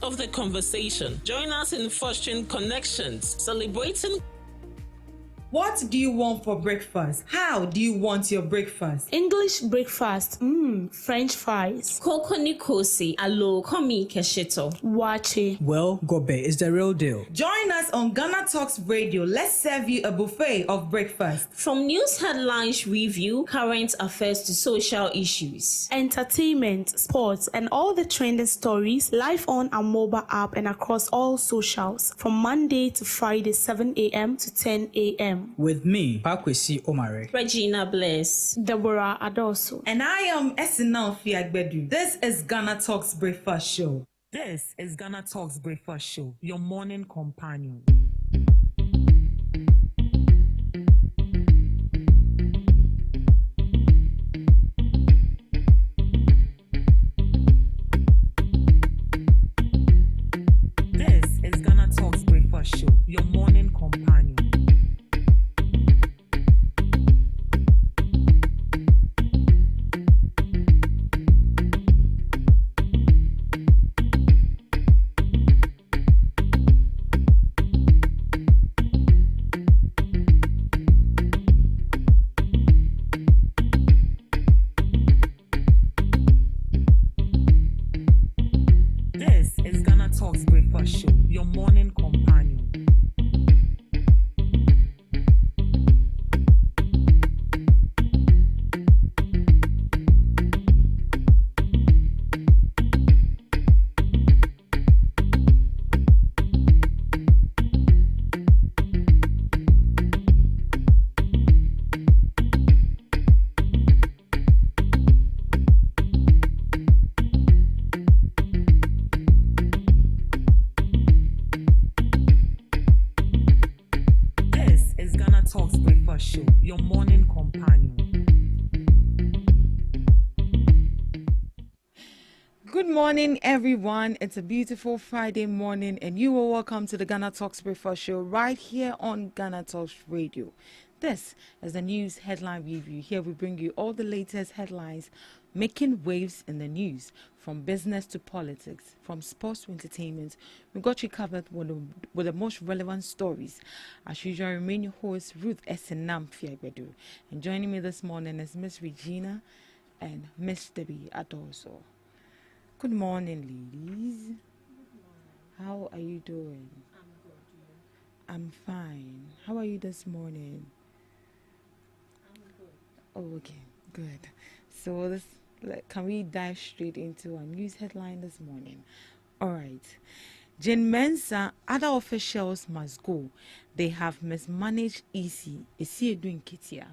of the conversation. Join us in fostering connections, celebrating. What do you want for breakfast? How do you want your breakfast? English breakfast, French fries. Koko nikosi, alo komi kesheto. Wache. Well, Gobe is the real deal. Join us on Ghana Talks Radio. Let's serve you a buffet of breakfast. From news headlines review, current affairs to social issues. Entertainment, sports, and all the trending stories live on our mobile app and across all socials from Monday to Friday, 7 a.m. to 10 a.m. With me, Pakwesi Omare, Regina Bless, Deborah Adoso, and I am Esinal Fiagbedu. This is Ghana Talks Breakfast Show. This is Ghana Talks Breakfast Show, your morning companion. This is Ghana Talks Breakfast Show, your morning companion. This is Ghana Talks Breakfast Show, your morning companion. This is Ghana Talks Breakfast Show, your morning companion. Good morning, everyone. It's a beautiful Friday morning, and you are welcome to the Ghana Talks Breakfast Show right here on Ghana Talks Radio. This is the news headline review. Here we bring you all the latest headlines making waves in the news, from business to politics, from sports to entertainment. We got you covered with the most relevant stories. As usual, I remain your host, Ruth Esenam Fiagbedu. And joining me this morning is Miss Regina and Miss Debbie Adoso. Good morning, ladies. How are you doing? I'm good. I'm fine. How are you this morning? I'm good. Oh, okay, good. So can we dive straight into our news headline this morning? All right. Jane Mensah, other officials must go. They have mismanaged EC. Is he doing Kitia?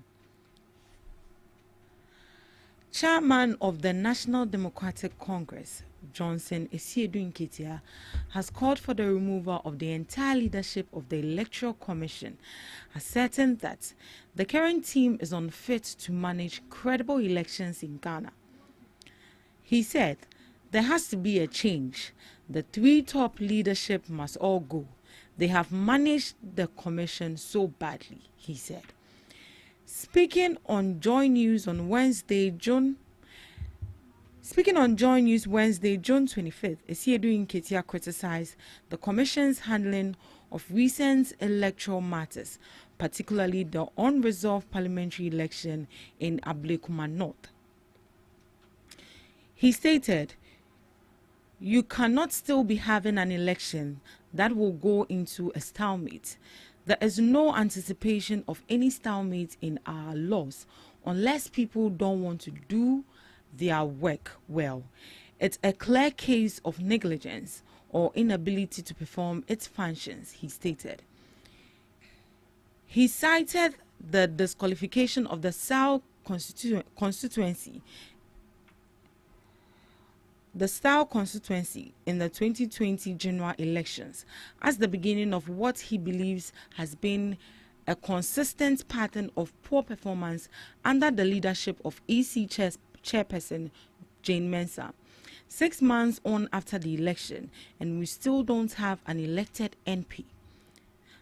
Chairman of the National Democratic Congress, Johnson Esiedu Nketia, has called for the removal of the entire leadership of the Electoral Commission, asserting that the current team is unfit to manage credible elections in Ghana. He said, there has to be a change. The three top leadership must all go. They have managed the commission so badly, he said. Speaking on Joy News Wednesday, June 25th, Esiedu Nketia criticized the Commission's handling of recent electoral matters, particularly the unresolved parliamentary election in Ablekuma North. He stated, "You cannot still be having an election that will go into a stalemate. There is no anticipation of any stalemate in our laws unless people don't want to do their work well. It's a clear case of negligence or inability to perform its functions," he stated. He cited the disqualification of the South constituency in the 2020 general elections as the beginning of what he believes has been a consistent pattern of poor performance under the leadership of EC chairperson Jane Mensah. 6 months on after the election, and we still don't have an elected NP.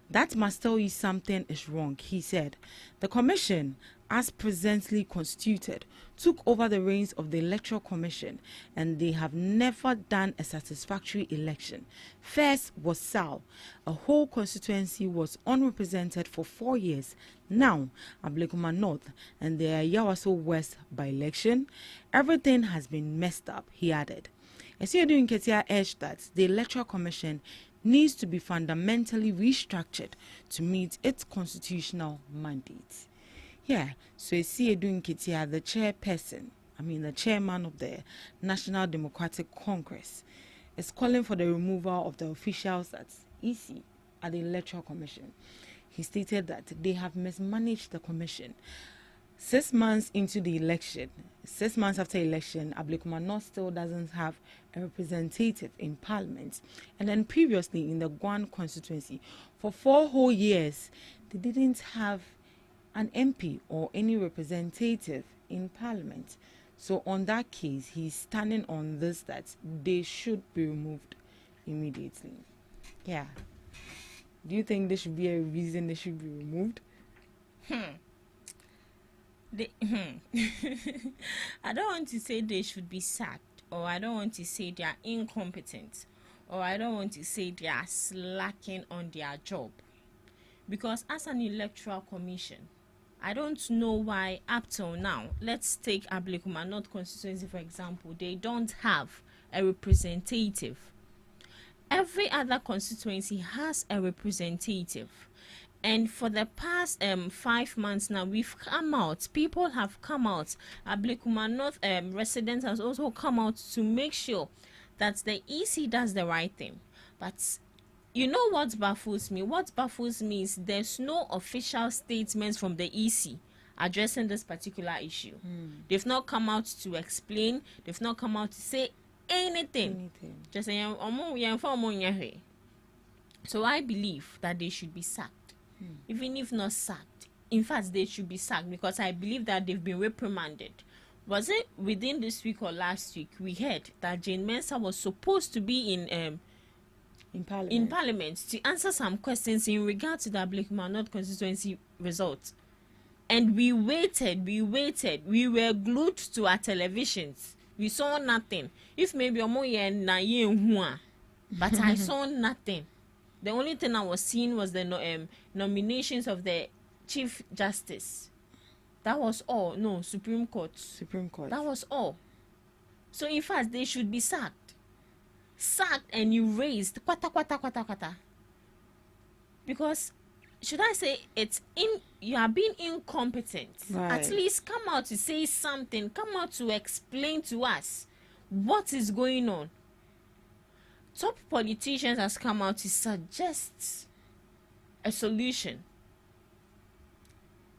That must tell you something is wrong, he said. The commission, as presently constituted, took over the reins of the Electoral Commission, and they have never done a satisfactory election. First was Sal. A whole constituency was unrepresented for 4 years. Now, Ablekuma North and the Yawaso West by-election, everything has been messed up, he added. Esiodun Ketia urged that the Electoral Commission needs to be fundamentally restructured to meet its constitutional mandate. Yeah, so Esiodun Ketia, the the chairman of the National Democratic Congress, is calling for the removal of the officials at EC at the Electoral Commission. He stated that they have mismanaged the commission. 6 months into the election, 6 months after election, Ablekuma North still doesn't have a representative in parliament. And then previously in the Guan constituency, for 4 whole years, they didn't have an MP or any representative in parliament. So on that case, he's standing on this that they should be removed immediately. Yeah. Do you think there should be a reason they should be removed? I don't want to say they should be sacked, or I don't want to say they are incompetent, or I don't want to say they are slacking on their job. Because as an electoral commission, I don't know why up till now, let's take Ablekuma North constituency for example, they don't have a representative. Every other constituency has a representative. And for the past 5 months now, people have come out. Ablekuma North residents has also come out to make sure that the EC does the right thing. But you know what baffles me? What baffles me is there's no official statements from the EC addressing this particular issue. They've not come out to explain. They've not come out to say anything. Just saying, so I believe that they should be sacked. Even if not sacked, in fact they should be sacked, because I believe that they've been reprimanded. Was it within this week or last week we heard that Jane Mensah was supposed to be in parliament to answer some questions in regard to the Ablekuma North constituency results, and we waited, we were glued to our televisions, we saw nothing. If maybe but I saw nothing. The only thing I was seeing was the nominations of the Chief Justice. That was all. No, Supreme Court. That was all. So in fact, they should be sacked. Sacked and erased. Kwata. Because, should I say, you are being incompetent. Right. At least come out to say something. Come out to explain to us what is going on. Top politicians has come out to suggest a solution.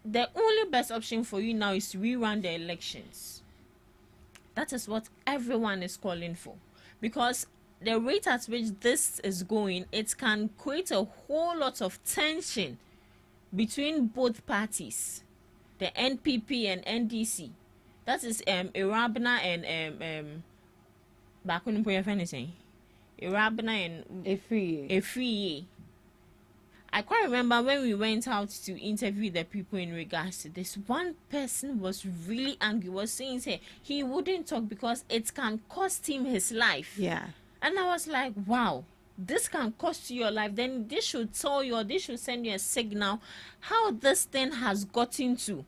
The only best option for you now is to rerun the elections. That is what everyone is calling for. Because the rate at which this is going, it can create a whole lot of tension between both parties, the NPP and NDC. That is Irabna and Irabna and Efriye. I quite remember when we went out to interview the people in regards to this. One person was really angry, was saying he wouldn't talk because it can cost him his life. Yeah. And I was like, wow, this can cost you your life. Then this should tell you, or this should send you a signal how this thing has gotten to.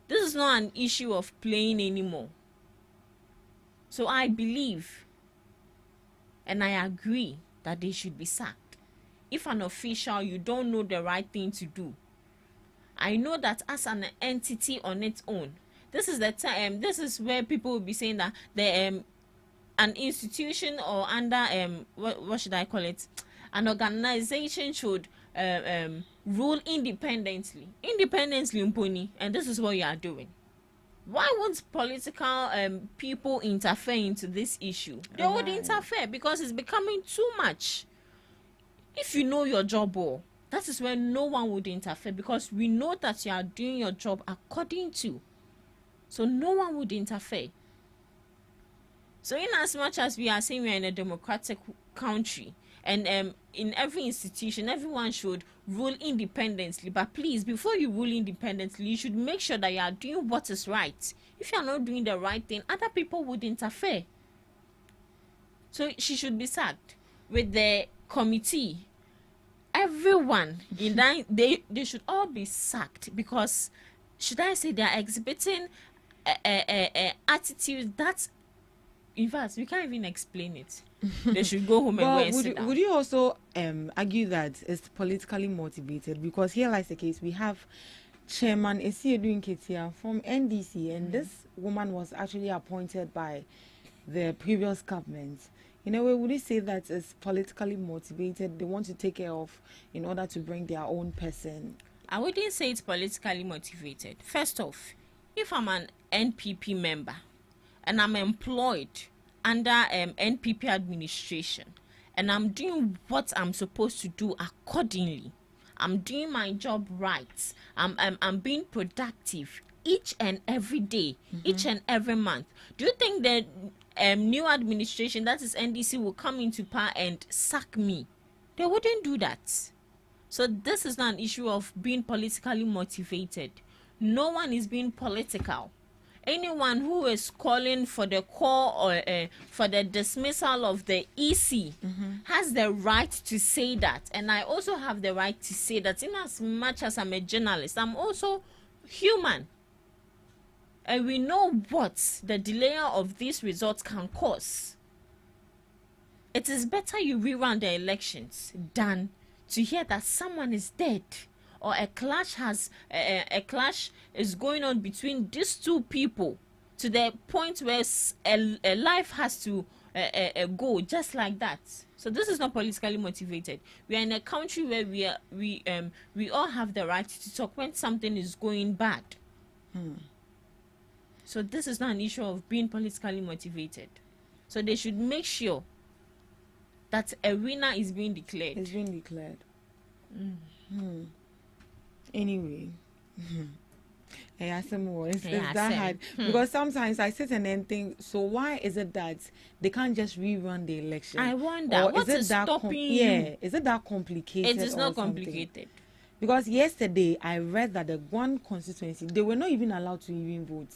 This is not an issue of playing anymore. So I believe and I agree that they should be sacked. If an official, you don't know the right thing to do. I know that as an entity on its own, this is the time. This is where people will be saying that the an institution or under what should I call it? An organization should rule independently, Mponi, and this is what you are doing. Why won't political people interfere into this issue? They would interfere because it's becoming too much. If you know your job well, that is when no one would interfere, because we know that you are doing your job according to. So no one would interfere. So in as much as we are saying we are in a democratic country, and in every institution, everyone should rule independently. But please, before you rule independently, you should make sure that you are doing what is right. If you are not doing the right thing, other people would interfere. So she should be sacked. With the committee, everyone in that, they should all be sacked, because should I say they are exhibiting a attitude that, in fact, we can't even explain it. They should go home and go and sit down. Would you also argue that it's politically motivated? Because here lies the case. We have Chairman Esiedu Nketia from NDC, and this woman was actually appointed by the previous government. In a way, would you say that it's politically motivated? They want to take care of in order to bring their own person? I wouldn't say it's politically motivated. First off, if I'm an NPP member and I'm employed under NPP administration, and I'm doing what I'm supposed to do accordingly, I'm doing my job right, I'm being productive each and every day, each and every month, do you think that new administration, that is NDC, will come into power and sack me? They wouldn't do that. So this is not an issue of being politically motivated. No one is being political. Anyone who is calling for the call or for the dismissal of the EC has the right to say that. And I also have the right to say that, in as much as I'm a journalist, I'm also human. And we know what the delay of these results can cause. It is better you rerun the elections than to hear that someone is dead, or a clash is going on between these two people, to the point where a life has to go just like that. So this is not politically motivated. We are in a country where we all have the right to talk when something is going bad. So this is not an issue of being politically motivated. So they should make sure that a winner is being declared. It's being declared. Anyway. It's that hard. Because sometimes I sit and then think, so why is it that they can't just rerun the election? I wonder, or what is stopping you? Is it that complicated? It is not complicated. Because yesterday I read that the one constituency, they were not even allowed to even vote.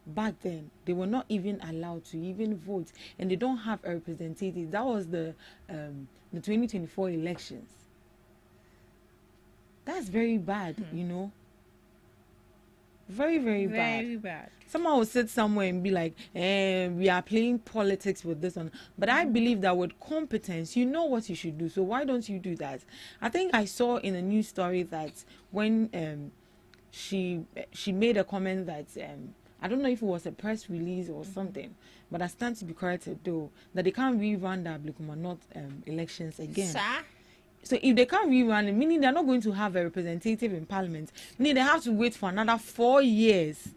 Back then, they were not even allowed to even vote, and they don't have a representative. That was the 2024 elections. That's very bad, you know. Very, very bad. Very bad. Someone will sit somewhere and be like, we are playing politics with this one. But I believe that with competence, you know what you should do. So why don't you do that? I think I saw in a news story that when she made a comment that I don't know if it was a press release or something, but I stand to be corrected though, that they can't rerun the Ablekuma elections again. Sir? So if they can't rerun it, meaning they're not going to have a representative in parliament, meaning they have to wait for another 4 years.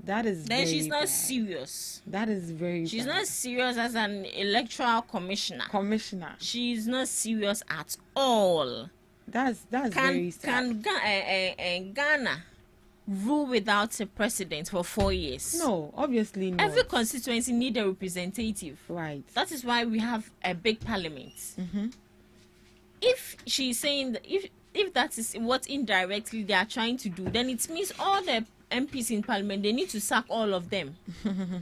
That is then very she's not bad. serious. That is very She's bad. not serious as an electoral commissioner. She's not serious at all. That's very sad. Can Ghana rule without a president for 4 years? No, obviously not. Every constituency need a representative. Right. That is why we have a big parliament. If she's saying that, if that is what indirectly they are trying to do, then it means all the MPs in parliament, they need to sack all of them.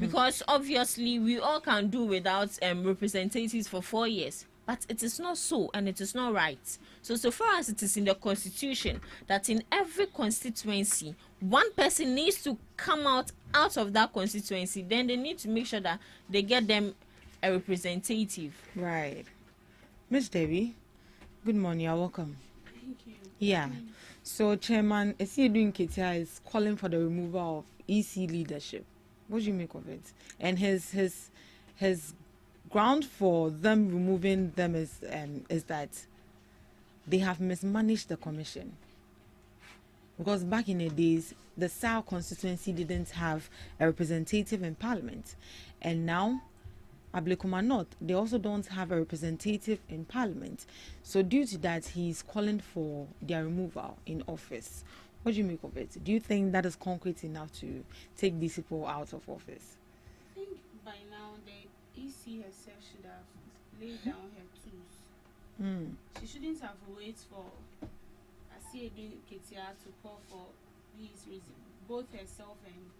Because obviously we all can do without representatives for 4 years. But it is not so, and it is not right. So far as it is in the constitution that in every constituency, one person needs to come out of that constituency, then they need to make sure that they get them a representative. Right. Miss Debbie, good morning. You're welcome. Thank you. Yeah. So Chairman Esiedu Nketia is calling for the removal of EC leadership. What do you make of it? And his ground for them removing them is that they have mismanaged the commission. Because back in the days, the South constituency didn't have a representative in parliament. And now, Ablekuma North, they also don't have a representative in parliament. So due to that, he's calling for their removal in office. What do you make of it? Do you think that is concrete enough to take these people out of office? I think by now the EC herself should have laid down her tools. She shouldn't have waited for Asiedu Ketia to call for both herself and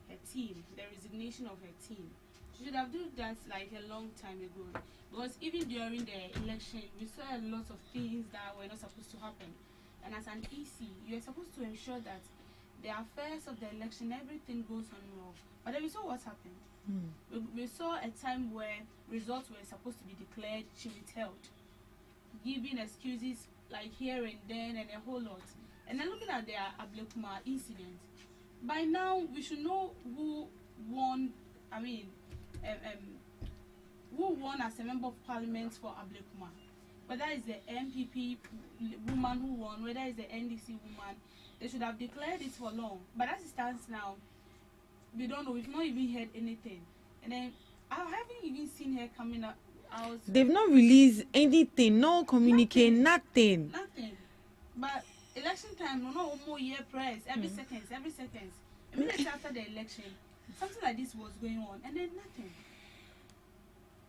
her team, the resignation of her team. She should have done that like a long time ago. Because even during the election, we saw a lot of things that were not supposed to happen. And as an EC, you are supposed to ensure that the affairs of the election, everything goes on well. But then we saw what happened. We saw a time where results were supposed to be declared, she withheld, giving excuses like here and then and a whole lot. And then looking at the Ablekuma incident, by now we should know who won. Who won as a member of parliament for Ablekuma? Whether it's the MPP woman who won, whether it's the NDC woman, they should have declared it for long. But as it stands now, we don't know. We've not even heard anything. And then I haven't even seen her coming out. They've not released anything, no communique, nothing. But election time, no more year press, every seconds. Immediately after the election, something like this was going on, and then nothing.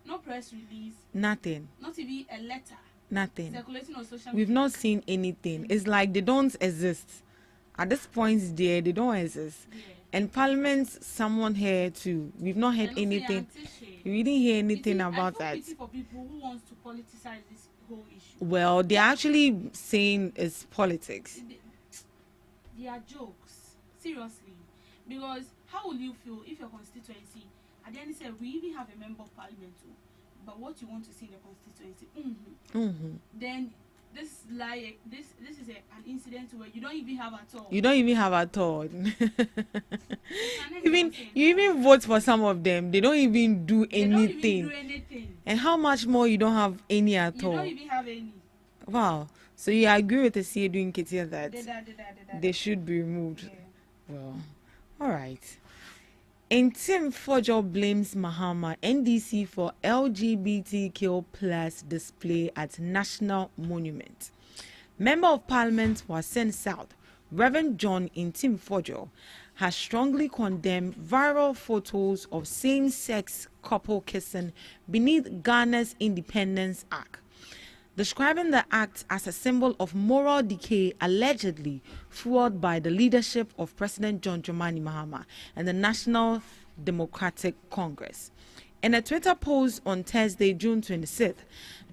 No press release. Nothing. Not even a letter. Nothing. Circulating on social media. We've not seen anything. It's like they don't exist. At this point, they don't exist. Yeah. And Parliament's someone here too. We've not heard anything. We didn't hear anything about that. I feel pity for people who wants to politicize this whole issue. Well, they're actually saying it's politics. They are jokes. Seriously. Because how will you feel if your constituency, at the end said we even have a member of parliament too, but what you want to see in the constituency, then this is an incident where you don't even have at all. You don't even have at all. You even vote for some of them. They don't even do anything. And how much more you don't have any at all? You don't even have any. Wow. So you agree with the CA Ketia that they should be removed? Yeah. Well, all right. And Tim Fojo blames Mahama NDC for LGBTQ plus display at National Monument. Member of Parliament for Sen South, Reverend John Tim Fojo, has strongly condemned viral photos of same-sex couple kissing beneath Ghana's Independence Arch, describing the act as a symbol of moral decay allegedly fueled by the leadership of President John Dramani Mahama and the National Democratic Congress. In a Twitter post on Thursday, June 26th,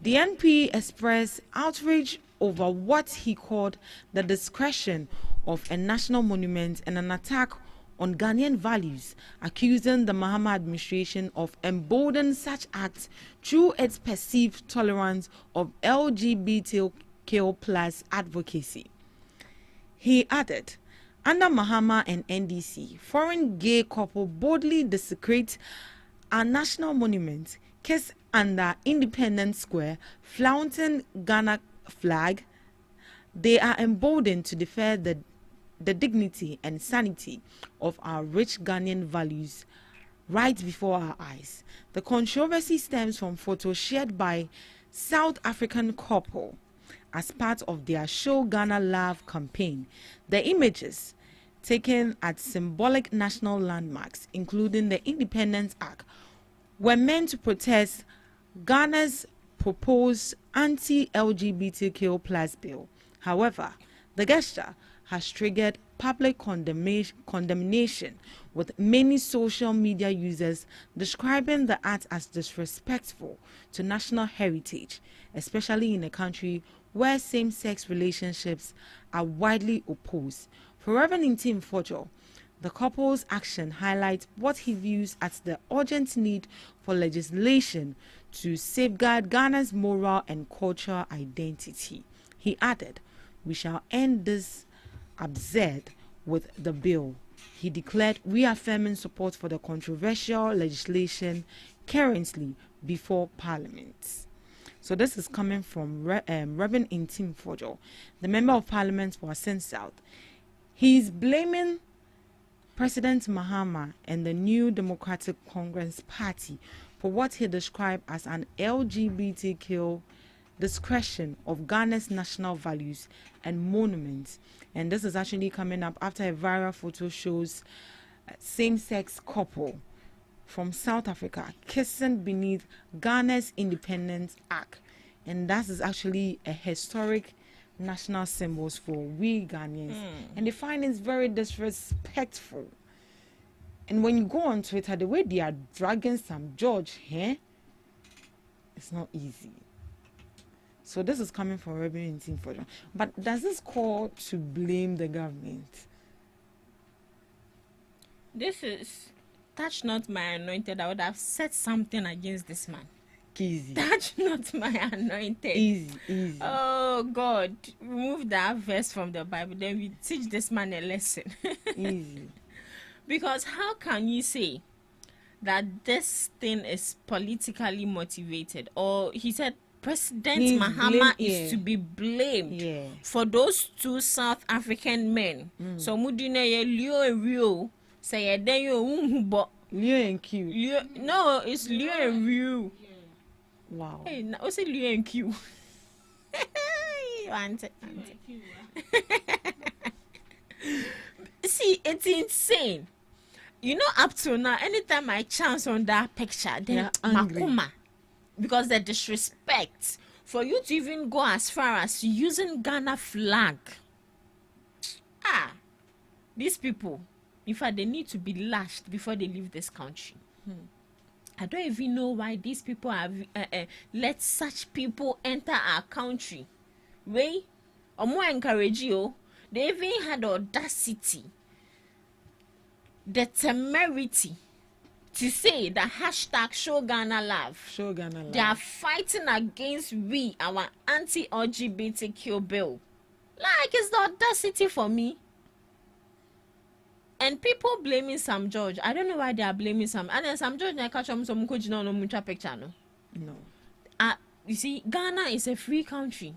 the NP expressed outrage over what he called the discretion of a national monument and an attack on Ghanaian values, accusing the Mahama administration of emboldening such acts through its perceived tolerance of LGBTQ plus advocacy. He added, under Mahama and NDC, foreign gay couple boldly desecrate our national monument, kiss under Independence Square, flaunting Ghana flag. They are emboldened to defend the dignity and sanity of our rich Ghanaian values right before our eyes. The controversy stems from photos shared by South African couple as part of their Show Ghana Love campaign. The images, taken at symbolic national landmarks, including the Independence Arch, were meant to protest Ghana's proposed anti-LGBTQ plus bill. However, the gesture has triggered public condemnation, with many social media users describing the act as disrespectful to national heritage, especially in a country where same-sex relationships are widely opposed. For Reverend Tim Fojo, the couple's action highlights what he views as the urgent need for legislation to safeguard Ghana's moral and cultural identity. He added, "We shall end this absurd with the bill." He declared reaffirming support for the controversial legislation currently before Parliament. So this is coming from Reverend Tim Fojo, the Member of Parliament for Sen South. He's blaming President Mahama and the New Democratic Congress Party for what he described as an LGBTQ discretion of Ghana's national values and monuments. And this is actually coming up after a viral photo shows a same-sex couple from South Africa kissing beneath Ghana's Independence Act. And that is actually a historic national symbols for we Ghanaians. And they find it very disrespectful. And when you go on Twitter, the way they are dragging some George here, it's not easy. So this is coming from Reverend Team for John. But does this call to blame the government? This is touch not my anointed. I would have said something against this man. Easy. Touch not my anointed. Easy. Oh God, remove that verse from the Bible. Then we teach this man a lesson. Easy. Because how can you say that this thing is politically motivated? Or he said President Mahama is to be blamed for those 2 South African men. So Mudine Leo and Rio say then you Leo and Q. Leo, no, it's Leo and Rio. Wow. Hey, now say Leo and Q. See, it's insane. You know, up to now, anytime I chance on that picture, then Makuma, because the disrespect for you to even go as far as using Ghana flag. These people, in fact, they need to be lashed before they leave this country. I don't even know why these people have let such people enter our country. Way, or more encourage you, they even had audacity, the temerity to say the hashtag show Ghana love. Show Ghana love. They are fighting against our anti-LGBTQ bill. Like, it's the audacity for me. And people blaming Sam George. I don't know why they are blaming Sam. And then Sam George, I catch him some picture. No. You see, Ghana is a free country.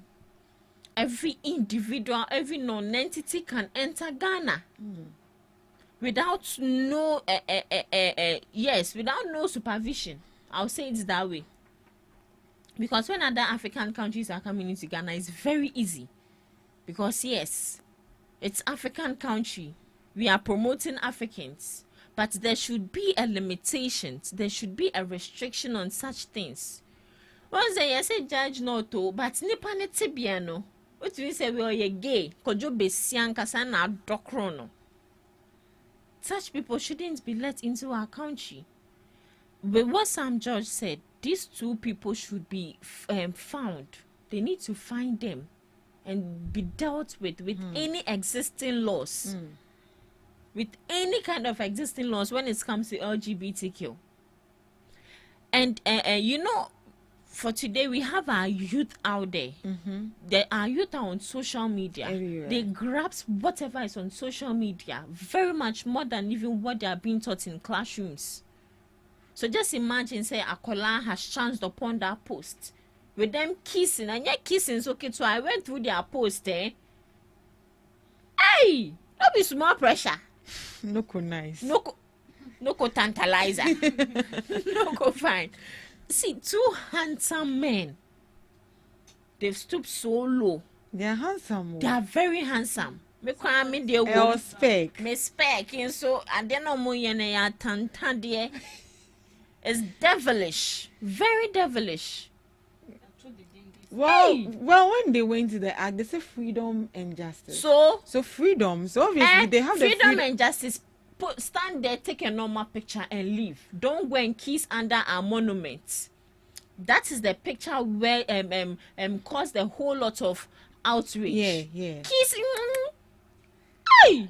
Every individual, every non-entity can enter Ghana. Without no, without no supervision. I'll say it's that way. Because when other African countries are coming into Ghana, it's very easy. Because yes, it's African country. We are promoting Africans. But there should be a limitation. There should be a restriction on such things. Once they say judge no to, but nipa ne tibiano. What we say we are gay, kojo besian kasana dokrono. Such people shouldn't be let into our country. But what Sam George said, these 2 people should be found. They need to find them and be dealt with any existing laws. With any kind of existing laws when it comes to LGBTQ. And, you know, for today, we have our youth out there. Our youth are on social media. Everywhere. They grasp whatever is on social media very much more than even what they are being taught in classrooms. So just imagine, say, Akola has chanced upon that post with them kissing. And yeah, kissing is okay too. I went through their post, Hey, don't be small pressure. No go nice. No go tantalizer. No go fine. See, 2 handsome men. They've stooped so low. They are handsome. They are very handsome. Me kwa me de El spec. Me spec and so and then no more ya tantandie. It's devilish. Very devilish. Well, when they went to the act, they say freedom and justice. So freedom. So obviously they have freedom and justice. Stand there, take a normal picture and leave. Don't go and kiss under our monument. That is the picture where caused a whole lot of outrage. Yeah. Kissing. Hey,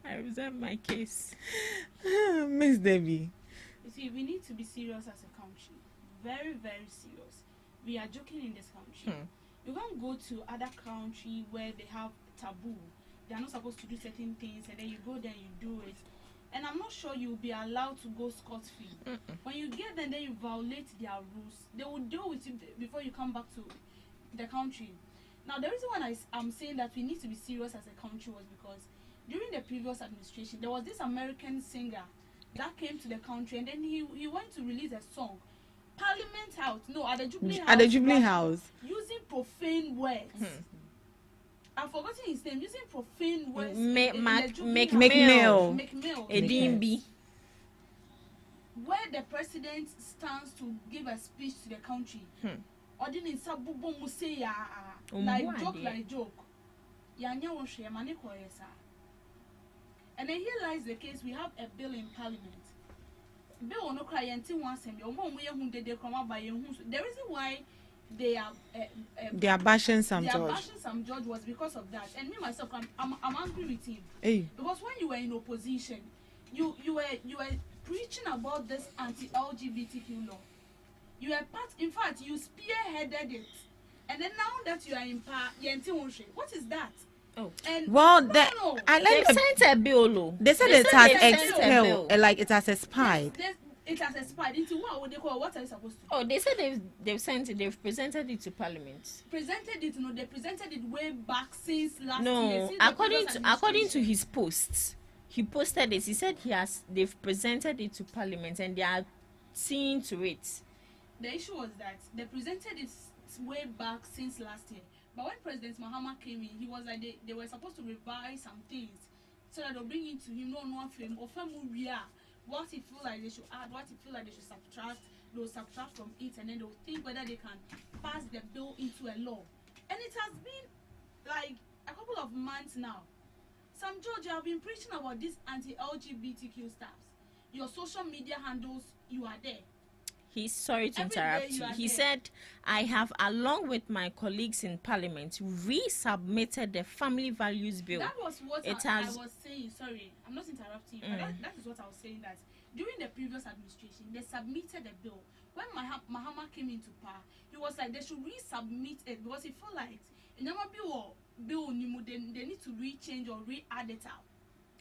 I reserve my case. Miss Debbie. You see, we need to be serious as a country. Very, very serious. We are joking in this country. You can't go to other country where they have taboo. They are not supposed to do certain things, and then you go there and you do it. And I'm not sure you'll be allowed to go scot-free. When you get there, then you violate their rules. They will deal with you before you come back to the country. Now, the reason why I'm saying that we need to be serious as a country was because during the previous administration, there was this American singer that came to the country, and then he went to release a song. Parliament House, no, at the Jubilee House. At the Jubilee House. Using profane words. I've forgotten his name. Using profane words. McMill. Edimbi. where the president stands to give a speech to the country. Or didn't sabubo muse ya like joke. Yanya won share money koyesa. And then here lies the case. We have a bill in parliament. Bill no cry until once and your mom they come out by your home. The reason why they are bashing some judge was because of that. And me myself, I'm angry with him. Hey. Because when you were in opposition, you were preaching about this anti-LGBTQ law. You were part. In fact, you spearheaded it. And then now that you are in power, what is that? Oh. And well, no. They sent a bill. They said it has expelled, like it has expired. It has expired. Into what would they call? What are you supposed to do? Oh, they said they've presented it to Parliament. Presented it, they presented it way back since last year. No, according to his posts, he posted this. He said they've presented it to Parliament and they are seeing to it. The issue was that they presented it way back since last year. But when President Mahama came in, he was like they were supposed to revise some things so that they'll bring it to him. No film or what he feel like they should add, what he feel like they should subtract. They'll subtract from it, and then they'll think whether they can pass the bill into a law. And it has been like a couple of months now. Some judge have been preaching about this anti-LGBTQ stuff. Your social media handles, you are there. He's sorry to interrupt you. He said, I have, along with my colleagues in Parliament, resubmitted the Family Values Bill. That was what I was saying. Sorry, I'm not interrupting you. But that is what I was saying, that during the previous administration, they submitted a bill. When Mahama came into power, he was like, they should resubmit it because he felt like they need to re-change or re-add it out.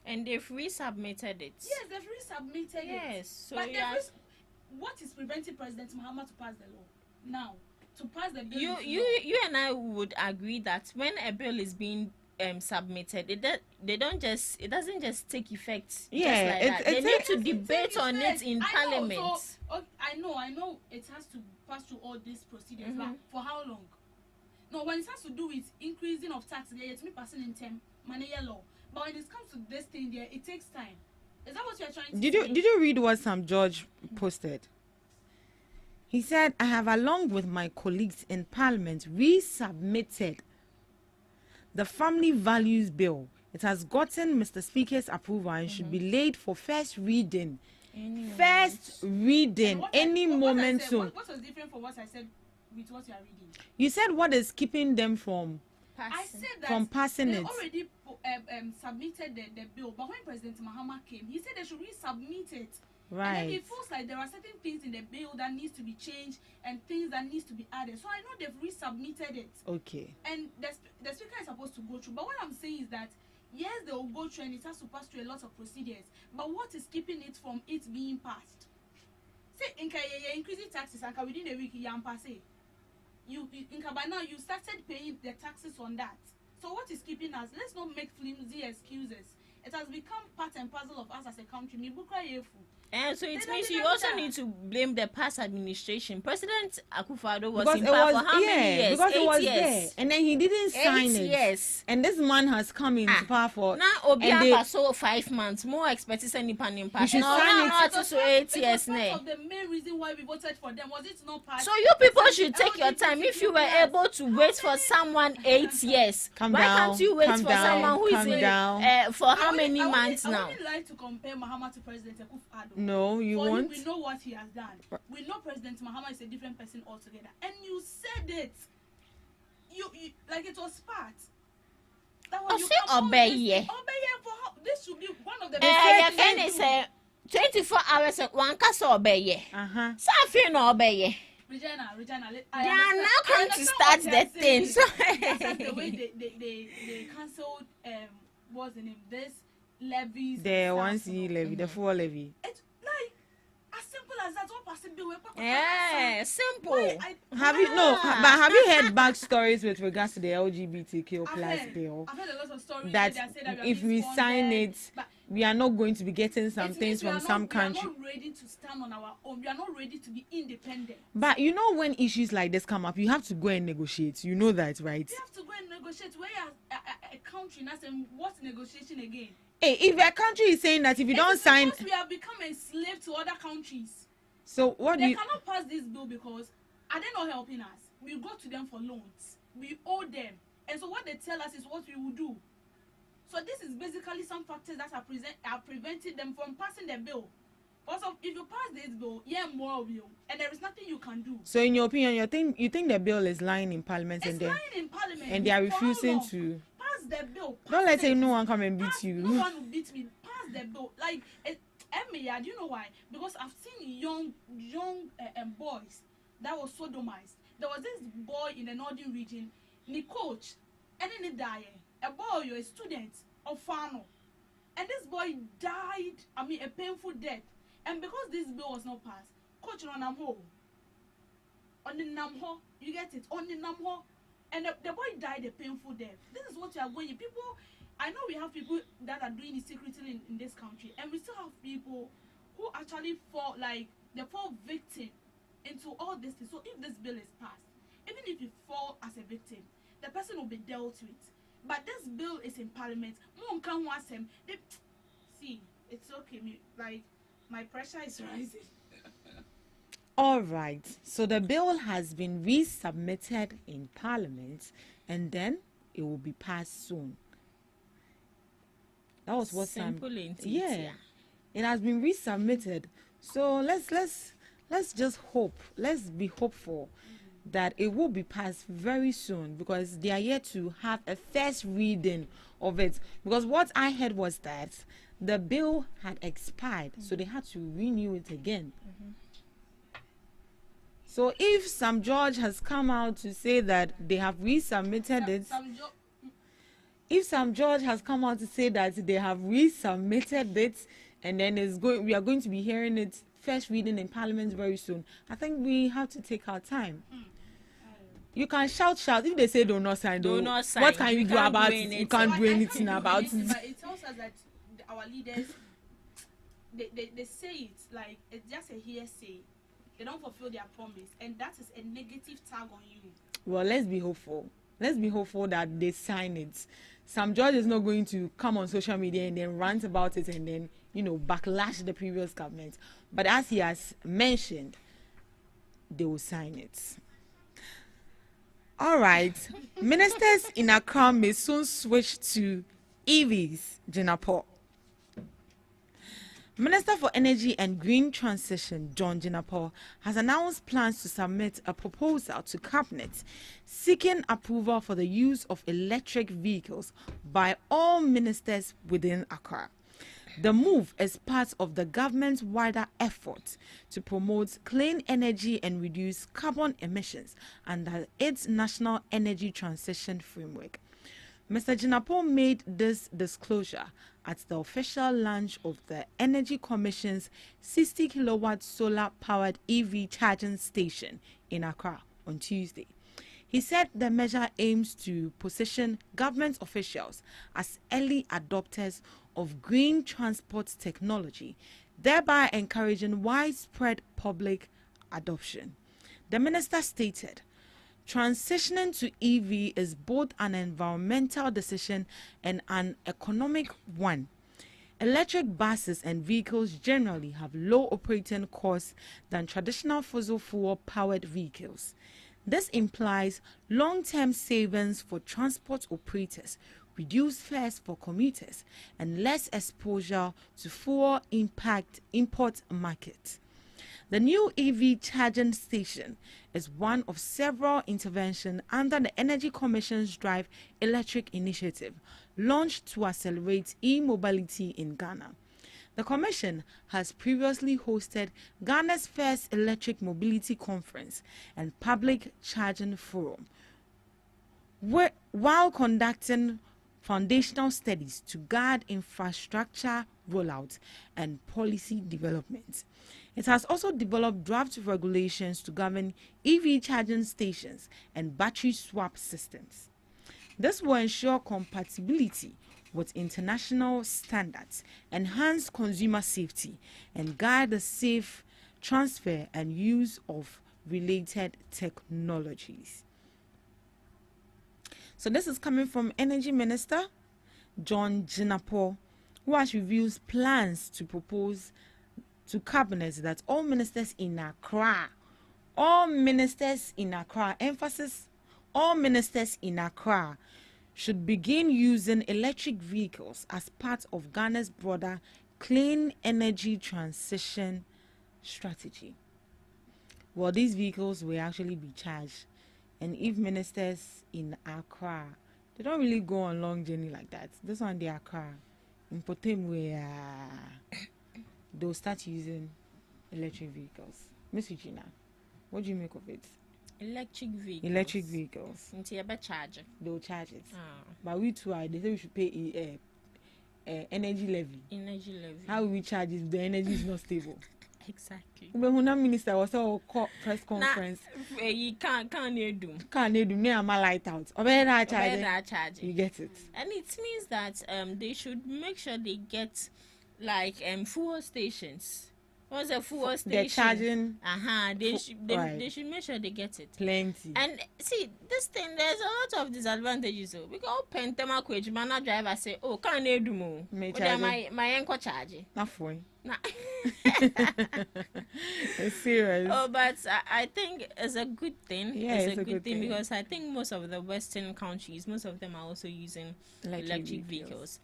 And they've resubmitted it. Yes, they've resubmitted it. Yes, so what is preventing President Mahama to pass the law now? To pass the bill. You and I would agree that when a bill is being submitted, it doesn't just take effect. Yeah, just like that. They need to debate on it in Parliament. I know it has to pass through all these procedures, but for how long? No, when it has to do with increasing of tax, it's me passing in term money law. But when it comes to this thing there, it takes time. Is that what you're trying to say? Did you read what some judge posted? He said, I have, along with my colleagues in Parliament, resubmitted the Family Values Bill. It has gotten Mr. Speaker's approval and should be laid for first reading. First reading, any moment soon. What was different from what I said with what you are reading? You said what is keeping them from I said that from passing they it. already submitted the bill, but when President Mahama came, he said they should resubmit it. Right. And then he feels like there are certain things in the bill that needs to be changed and things that needs to be added. So I know they've resubmitted it. Okay. And the speaker is supposed to go through. But what I'm saying is that yes, they will go through and it has to pass through a lot of procedures. But what is keeping it from it being passed? Say increasing taxes and within a week you by now you started paying the taxes on that. So what is keeping us? Let's not make flimsy excuses. It has become part and parcel of us as a country. And so it means you also need to blame the past administration. President Akufo-Addo was because in power for how many years? Because 8 it was years. there. And then he didn't sign it. Yes. And this man has come into power for... Now, Obiaba so 5 months. More expected than Nipan. You should sign it. It was part of the main reason why we voted for them. Was it not part? So you people should take your time. If you were able to wait for someone 8 years, why can't you wait for someone who is in for how many months now? I wouldn't like to compare Mahama to President Akufo-Addo. No, you won't. We know what he has done. We know President Mahama is a different person altogether. And you said it. You like it was part. That was you obey for how this should be one of the best. 24 hours one can obey. Safi no obey. Regina, they are now going to start the thing. So that's the way they cancelled what's the name? This levies. The 1C levy, the 4 levy. It's like as simple as that. What possible? Yeah, simple. Have you heard back stories with regards to the LGBTQ plus bill? I've heard a lot of stories that if we sign it, we are not going to be getting some things from some country. We are not ready to stand on our own. We are not ready to be independent. But you know, when issues like this come up, you have to go and negotiate. You know that, right? You have to go and negotiate. Where a country now saying what negotiation again? Hey, if a country is saying that if you don't sign, because we have become a slave to other countries. So what do They you? cannot pass this bill because are they not helping us? We go to them for loans. We owe them, and so what they tell us is what we will do. So this is basically some factors that are preventing them from passing the bill. Also, if you pass this bill, yeah, more of you, and there is nothing you can do. So in your opinion, you think the bill is lying in Parliament It's lying in Parliament, and they are for how refusing long? to Pass the bill. don't let it. no one come and beat Pass, you. No one will beat me. Pass the bill. Like, do you know why? Because I've seen young boys that were sodomized. There was this boy in the northern region, the coach, and then he died. A boy, a student of Fano. And this boy died, a painful death. And because this bill was not passed, coach on Namho. On the Namho, you get it? On the Namho. And the boy died a painful death. This is what you are going. People, I know we have people that are doing it secretly in this country, and we still have people who actually fall victim into all this thing. So if this bill is passed, even if you fall as a victim, the person will be dealt with. But this bill is in Parliament. See, it's okay. My pressure is rising. All right. So the bill has been resubmitted in Parliament, and then it will be passed soon. That was what simple yeah. It has been resubmitted. So let's just hope. Let's be hopeful that it will be passed very soon, because they are yet to have a first reading of it. Because what I heard was that the bill had expired, so they had to renew it again. So if Sam George has come out to say that they have resubmitted it, if Sam George has come out to say that they have resubmitted it, and then we are going to be hearing it first reading in Parliament very soon, I think we have to take our time. You can shout. If they say do not sign, what can you do about it? You can't do anything about it. But it tells us that our leaders, they say it like it's just a hearsay. They don't fulfill their promise, and that is a negative tag on you. Well, let's be hopeful. Let's be hopeful that they sign it. Sam George is not going to come on social media and then rant about it and then, backlash the previous government. But as he has mentioned, they will sign it. All right. Ministers in Accra may soon switch to EVs, GhanaTalks. Minister for Energy and Green Transition, John GhanaTalks, has announced plans to submit a proposal to Cabinet seeking approval for the use of electric vehicles by all ministers within Accra. The move is part of the government's wider effort to promote clean energy and reduce carbon emissions under its National Energy Transition Framework. Mr. GhanaTalks made this disclosure at the official launch of the Energy Commission's 60 kilowatt solar powered EV charging station in Accra on Tuesday. He said the measure aims to position government officials as early adopters of green transport technology, thereby encouraging widespread public adoption. The minister stated, transitioning to EV is both an environmental decision and an economic one. Electric buses and vehicles generally have low operating costs than traditional fossil fuel powered vehicles. This implies long-term savings for transport operators, reduced fares for commuters, and less exposure to fuel import markets. The new EV charging station is one of several interventions under the Energy Commission's Drive Electric initiative, launched to accelerate e-mobility in Ghana. The Commission has previously hosted Ghana's first electric mobility conference and public charging forum, while conducting foundational studies to guide infrastructure rollout and policy development. It has also developed draft regulations to govern EV charging stations and battery swap systems. This will ensure compatibility with international standards, enhance consumer safety, and guide the safe transfer and use of related technologies. So this is coming from Energy Minister John GhanaTalks WASH reveals plans to propose to cabinet that all ministers in Accra, emphasis, all ministers in Accra should begin using electric vehicles as part of Ghana's broader clean energy transition strategy. Well, these vehicles will actually be charged, and if ministers in Accra, they don't really go on long journey like that. This one, the Accra, in Potem, where they'll start using electric vehicles. Miss Regina, what do you make of it? Electric vehicles. Electric vehicles. Until you charge. They'll charge it. Ah. But we too, they say we should pay energy levy. Energy levy. How will we charge if the energy is not stable? Exactly. When the minister was all press conference, You can't do. can't they do me and my light out? Or better not charge it. Charging. You get it. And it means that they should make sure they get like fuel stations. What's a fuel station? They're charging. They should make sure they get it. Plenty. And see, this thing, there's a lot of disadvantages. So because Pentema Coach mana driver say, oh, can't they do more? My anchor charge. Not for Nah. It's serious. Oh, but I think it's a good thing. Yeah, it's a good thing because I think most of the Western countries, most of them are also using electric vehicles.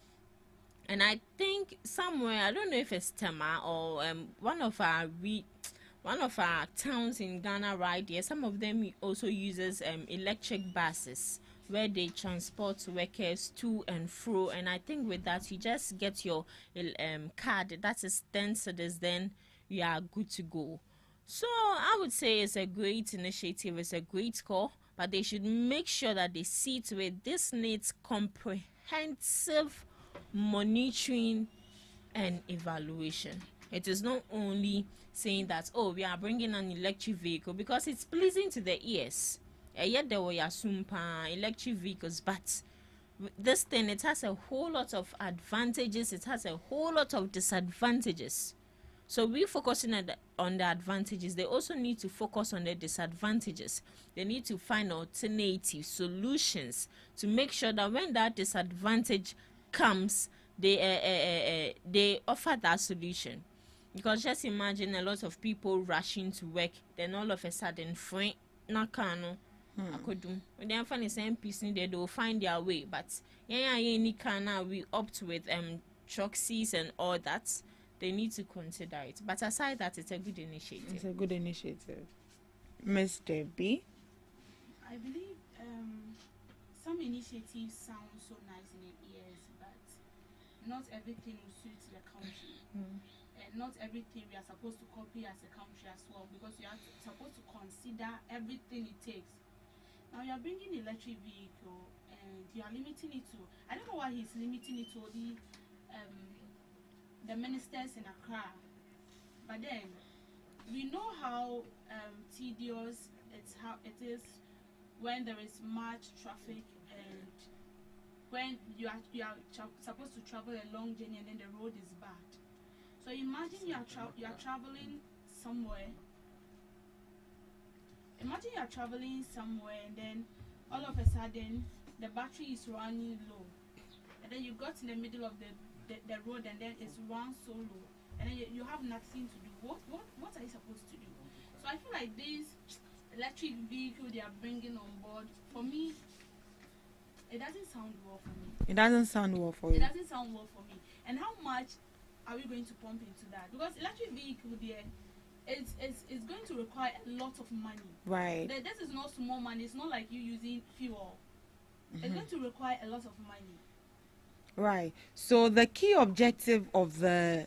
And I think somewhere, I don't know if it's Tema or one of our towns in Ghana right here, some of them also uses electric buses where they transport workers to and fro. And I think with that, you just get your card. That is 10 cedis, then you are good to go. So I would say it's a great initiative. It's a great call. But they should make sure that they see to it. This needs comprehensive monitoring and evaluation. It is not only saying that, oh, we are bringing an electric vehicle because it's pleasing to the ears. Yet there were electric vehicles, but this thing, it has a whole lot of advantages. It has a whole lot of disadvantages. So we're focusing on the advantages. They also need to focus on the disadvantages. They need to find alternative solutions to make sure that when that disadvantage comes, they offer that solution. Because just imagine a lot of people rushing to work, then all of a sudden, nakano, akodum. When they find the same piece, they will find their way. But we opt with trucksies and all that. They need to consider it. But aside that, it's a good initiative. It's a good initiative. Mr. B? I believe some initiatives sound so nice in the ears, but not everything will suit the country. And not everything we are supposed to copy as a country as well, because you are supposed to consider everything it takes. Now you are bringing electric vehicle and you are limiting it to, I don't know why he's limiting it to the ministers in Accra. But then we know how tedious it is when there is much traffic and when you are supposed to travel a long journey and then the road is bad. So imagine you are traveling somewhere. Imagine you are traveling somewhere and then all of a sudden the battery is running low, and then you got in the middle of the road and then it's run so low, and then you have nothing to do. What are you supposed to do? So I feel like this electric vehicle they are bringing on board, for me, it doesn't sound well for me. It doesn't sound well for you. It doesn't sound well for me. And how much are we going to pump into that? Because electric vehicle there, it's going to require a lot of money. Right. This is not small money. It's not like you using fuel. It's going to require a lot of money. Right. So the key objective of the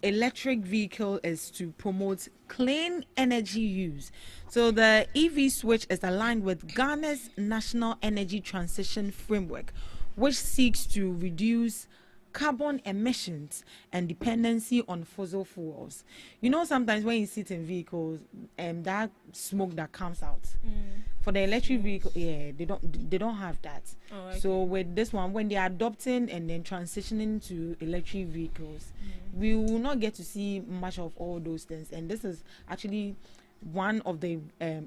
electric vehicle is to promote clean energy use. So the EV switch is aligned with Ghana's National Energy Transition Framework, which seeks to reduce carbon emissions and dependency on fossil fuels. You know, sometimes when you sit in vehicles and that smoke that comes out, for the electric vehicle, they don't have that. Oh, okay. So with this one, when they're adopting and then transitioning to electric vehicles, we will not get to see much of all those things. And this is actually one of the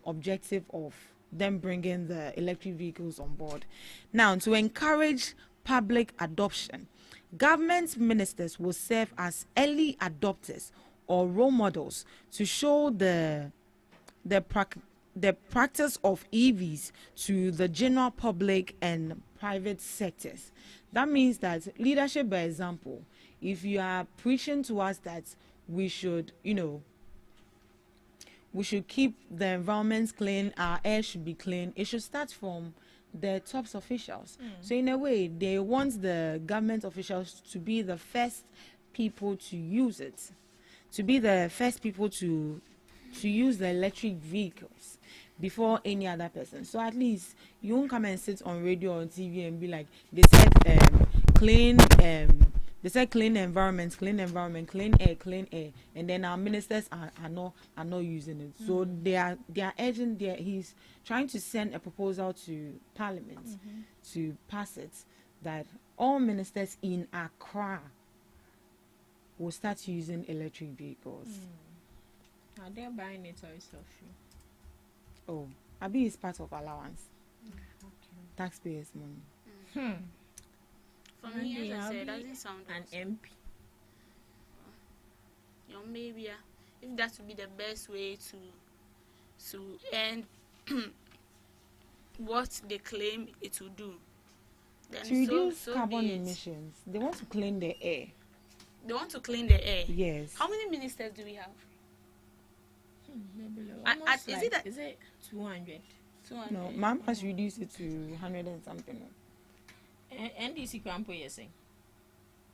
objective of them bringing the electric vehicles on board. Now, to encourage public adoption, Government ministers will serve as early adopters or role models to show the, prac- the practice of EVs to the general public and private sectors. That means that leadership by example. If you are preaching to us that we should, we should keep the environment clean, our air should be clean, it should start from the top officials. So in a way, they want the government officials to be the first people to use it, to be the first people to use the electric vehicles before any other person. So at least you won't come and sit on radio or TV and be like, they said clean clean environment, clean air, and then our ministers are not using it. So they are urging he's trying to send a proposal to Parliament to pass it that all ministers in Accra will start using electric vehicles. Are they buying it or is it free? Oh, Abi is part of allowance. Taxpayers' money. For me, as I said, doesn't sound an awesome. MP. Maybe if that would be the best way to end what they claim it will do, then To reduce so carbon be it. emissions, they want to clean the air. They want to clean the air. Yes. How many ministers do we have? Almost is it that- is it 200? 200. No, Mom has reduced it to 100 and something. NDC Crampo, yes.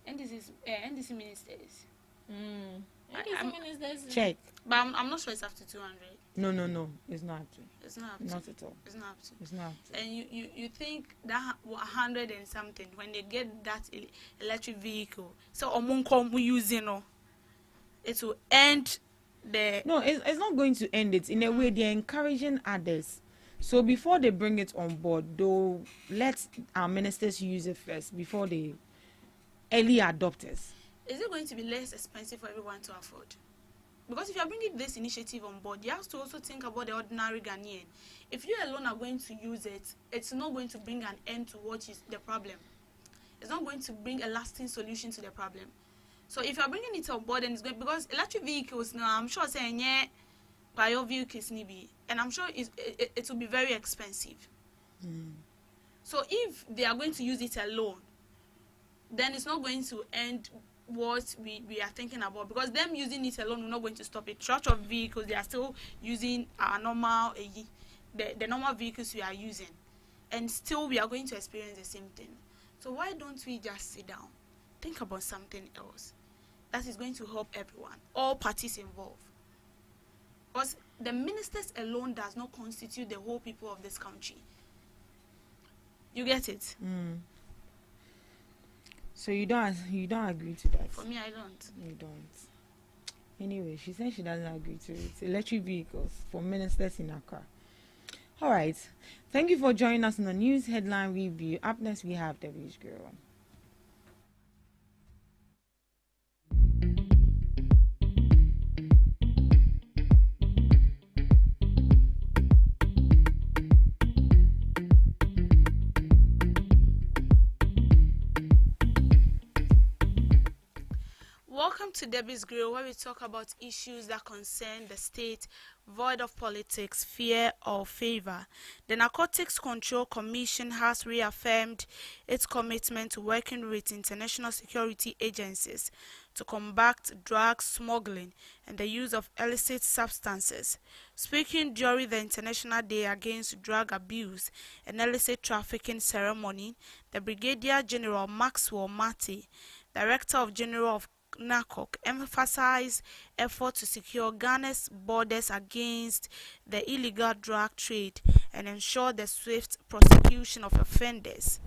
NDC ministers. NDC ministers. Check. But I'm not sure it's up to 200. No, it's not. It's not up to. Not at all. It's not up to. It's not. And you think that 100 and something, when they get that electric vehicle, so omunkom we using it will end the. No, it's not going to end it. In a way, they're encouraging others. So before they bring it on board, they'll let our ministers use it first before the early adopters. Is it going to be less expensive for everyone to afford? Because if you are bringing this initiative on board, you have to also think about the ordinary Ghanaian. If you alone are going to use it, it's not going to bring an end to what is the problem. It's not going to bring a lasting solution to the problem. So if you are bringing it on board, and it's going, because electric vehicles now, I'm sure saying yeah, bio vehicles nibi, and I'm sure it will be very expensive. So if they are going to use it alone, then it's not going to end what we are thinking about, because them using it alone will not going to stop it. Church of vehicles, they are still using our normal the normal vehicles we are using, and still we are going to experience the same thing. So why don't we just sit down, think about something else that is going to help everyone, all parties involved? Because the ministers alone does not constitute the whole people of this country. You get it? So you don't agree to that? For me, I don't. You don't. Anyway, she said she doesn't agree to it. Electric vehicles for ministers in Accra. All right. Thank you for joining us on the news headline review. Up next, we have the Beach Girl. Welcome to Debbie's Grill, where we talk about issues that concern the state, void of politics, fear, or favor. The Narcotics Control Commission has reaffirmed its commitment to working with international security agencies to combat drug smuggling and the use of illicit substances. Speaking during the International Day Against Drug Abuse and Illicit Trafficking ceremony, the Brigadier General Maxwell Marty, Director General of NACOC, emphasized effort to secure Ghana's borders against the illegal drug trade and ensure the swift prosecution of offenders.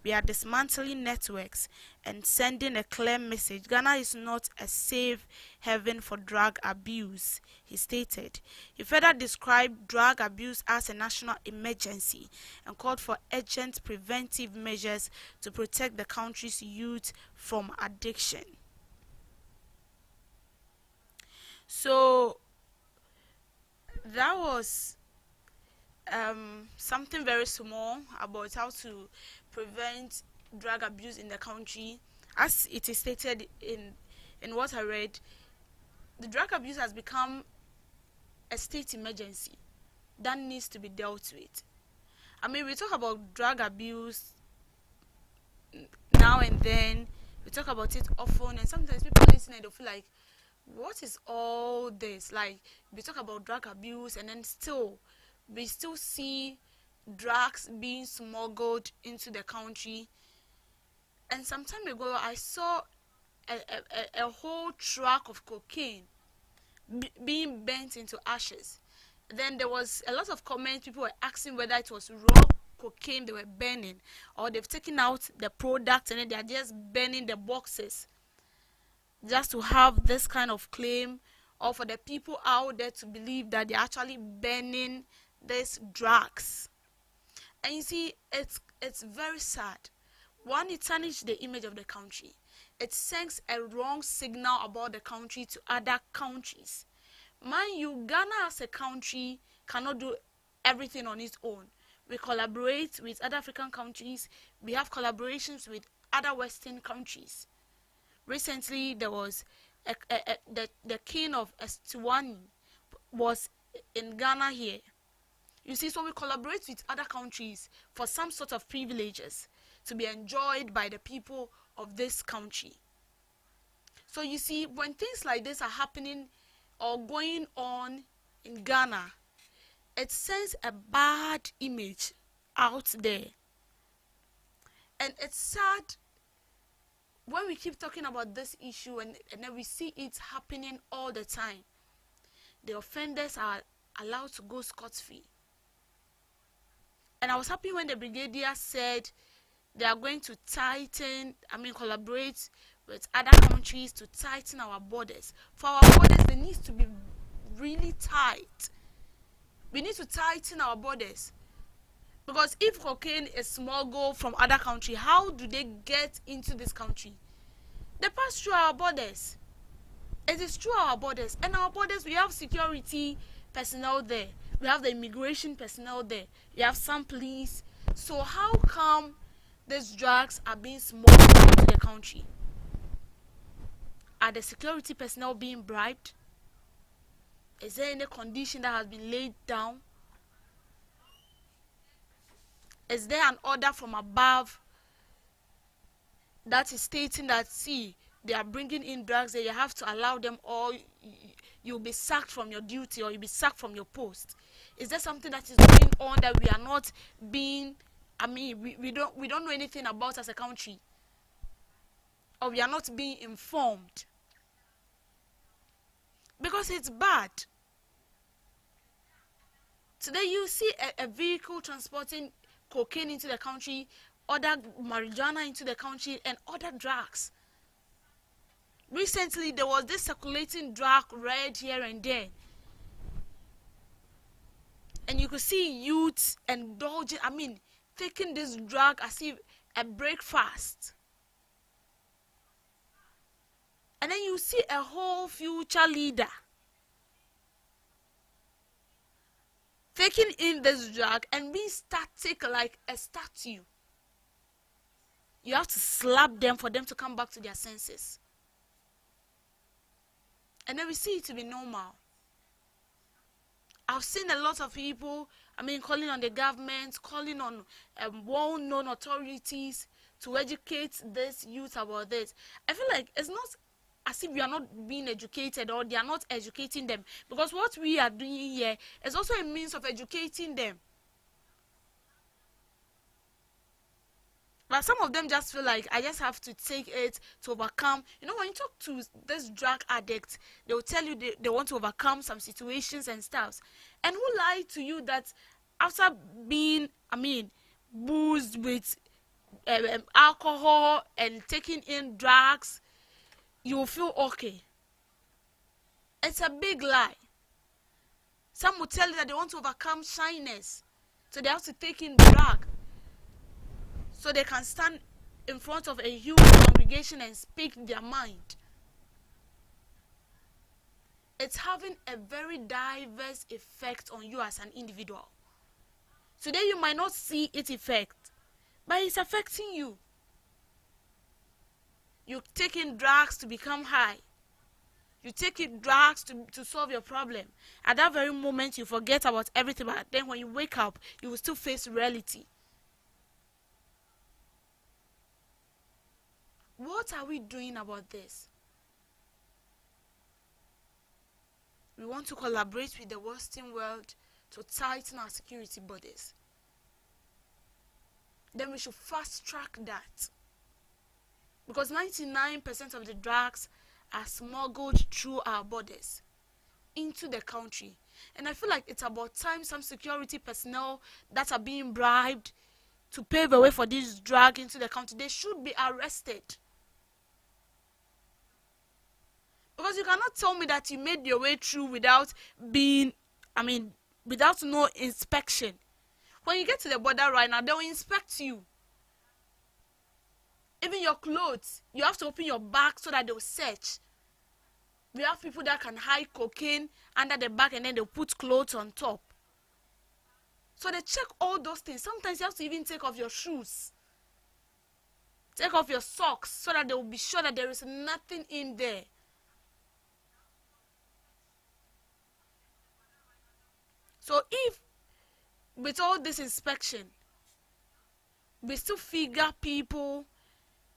We are dismantling networks and sending a clear message. Ghana is not a safe haven for drug abuse, he stated. He further described drug abuse as a national emergency and called for urgent preventive measures to protect the country's youth from addiction. So that was something very small about how to prevent drug abuse in the country. as it is stated in what I read, the drug abuse has become a state emergency that needs to be dealt with. I mean, we talk about drug abuse now and then, we talk about it often, and sometimes people listening, they'll feel like, what is all this? Like, we talk about drug abuse, and then we still see drugs being smuggled into the country. And some time ago, I saw a whole truck of cocaine being burnt into ashes. Then there was a lot of comments. People were asking whether it was raw cocaine they were burning, or they've taken out the product and then they are just burning the boxes just to have this kind of claim, or for the people out there to believe that they're actually burning these drugs. And you see, it's very sad. One, it tarnishes the image of the country. It sends a wrong signal about the country to other countries. Mind you, Ghana as a country cannot do everything on its own. We collaborate with other African countries. We have collaborations with other Western countries. Recently, there was the king of Eswatini was in Ghana here. You see, so we collaborate with other countries for some sort of privileges to be enjoyed by the people of this country. So you see, when things like this are happening or going on in Ghana, it sends a bad image out there. And it's sad when we keep talking about this issue and then we see it happening all the time. The offenders are allowed to go scot-free. And I was happy when the brigadier said they are going to collaborate with other countries to tighten our borders. For our borders, they need to be really tight. We need to tighten our borders. Because if cocaine is smuggled from other country, how do they get into this country? They pass through our borders. It is through our borders. And our borders, we have security personnel there. We have the immigration personnel there. We have some police. So how come these drugs are being smuggled into the country? Are the security personnel being bribed? Is there any condition that has been laid down? Is there an order from above that is stating that, see, they are bringing in drugs and you have to allow them, or you'll be sacked from your duty, or you'll be sacked from your post? Is there something that is going on that we are not being, we don't know anything about as a country, or we are not being informed? Because it's bad. Today you see a vehicle transporting cocaine into the country, other marijuana into the country, and other drugs. Recently, there was this circulating drug read here and there. And you could see youths indulging, taking this drug as if a breakfast. And then you see a whole future leader taking in this drug and being static like a statue. You have to slap them for them to come back to their senses. And then we see it to be normal. I've seen a lot of people, calling on the government, calling on well-known authorities to educate this youth about this. I feel like it's not as if we are not being educated, or they are not educating them. Because what we are doing here is also a means of educating them. But some of them just feel like, I just have to take it to overcome. When you talk to this drug addict, they will tell you they want to overcome some situations and stuff. And who lied to you that after being, boozed with alcohol and taking in drugs, you will feel okay? It's a big lie. Some will tell you that they want to overcome shyness, so they have to take in drug, so they can stand in front of a huge congregation and speak their mind. It's having a very diverse effect on you as an individual. Today you might not see its effect, but it's affecting you. You take in drugs to become high. You take in drugs to solve your problem. At that very moment, you forget about everything. But then when you wake up, you will still face reality. What are we doing about this? We want to collaborate with the Western world to tighten our security borders. Then we should fast track that. Because 99% of the drugs are smuggled through our borders into the country. And I feel like it's about time some security personnel that are being bribed to pave the way for this drug into the country, they should be arrested. Because you cannot tell me that you made your way through without without no inspection. When you get to the border right now, they will inspect you. Even your clothes, you have to open your bag so that they will search. We have people that can hide cocaine under the bag and then they'll put clothes on top. So they check all those things. Sometimes you have to even take off your shoes. Take off your socks so that they will be sure that there is nothing in there. So if with all this inspection, we still figure people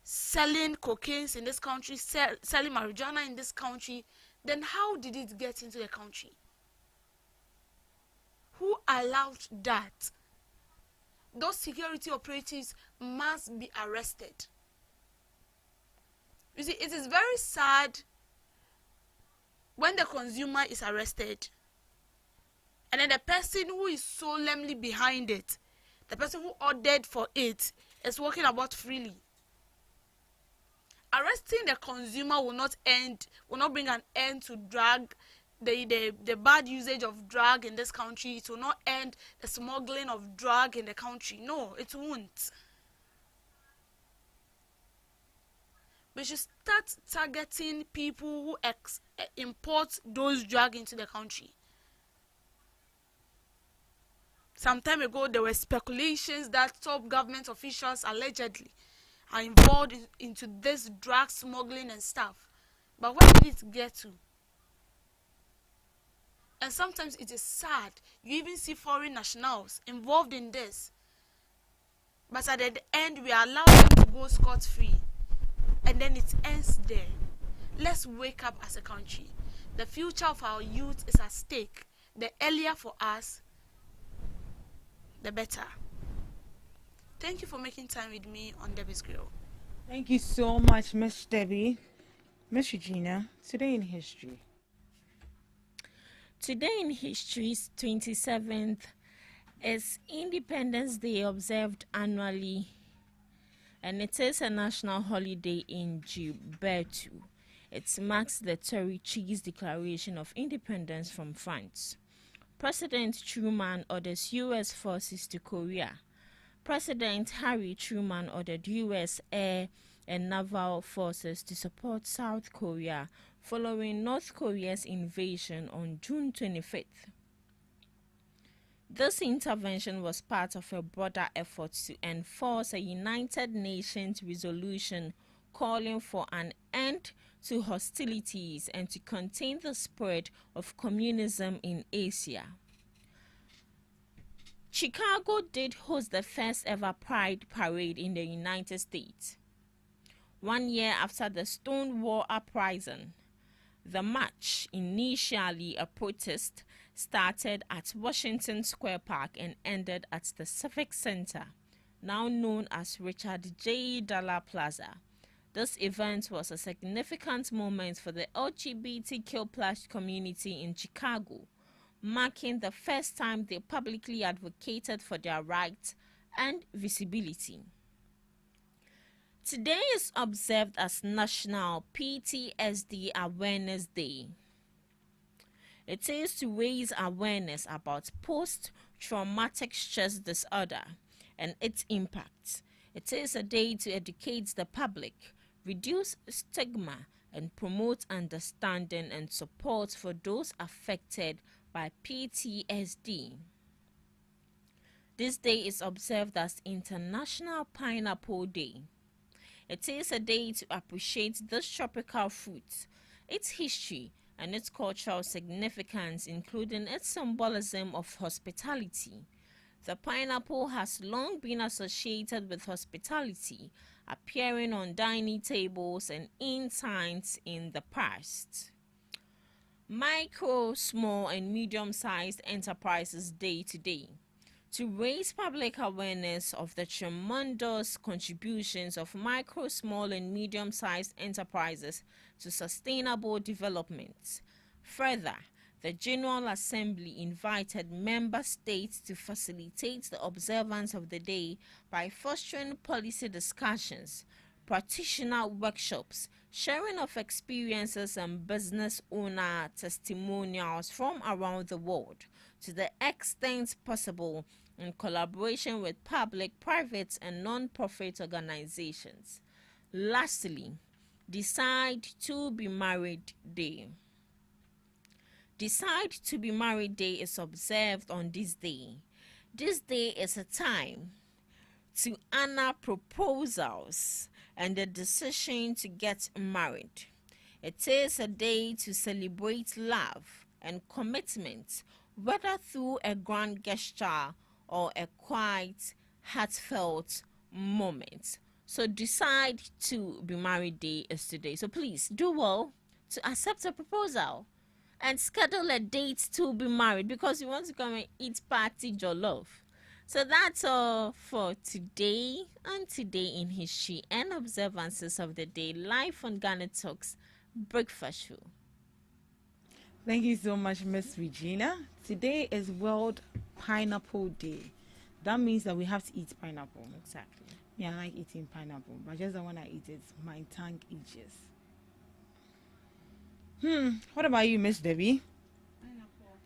selling cocaine in this country, selling marijuana in this country, then how did it get into the country? Who allowed that? Those security operatives must be arrested. You see, it is very sad when the consumer is arrested and then the person who is solemnly behind it, the person who ordered for it, is walking about freely. Arresting the consumer will not bring an end to drug, the bad usage of drug in this country. It will not end the smuggling of drug in the country. No, it won't. We should start targeting people who import those drugs into the country. Some time ago, there were speculations that top government officials allegedly are involved into this drug smuggling and stuff. But where did it get to? And sometimes it is sad. You even see foreign nationals involved in this. But at the end, we allow them to go scot-free. And then it ends there. Let's wake up as a country. The future of our youth is at stake. The earlier for us, the better. Thank you for making time with me on Debbie's Grill. Thank you so much, Miss Debbie. Miss Regina, today in history. Today in history's 27th is Independence Day, observed annually, and it is a national holiday in Djibouti. It marks the territory's declaration of independence from France. President Truman orders U.S. forces to Korea. President Harry Truman ordered U.S. air and naval forces to support South Korea following North Korea's invasion on June 25th. This intervention was part of a broader effort to enforce a United Nations resolution calling for an end to hostilities and to contain the spread of communism in Asia. Chicago did host the first ever Pride Parade in the United States. 1 year after the Stonewall Uprising, the march, initially a protest, started at Washington Square Park and ended at the Civic Center, now known as Richard J. Dallas Plaza. This event was a significant moment for the LGBTQ+ community in Chicago, marking the first time they publicly advocated for their rights and visibility. Today is observed as National PTSD Awareness Day. It is to raise awareness about post-traumatic stress disorder and its impacts. It is a day to educate the public, reduce stigma, and promote understanding and support for those affected by PTSD. This day is observed as International Pineapple Day. It is a day to appreciate this tropical fruit, its history, and its cultural significance, including its symbolism of hospitality. The pineapple has long been associated with hospitality, appearing on dining tables and inn signs in the past. Micro, small, and medium-sized enterprises day to day. To raise public awareness of the tremendous contributions of micro, small, and medium-sized enterprises to sustainable development. Further, the General Assembly invited member states to facilitate the observance of the day by fostering policy discussions, practitioner workshops, sharing of experiences, and business owner testimonials from around the world to the extent possible in collaboration with public, private, and non-profit organizations. Lastly, Decide to be Married Day. Decide to be Married Day is observed on this day. This day is a time to honor proposals and the decision to get married. It is a day to celebrate love and commitment, whether through a grand gesture or a quiet, heartfelt moment. So Decide to be Married Day is today. So please do well to accept a proposal and schedule a date to be married, because you want to come and eat party jollof. So that's all for today and Today in History and Observances of the Day, live on GhanaTalks Breakfast Show. Thank you so much, Miss Regina. Today is World Pineapple Day. That means that we have to eat pineapple. Exactly. Yeah, I like eating pineapple, but just when I eat it, my tongue itches. What about you, Miss Debbie? Pineapple.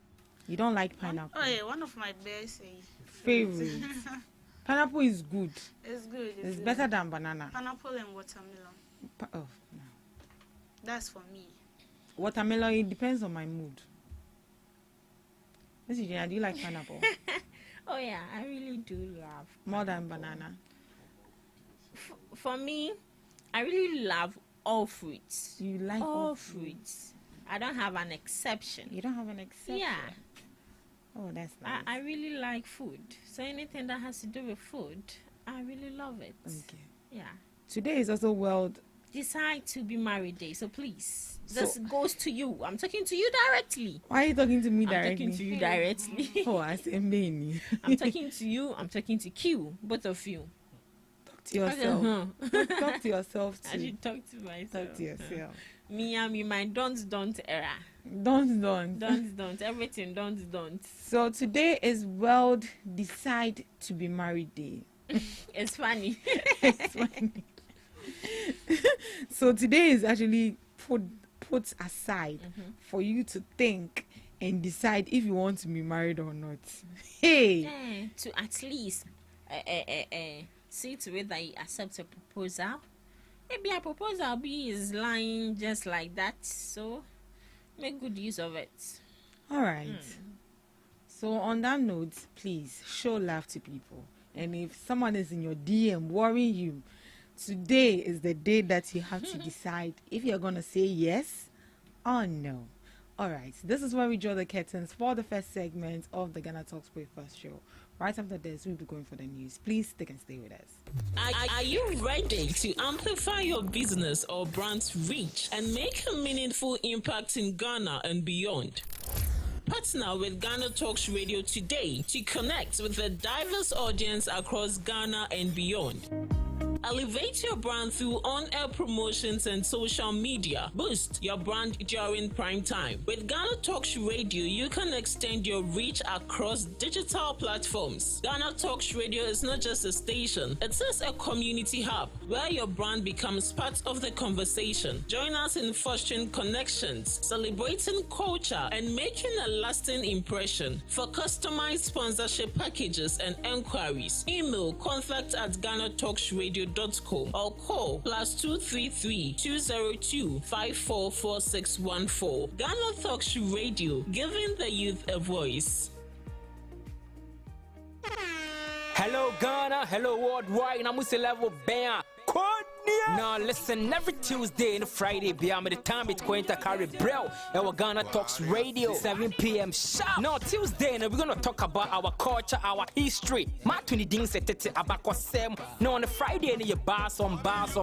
You don't like pineapple? Oh yeah, one of my best Favorite. Pineapple is good. It's good. It's better than banana. Pineapple and watermelon. Oh, no. That's for me. Watermelon, it depends on my mood. Miss Regina, do you like pineapple? Oh yeah, I really do love More than banana? For me, I really love all fruits. You like all fruits. I don't have an exception. You don't have an exception? Yeah. Oh, that's nice. I really like food. So anything that has to do with food, I really love it. Okay. Yeah. Today is also World... Decide to be Married Day. So please, this goes to you. I'm talking to you directly. Why are you talking to me directly? I'm talking to you directly. Oh, I say many. I'm talking to you. I'm talking to Q. Both of you. Talk to yourself. Talk to yourself too. I should talk to myself. Talk to yourself. Me and me, my don't era. Don't. Everything don't. So today is World Decide to be Married Day. It's funny. It's funny. So today is actually put aside for you to think and decide if you want to be married or not. Hey, to at least see to it that you accept a proposal. Maybe a proposal is lying just like that, so make good use of it. All right. So on that note, please show love to people. And if someone is in your DM worrying you, today is the day that you have to decide if you're going to say yes or no. All right. This is where we draw the curtains for the first segment of the GhanaTalks Breakfast Show. Right after this, we'll be going for the news. Please stick and stay with us. Are you ready to amplify your business or brand's reach and make a meaningful impact in Ghana and beyond? Partner with GhanaTalks Radio today to connect with a diverse audience across Ghana and beyond. Elevate your brand through on-air promotions and social media. Boost your brand during prime time. With GhanaTalks Radio, you can extend your reach across digital platforms. GhanaTalks Radio is not just a station, it is a community hub where your brand becomes part of the conversation. Join us in fostering connections, celebrating culture, and making a lasting impression. For customized sponsorship packages and enquiries, email contact@GhanaTalksRadio.com or call +233 202 544614. GhanaTalks Radio, giving the youth a voice. Hello Ghana, hello worldwide. I'm level bam. Code Now listen, every Tuesday and Friday, beyond the time it's going to carry bro. Our GhanaTalks Radio, 7 p.m. sharp. Now Tuesday, we're gonna talk about our culture, our history. Matuni ding setete abako sem. Now on the Friday, you bars on bars.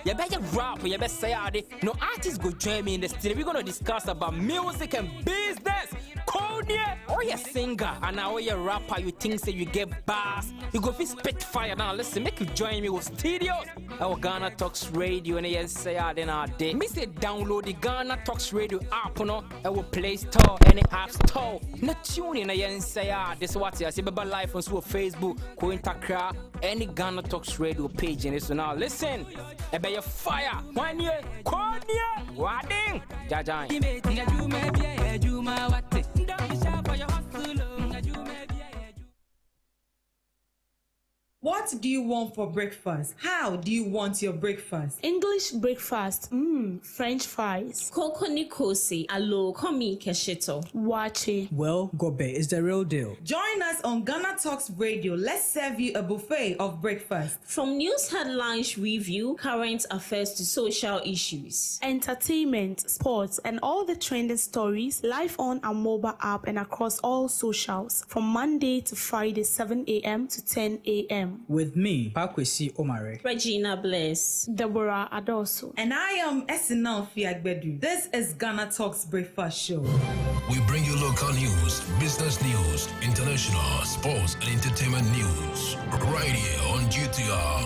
You better rap, you better say no artists go join me in the studio. We're gonna discuss about music and business. Konya, or you singer, and now you rapper, you think say you get bars. You go fi spit fire. Now listen, make you join me with studios. Our GhanaTalks Radio and you say then our day. Me say download the GhanaTalks Radio app no. Our Play Store and the App Store. Not tune in and say this what you see about live on Facebook, Kointakra, any GhanaTalks Radio page in this. So now listen, about your fire. 1 year, Konya, Wading, Jajan. What do you want for breakfast? How do you want your breakfast? English breakfast, French fries, Koko Nikosi, alo komi kesheto. wache. Well, Gobe is the real deal. Join us on Ghana Talks Radio. Let's serve you a buffet of breakfast. From news headlines review, current affairs to social issues. Entertainment, sports, and all the trending stories live on our mobile app and across all socials from Monday to Friday, 7 a.m. to 10 a.m. With me, Pakwesi Omare. Regina Bless. Deborah Adoso. And I am Esinal Fiagbedu. This is Ghana Talks Breakfast Show. We bring you local news, business news, international, sports, and entertainment news. Right here on GTR.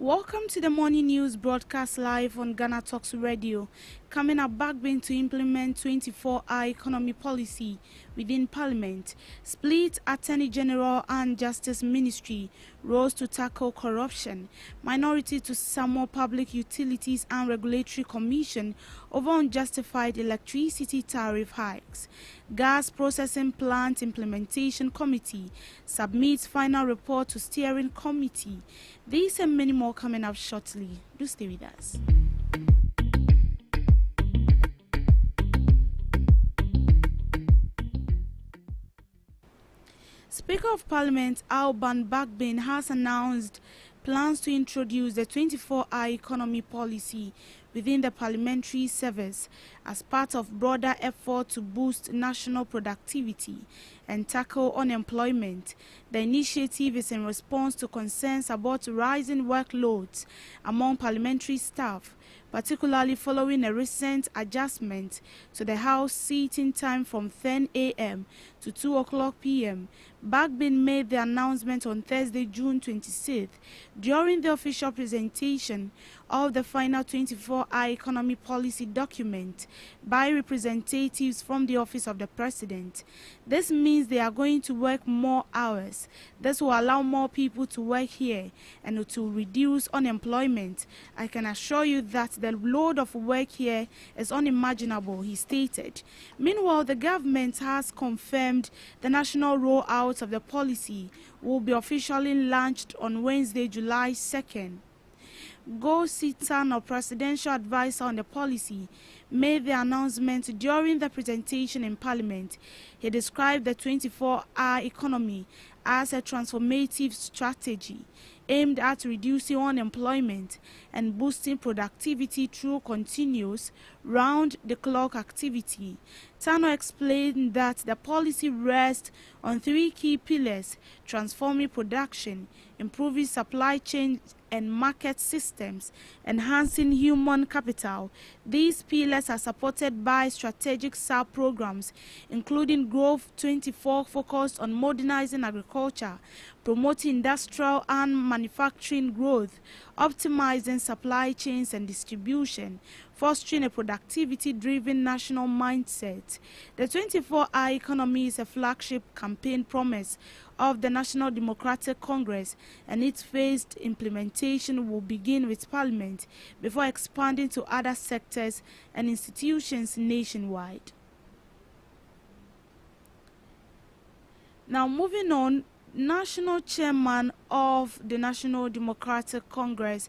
Welcome to the morning news broadcast live on Ghana Talks Radio. Coming up, backbone to implement 24-hour economy policy within Parliament. Split Attorney General and Justice Ministry rose to tackle corruption. Minority to Samoa Public Utilities and Regulatory Commission over unjustified electricity tariff hikes. Gas Processing Plant Implementation Committee submits final report to Steering Committee. These and many more coming up shortly. Do stay with us. Speaker of Parliament Alban Bagbin has announced plans to introduce the 24-hour economy policy within the parliamentary service as part of broader effort to boost national productivity and tackle unemployment. The initiative is in response to concerns about rising workloads among parliamentary staff, particularly following a recent adjustment to the House seating time from 10 a.m. to 2 o'clock p.m. Bagbin made the announcement on Thursday, June 26th, during the official presentation of the final 24-hour economy policy document by representatives from the Office of the President. This means they are going to work more hours. This will allow more people to work here and it will reduce unemployment. I can assure you that the load of work here is unimaginable, he stated. Meanwhile, the government has confirmed the national rollout of the policy will be officially launched on Wednesday, July 2nd. Go Sitano, presidential advisor on the policy, made the announcement during the presentation in Parliament. He described the 24-hour economy as a transformative strategy aimed at reducing unemployment and boosting productivity through continuous round-the-clock activity. Tano explained that the policy rests on three key pillars: transforming production, improving supply chain and market systems, enhancing human capital. These pillars are supported by strategic sub-programs, including Growth 24 focused on modernizing agriculture, promoting industrial and manufacturing growth, optimizing supply chains and distribution, fostering a productivity-driven national mindset. The 24-hour economy is a flagship campaign promise of the National Democratic Congress, and its phased implementation will begin with Parliament before expanding to other sectors and institutions nationwide. Now, moving on, National Chairman of the National Democratic Congress,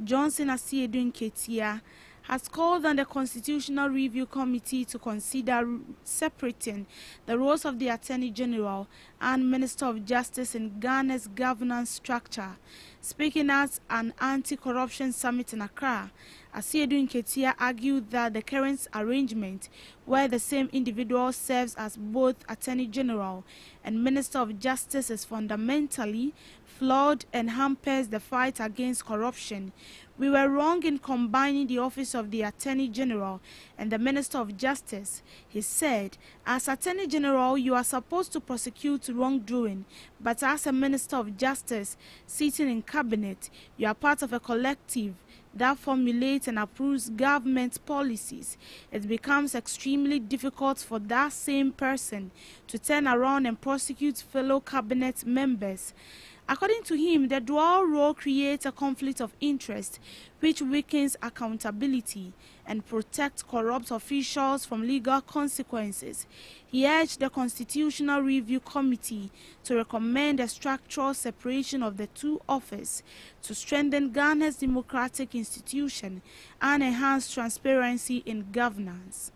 Johnson Asiedu Nketia, has called on the Constitutional Review Committee to consider separating the roles of the Attorney General and Minister of Justice in Ghana's governance structure. Speaking at an anti-corruption summit in Accra, Asiedu Nketia argued that the current arrangement, where the same individual serves as both Attorney General and Minister of Justice, is fundamentally flawed and hampers the fight against corruption. We were wrong in combining the office of the Attorney General and the Minister of Justice, he said. As Attorney General, you are supposed to prosecute wrongdoing, but as a Minister of Justice sitting in cabinet, you are part of a collective that formulates and approves government policies. It becomes extremely difficult for that same person to turn around and prosecute fellow cabinet members. According to him, the dual role creates a conflict of interest which weakens accountability and protects corrupt officials from legal consequences. He urged the Constitutional Review Committee to recommend a structural separation of the two offices to strengthen Ghana's democratic institution and enhance transparency in governance.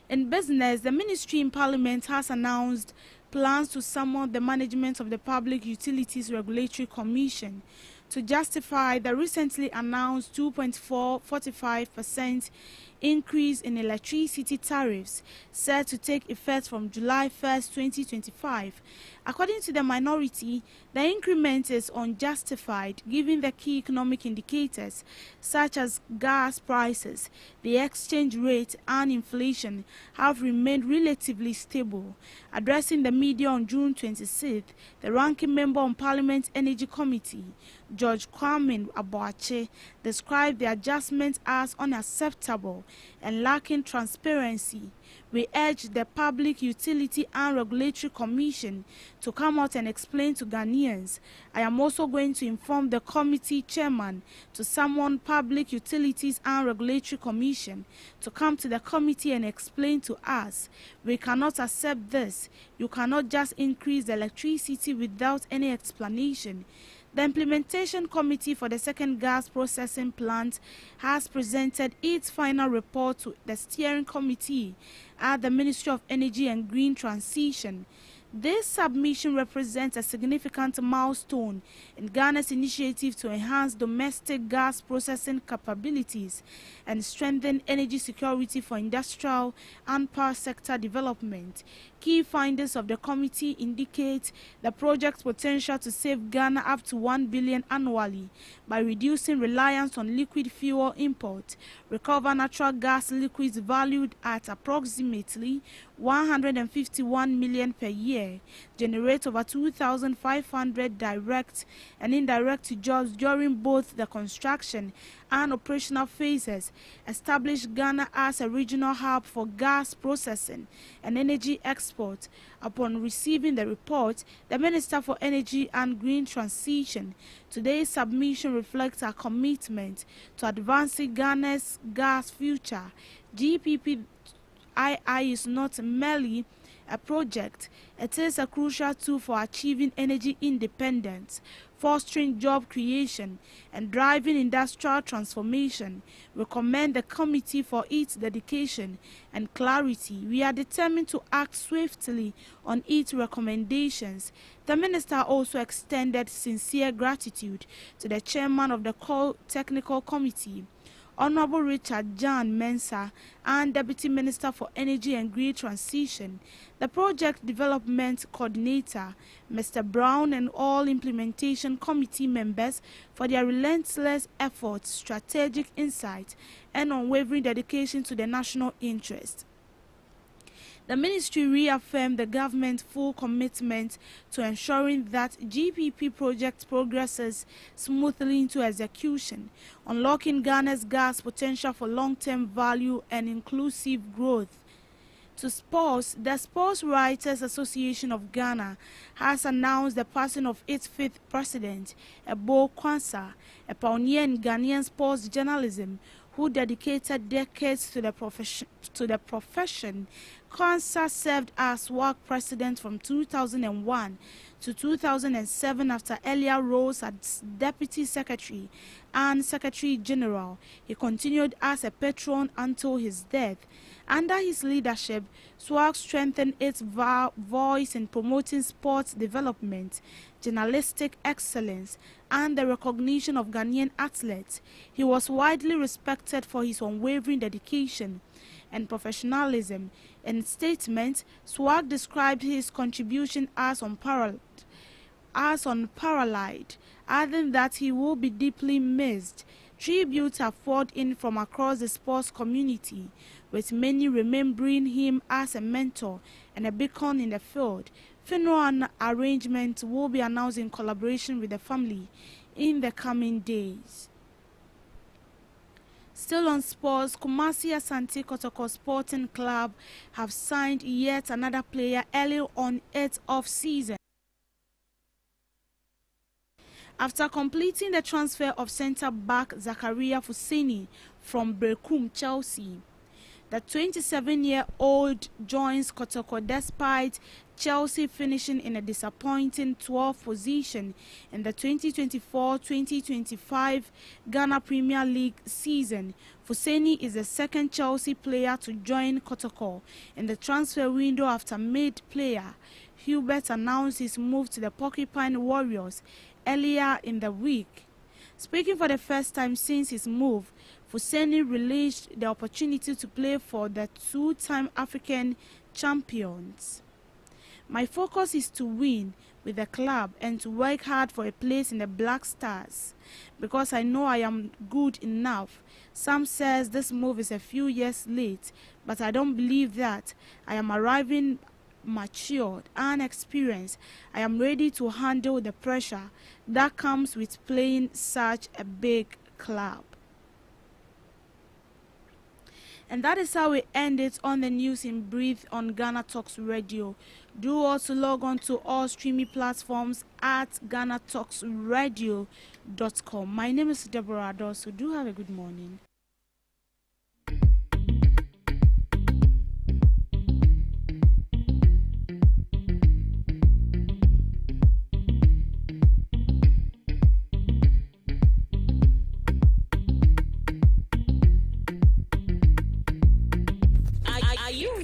In business, the ministry in Parliament has announced plans to summon the management of the Public Utilities Regulatory Commission to justify the recently announced 2.45% increase in electricity tariffs set to take effect from July 1st, 2025. According to the minority, the increment is unjustified given the key economic indicators such as gas prices, the exchange rate and inflation have remained relatively stable. Addressing the media on June 26th, the ranking member on Parliament's Energy Committee, George Kwame Aboache, described the adjustment as unacceptable and lacking transparency. We urge the Public Utility and Regulatory Commission to come out and explain to Ghanaians. I am also going to inform the committee chairman to summon Public Utilities and Regulatory Commission to come to the committee and explain to us. We cannot accept this. You cannot just increase the electricity without any explanation. The Implementation Committee for the second gas processing plant has presented its final report to the Steering Committee at the Ministry of Energy and Green Transition. This submission represents a significant milestone in Ghana's initiative to enhance domestic gas processing capabilities and strengthen energy security for industrial and power sector development. Key findings of the committee indicate the project's potential to save Ghana up to 1 billion annually by reducing reliance on liquid fuel import, recover natural gas liquids valued at approximately 151 million per year, generate over 2,500 direct and indirect jobs during both the construction and operational phases, establish Ghana as a regional hub for gas processing and energy export. Upon receiving the report, the Minister for Energy and Green Transition, today's submission reflects our commitment to advancing Ghana's gas future. GPPII is not merely a project, it is a crucial tool for achieving energy independence, fostering job creation, and driving industrial transformation. We commend the committee for its dedication and clarity. We are determined to act swiftly on its recommendations. The minister also extended sincere gratitude to the chairman of the core technical committee, Honorable Richard John Mensah, and Deputy Minister for Energy and Green Transition, the Project Development Coordinator, Mr. Brown, and all Implementation Committee members for their relentless efforts, strategic insight, and unwavering dedication to the national interest. The ministry reaffirmed the government's full commitment to ensuring that GPP project progresses smoothly into execution, unlocking Ghana's gas potential for long-term value and inclusive growth. To sports, the Sports Writers Association of Ghana has announced the passing of its fifth president, Ebo Kwanzaa, a a pioneer in Ghanaian sports journalism who dedicated decades to the profession. Kwanzaa served as WAC president from 2001 to 2007 after earlier roles as deputy secretary and secretary general. He continued as a patron until his death. Under his leadership, SWAG strengthened its voice in promoting sports development, journalistic excellence, and the recognition of Ghanaian athletes. He was widely respected for his unwavering dedication and professionalism. In a statement, SWAG described his contribution as unparalleled, adding that he will be deeply missed. Tributes have poured in from across the sports community, with many remembering him as a mentor and a beacon in the field. Funeral arrangements will be announced in collaboration with the family in the coming days. Still on sports, Kumasi Asante Kotoko Sporting Club have signed yet another player early on its off-season. After completing the transfer of centre-back Zakaria Fuseni from Berkum, Chelsea, the 27-year-old joins Kotoko despite Chelsea finishing in a disappointing 12th position in the 2024-2025 Ghana Premier League season. Fuseni is the second Chelsea player to join Kotoko in the transfer window after mid-player Hubert announced his move to the Porcupine Warriors earlier in the week. Speaking for the first time since his move, Fuseni relished the opportunity to play for the two-time African champions. My focus is to win with the club and to work hard for a place in the Black Stars because I know I am good enough. Sam says this move is a few years late, but I don't believe that. I am arriving matured and experienced. I am ready to handle the pressure that comes with playing such a big club. And that is how we end it on the news in brief on Ghana Talks Radio. Do also log on to all streaming platforms at GhanaTalksRadio.com. My name is Deborah Ador, so do have a good morning.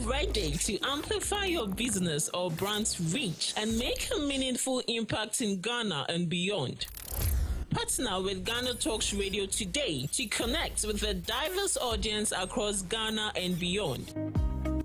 Ready to amplify your business or brand's reach and make a meaningful impact in Ghana and beyond? Partner with Ghana Talks Radio today to connect with a diverse audience across Ghana and beyond.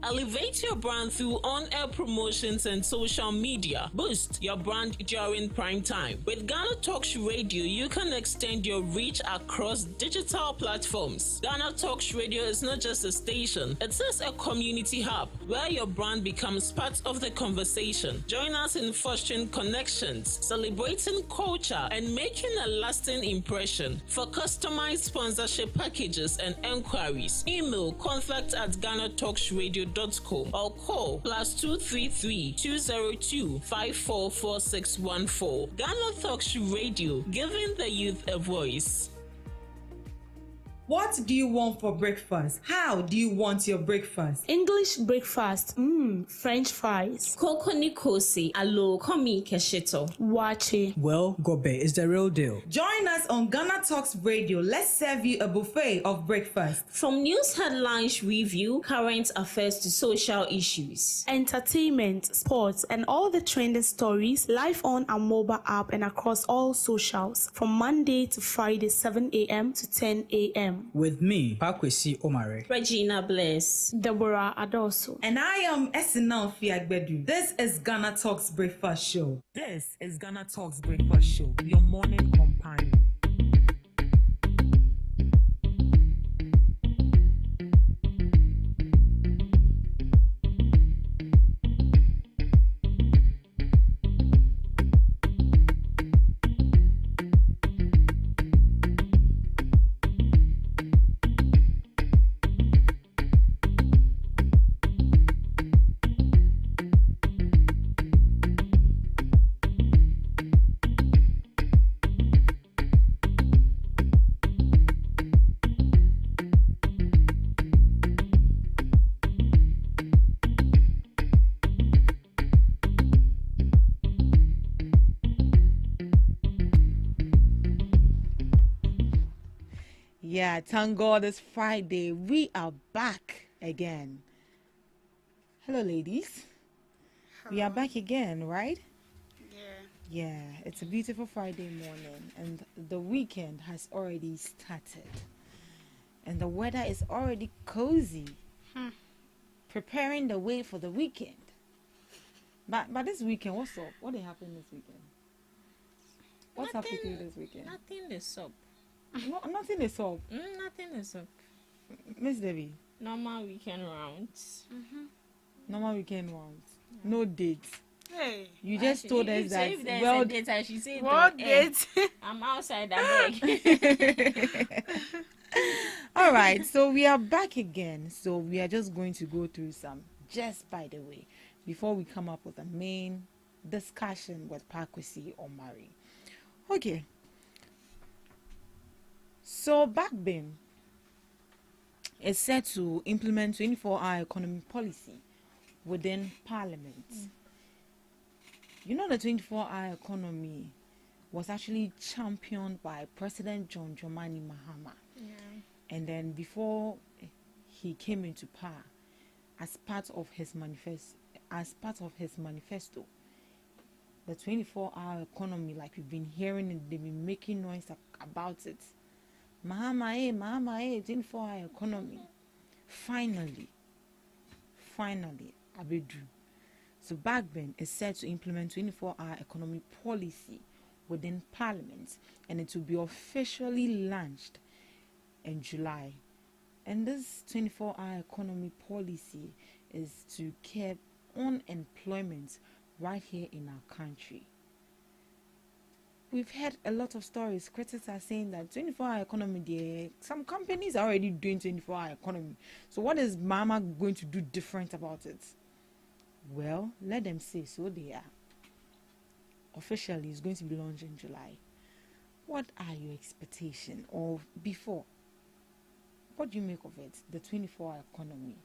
Elevate your brand through on-air promotions and social media. Boost your brand during prime time. With Ghana Talks Radio, you can extend your reach across digital platforms. Ghana Talks Radio is not just a station, it is a community hub where your brand becomes part of the conversation. Join us in fostering connections, celebrating culture, and making a lasting impression. For customized sponsorship packages and enquiries, email contact@GhanaTalksRadio.com or call +233 202 544614. Ghana Talks Radio, giving the youth a voice. What do you want for breakfast? How do you want your breakfast? English breakfast, French fries. Koko Nikosi, alo komi kesheto. Wache. Well, Gobe is the real deal. Join us on Ghana Talks Radio. Let's serve you a buffet of breakfast. From news headlines review, current affairs to social issues. Entertainment, sports, and all the trending stories live on our mobile app and across all socials from Monday to Friday, 7 a.m. to 10 a.m. With me, Pakwesi Omare. Regina Bless. Deborah Adoso. And I am Esinal Fiagbedu. This is Ghana Talks Breakfast Show. This is Ghana Talks Breakfast Show, your morning companion. Yeah, thank God it's Friday. We are back again. Hello, ladies. We are back again, right? Yeah, it's a beautiful Friday morning, and the weekend has already started. And the weather is already cozy, preparing the way for the weekend. But this weekend, what's up? What did happen this weekend? What's happening to you this weekend? Nothing is up. No, nothing is up. Nothing is up. Miss Debbie, Normal weekend rounds. normal weekend rounds. No dates. Hey, You just told us that. If there's Well, a date, I should say what eh, date? I'm outside. I beg. all right, so we are back again. So we are just going to go through some, just by the way, before we come up with a main discussion with Pakwesi or Mari. Okay. So Backbin is set to implement 24-hour economy policy within Parliament. You know, the 24-hour economy was actually championed by President John Dramani Mahama. And then before he came into power, as part of his manifesto, the 24-hour economy, like we've been hearing it, they've been making noise about it. Mahama, 24-hour economy. Finally, Abedu. So Backbin is set to implement 24-hour economy policy within Parliament, and it will be officially launched in July. And this 24-hour economy policy is to curb unemployment right here in our country. We've heard a lot of stories. Critics are saying that 24-hour economy, some companies are already doing 24-hour economy. So what is Mama going to do different about it? Well, let them say so they are. Officially, it's going to be launched in July. What are your expectations? Or before, what do you make of it? The 24-hour economy.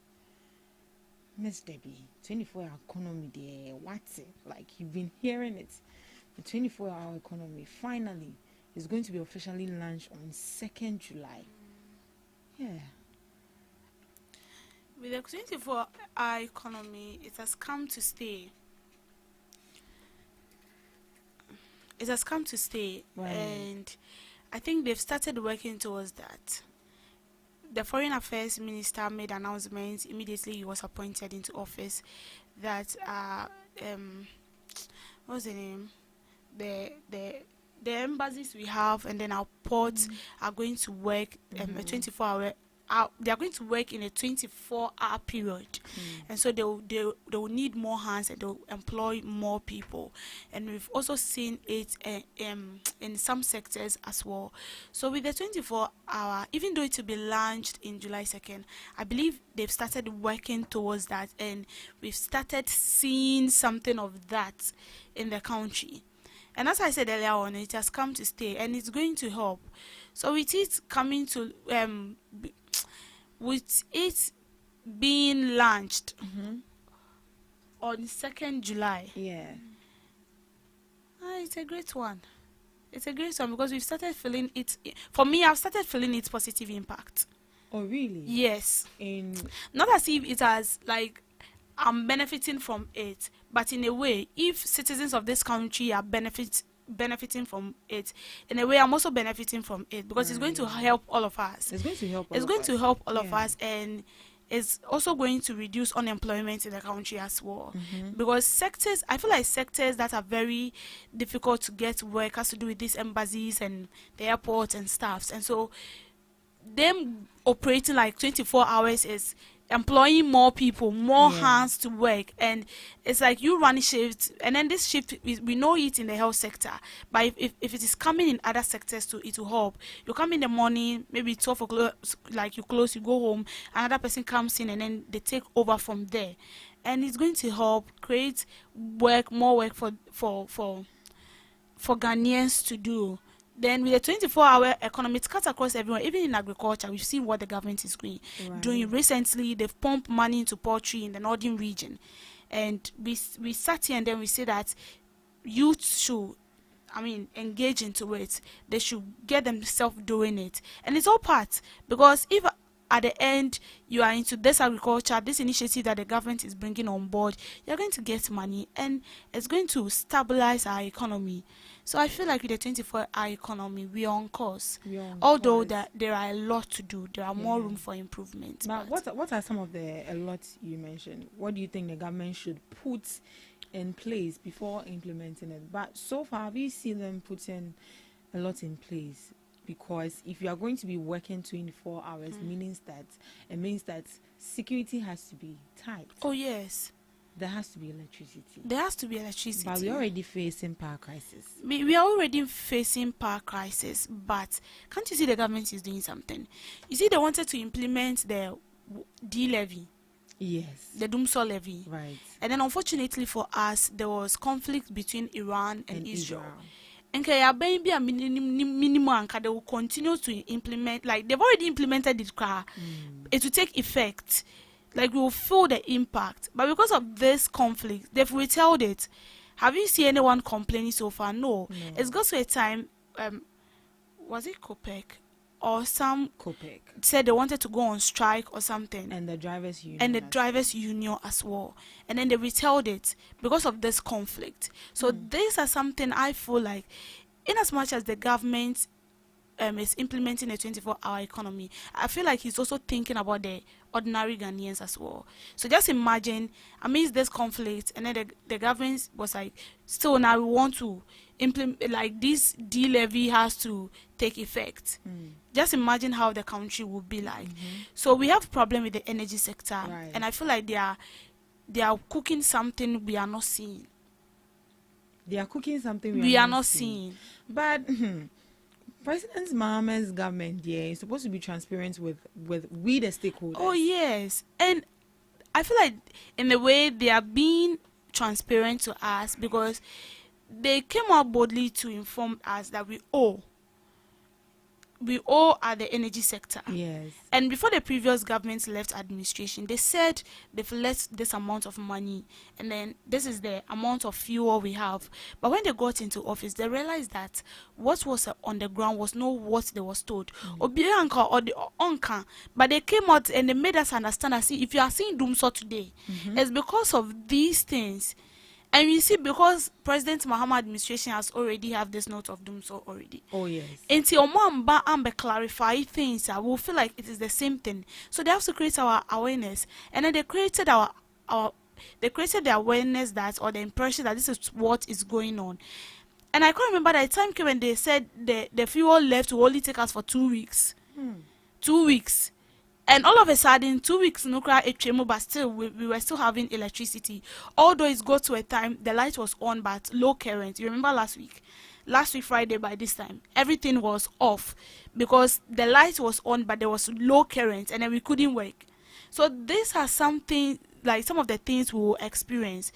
Miss Debbie, 24-hour economy there, what's it? Like, you've been hearing it. The 24-hour economy finally is going to be officially launched on 2nd July. Yeah. With the 24-hour economy, it has come to stay. It has come to stay, Right. And I think they've started working towards that. The Foreign Affairs Minister made announcements immediately he was appointed into office that what's the name? The embassies we have and then our ports are going to work a 24-hour. They are going to work in a 24-hour period, and so they will need more hands and they'll employ more people. And we've also seen it in some sectors as well. So with the 24-hour, even though it will be launched in July 2nd, I believe they've started working towards that, and we've started seeing something of that in the country. And as I said earlier on, it has come to stay and it's going to help. So with it coming to with it being launched on 2nd July, it's a great one. It's a great one because we've started feeling it. For me, I've started feeling its positive impact. Oh, really? Yes. Not as if it has, like, I'm benefiting from it, but in a way, if citizens of this country are benefiting from it, in a way I'm also benefiting from it because it's going to help all of us. It's going to help all of us, and it's also going to reduce unemployment in the country as well. Because I feel like sectors that are very difficult to get work has to do with these embassies and the airports and stuffs, and so them operating like 24 hours is employing more people, more hands to work. And it's like you run a shift, and then this shift, we know it in the health sector, but if it is coming in other sectors too, it will help. You come in the morning, maybe 12 o'clock, like you close, you go home, another person comes in and then they take over from there, and it's going to help create more work for Ghanaians to do. Then with the 24-hour economy, it cuts across everyone. Even in agriculture, we've seen what the government is doing. Recently, they've pumped money into poultry in the northern region. And we sat here and then we say that youth should engage into it. They should get themselves doing it, and it's all part, because if at the end you are into this agriculture, this initiative that the government is bringing on board, you're going to get money and it's going to stabilize our economy. So I feel like with the 24-hour economy, we are on course. Although that there are a lot to do, there are more room for improvement. Now, what are some of the a lot you mentioned? What do you think the government should put in place before implementing it? But so far, have you seen them putting a lot in place? Because if you are going to be working 24 hours, it means that security has to be tight. Oh yes, there has to be electricity. But we're already facing power crisis. We are already facing power crisis. But can't you see the government is doing something? You see, they wanted to implement the D-levy. Yes. The Dumsor levy. Right. And then unfortunately for us, there was conflict between Iran and Israel. And they will continue to implement, like they've already implemented it. It will take effect. Like we will feel the impact. But because of this conflict, they've withheld it. Have you seen anyone complaining so far? No. It's got to a time, was it COPEC? Or some COPEC said they wanted to go on strike or something. And the drivers union. As well. And then they withheld it because of this conflict. So these are something I feel like, in as much as the government is implementing a 24-hour economy, I feel like he's also thinking about the ordinary Ghanaians as well. So just imagine, amidst this conflict, and then the government was like, still now we want to implement, like this D-levy has to take effect. Just imagine how the country would be like. So we have a problem with the energy sector, and I feel like they are cooking something we are not seeing. They are cooking something we are not seeing. But President Mahama's government, is supposed to be transparent with we the stakeholders. Oh yes, and I feel like in a way they are being transparent to us because they came out boldly to inform us that we owe at the energy sector. Yes. And before the previous government left administration, they said they've left this amount of money and then this is the amount of fuel we have. But when they got into office, they realized that what was on the ground was not what they was told. But they came out and they made us understand that, see, if you are seeing Dumsor today, it's because of these things. And you see, because President Mahama administration has already have this note of Dumsor already. Oh yes. Until Mwamba Ambe clarify things, we'll feel like it is the same thing. So they have to create our awareness, and then they created the awareness that, or the impression that this is what is going on. And I can't remember that time came when they said the fuel left will only take us for 2 weeks. 2 weeks. And all of a sudden, 2 weeks, but still, we were still having electricity. Although it's got to a time, the light was on, but low current. You remember last week Friday, by this time, everything was off because the light was on, but there was low current, and then we couldn't work. So these are something, like some of the things we will experience.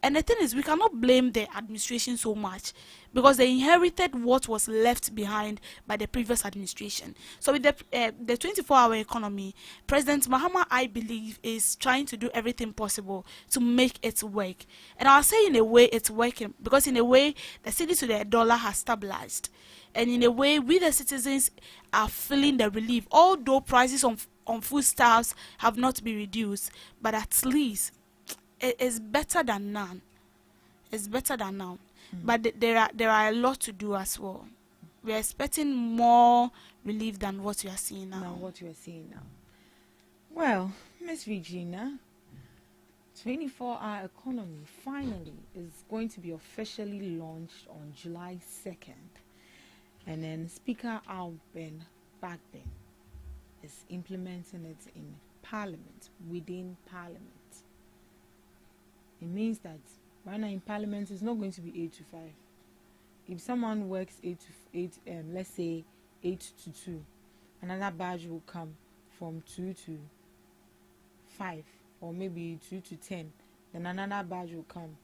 And the thing is, we cannot blame the administration so much because they inherited what was left behind by the previous administration. So with the 24-hour economy, President Mahama, I believe, is trying to do everything possible to make it work. And I'll say in a way it's working because in a way the cedi to the dollar has stabilized. And in a way, we the citizens are feeling the relief, although prices on foodstuffs have not been reduced, but at least it is better than none. It's better than now. But there are a lot to do as well. We are expecting more relief than what we are seeing now. Well, Miss Regina, 24-hour economy finally is going to be officially launched on July 2nd. And then Speaker Alben back then is implementing it in Parliament, within Parliament. It means that right now in Parliament it's not going to be 8 to 5. If someone works 8 to 8, let's say 8 to 2, another badge will come from 2 to 5, or maybe 2 to 10. Then another badge will come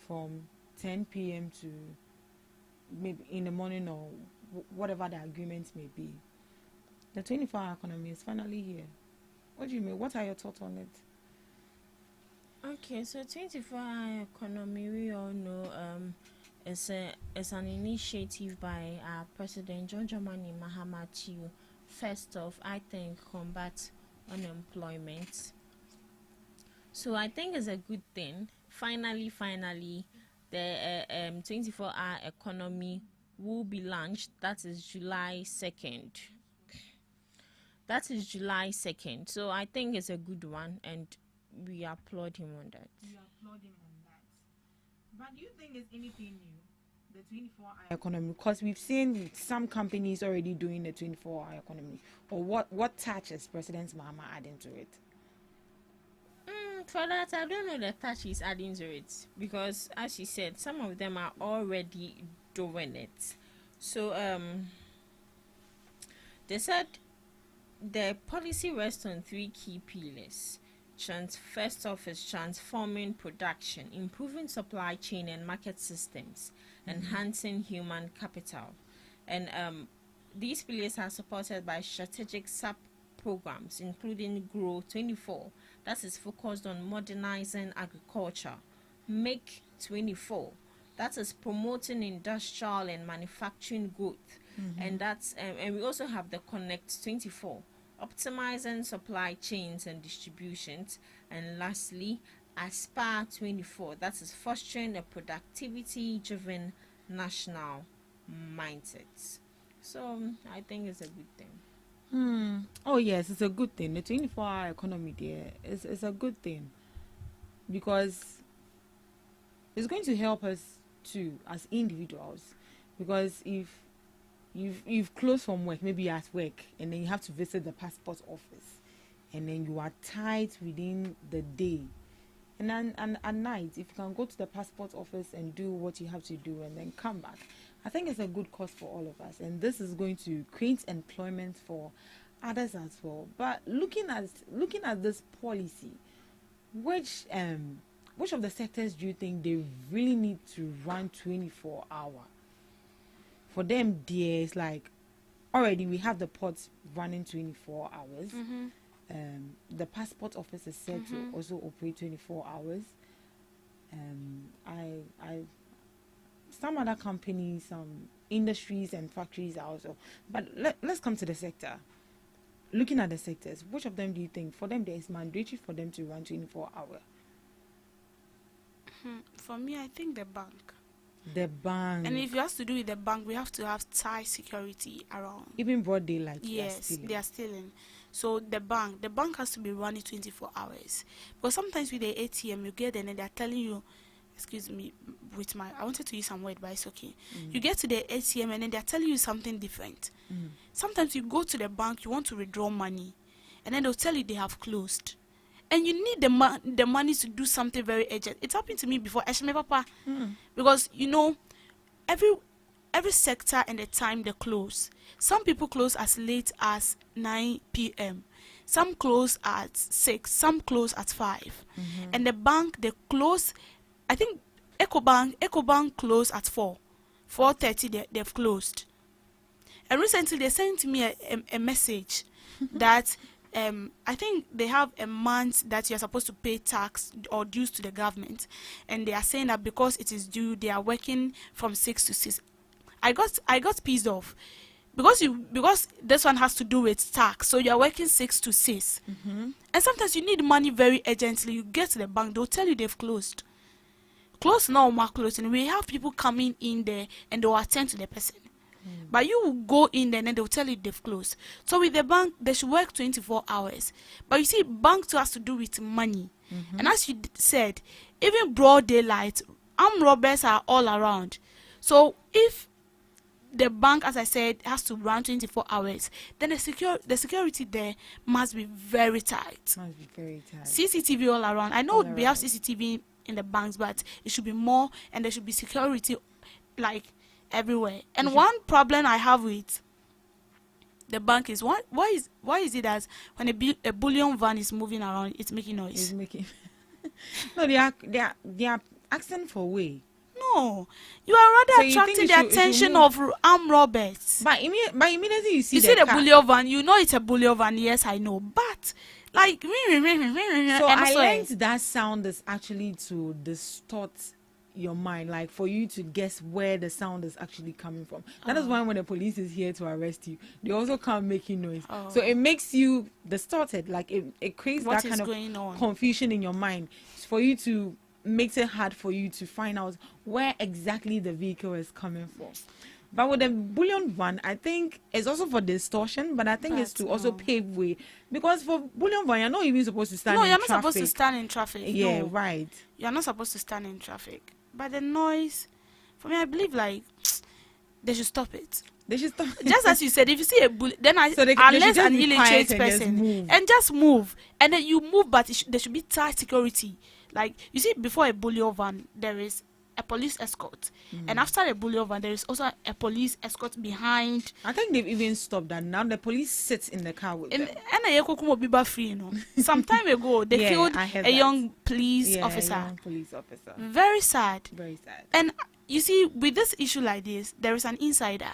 from 10 p.m. to maybe in the morning, or whatever the agreement may be. The 24-hour economy is finally here. What do you mean? What are your thoughts on it? Okay, so 24-hour economy, we all know It's an initiative by President John Dramani Mahama to first off, I think, combat unemployment. So I think it's a good thing. Finally, the 24-hour economy will be launched. That is July 2nd. So I think it's a good one, and we applaud him on that. But do you think there's anything new, the 24-hour economy? Because we've seen some companies already doing the 24-hour economy. Or what touch is President Mahama adding to it? For that, I don't know the touch he's adding to it, because as you said, some of them are already doing it. So they said the policy rests on 3 key pillars. First off is transforming production, improving supply chain and market systems, enhancing human capital. And these pillars are supported by strategic sub-programs, including Grow 24, that is focused on modernizing agriculture, Make 24, that is promoting industrial and manufacturing growth, and we also have the Connect 24, optimizing supply chains and distributions, and lastly, Aspire 24, that is fostering a productivity-driven national mindset. So I think it's a good thing. Oh yes, it's a good thing. The 24-hour economy there is a good thing, because it's going to help us too as individuals. Because if you've closed from work, maybe you're at work, and then you have to visit the passport office, and then you are tight within the day, and then at night, if you can go to the passport office and do what you have to do and then come back, I think it's a good cause for all of us, and this is going to create employment for others as well. But looking at this policy, which of the sectors do you think they really need to run 24-hour? For them, dear, it's like already we have the ports running 24 hours. The passport office is said to also operate 24 hours. Some other companies, some industries and factories are also. But let's come to the sector. Looking at the sectors, which of them do you think, for them, there is mandatory for them to run 24 hours? For me, I think the bank. The bank. And if you have to do with the bank, we have to have tight security around. Even broad daylight. Yes, they are stealing. So the bank has to be running 24 hours. But sometimes with the ATM, you get there and they are telling you, excuse me, I wanted to use some word, but it's okay. You get to the ATM and then they are telling you something different. Sometimes you go to the bank, you want to withdraw money, and then they'll tell you they have closed. And you need the money to do something very urgent. It happened to me before, Papa, because every sector and the time they close. Some people close as late as 9 p.m. Some close at 6. Some close at 5. And the bank, they close. I think EcoBank closed at 4. 4:30 they've closed. And recently they sent me a message that I think they have a month that you're supposed to pay tax or dues to the government, and they are saying that because it is due, they are working from 6 to 6. I got pissed off because this one has to do with tax, so you are working 6 to 6, and sometimes you need money very urgently. You get to the bank, they'll tell you they've closed. Close now, more closing. We have people coming in there and they'll attend to the person. But you will go in there and they'll tell you they've closed. So with the bank, they should work 24 hours. But you see, bank too has to do with money. And as you said, even broad daylight, armed robbers are all around. So if the bank, as I said, has to run 24 hours, then the security there must be very tight. Must be very tight. CCTV all around. I know we have CCTV in the banks, but it should be more, and there should be security like everywhere. And one problem I have with the bank is why is it that when a bullion van is moving around, it's making noise? It's making no, they are asking for way. No, you are rather attracting the attention of armed robbers. But immediately you see the bullion van, you know it's a bullion van. Yes, I know, but like so I learned that sound is actually to distort your mind, like for you to guess where the sound is actually coming from. That is why when the police is here to arrest you, they also can't make noise. So it makes you distorted, like it creates What that is kind going of on? confusion in your mind for you to makes it hard for you to find out where exactly the vehicle is coming from. But with the bullion van, I think it's also for distortion, but I think it's to also pave way. Because for bullion van, you're not even supposed to stand in No, you're traffic. not supposed to stand in traffic. Yeah, No. right. You're not supposed to stand in traffic. But the noise, for me, I believe like they should stop it. They should stop. Just as you said, if you see a bullet, then They should unless just an be illiterate quiet person and just move, and then you move, but there should be tight security. Like you see, before a bullion van, there is a police escort, and after a bullion van, there is also a police escort behind. I think they've even stopped that. Now the police sits in the car with them. And free, you know. Some time ago, they killed a young police officer. A young police officer. Very sad. Very sad. And you see, with this issue like this, there is an insider.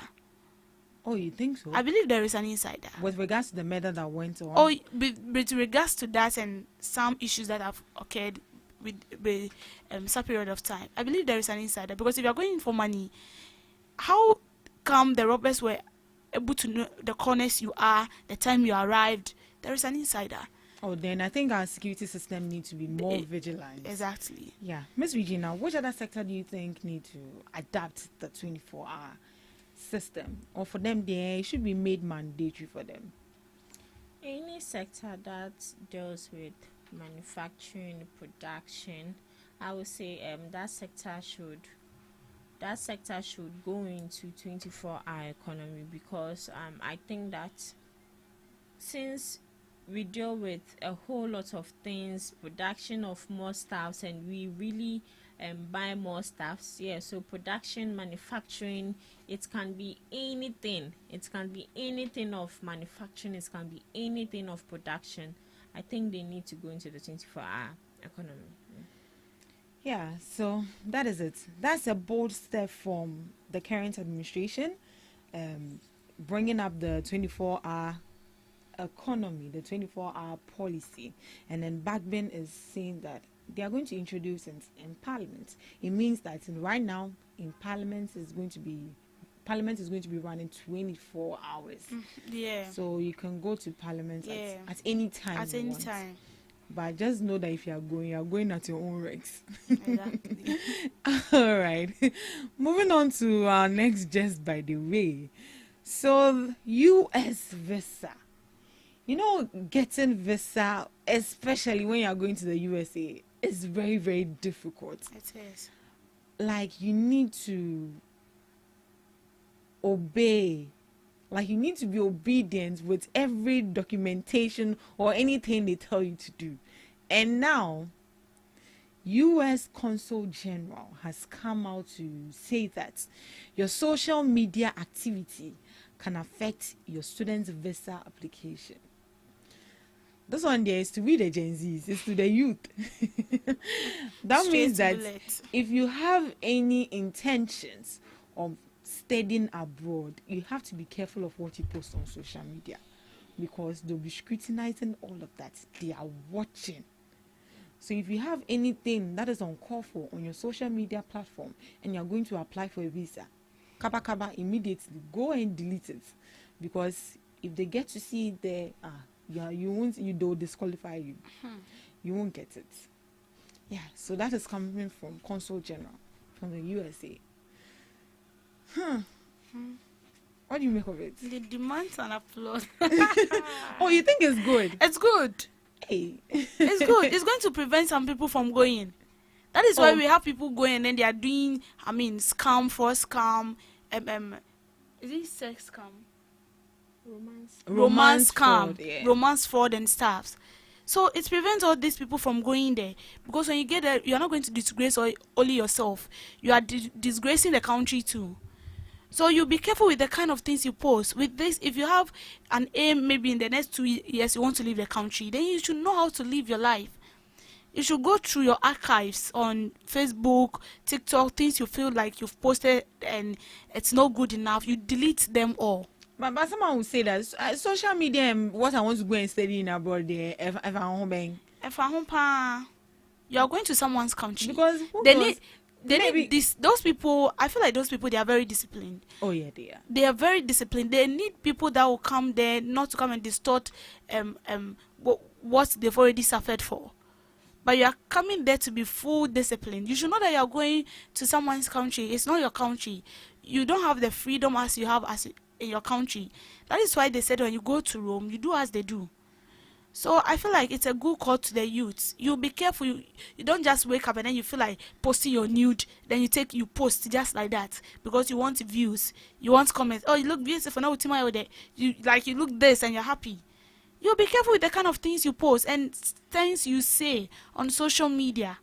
Oh, you think so? I believe there is an insider. With regards to the murder that went on. Oh, with regards to that and some issues that have occurred with some period of time, I believe there is an insider. Because if you are going for money, how come the robbers were able to know the corners you are, the time you arrived? There is an insider. Oh, then I think our security system needs to be more vigilant. Exactly. Yeah. Miss Regina, which other sector do you think need to adapt the 24-hour system? Or for them, it should be made mandatory for them? Any sector that deals with manufacturing, production, I would say that sector should go into 24-hour economy, because I think that since we deal with a whole lot of things, production of more stuffs, and we really buy more stuffs. Yeah, so production, manufacturing, it can be anything. It can be anything of manufacturing. It can be anything of production. I think they need to go into the 24-hour economy. Yeah, so that is it. That's a bold step from the current administration, bringing up the 24-hour economy, the 24-hour policy. And then Backbin is saying that they are going to introduce it in Parliament. It means that right now in Parliament is going to be running 24 hours. Yeah. So you can go to Parliament at any time. At any time. But just know that if you are going at your own risks. Exactly. All right. Moving on to our next Just by the Way. So, U.S. visa. You know, getting visa, especially when you are going to the USA, is very, very difficult. It is. Like, you need to obey. Like, you need to be obedient with every documentation or anything they tell you to do. And now, U.S. Consul General has come out to say that your social media activity can affect your student's visa application. This one there is to be the Gen Zs, it's to the youth. That Straight means that bullet. if you have any intentions of studying abroad, you have to be careful of what you post on social media, because they'll be scrutinizing all of that. They are watching. So if you have anything that is uncalled for on your social media platform and you're going to apply for a visa, kaba immediately go and delete it, because if they get to see it there, they'll disqualify you. You won't get it. Yeah, so that is coming from Consul General from the USA. What do you make of it? The demands and applaud. Oh, you think it's good? It's good. Hey. It's good. It's going to prevent some people from going. That is why we have people going and then they are doing, scam, fraud scam, is it sex scam? Romance scam, fraud, yeah. romance fraud and stuff. So it prevents all these people from going there, because when you get there, you are not going to disgrace only yourself. You are disgracing the country too. So you be careful with the kind of things you post. With this, if you have an aim, maybe in the next 2 years you want to leave the country, then you should know how to live your life. You should go through your archives on Facebook, TikTok, things you feel like you've posted and it's not good enough. You delete them all. But someone will say that social media and what I want to go and study in abroad there, if I'm home, If you are going to someone's country, because they need this. Those people, I feel like those people, they are very disciplined. Oh yeah, they are. They are very disciplined. They need people that will come there, not to come and distort what they've already suffered for. But you are coming there to be full disciplined. You should know that you are going to someone's country. It's not your country. You don't have the freedom as you have in your country. That is why they said when you go to Rome, you do as they do. So I feel like it's a good call to the youths. You be careful. You don't just wake up and then you feel like posting your nude. Then you post just like that because you want views. You want comments. Oh, you look beautiful. Now you look this and you're happy. You be careful with the kind of things you post and things you say on social media.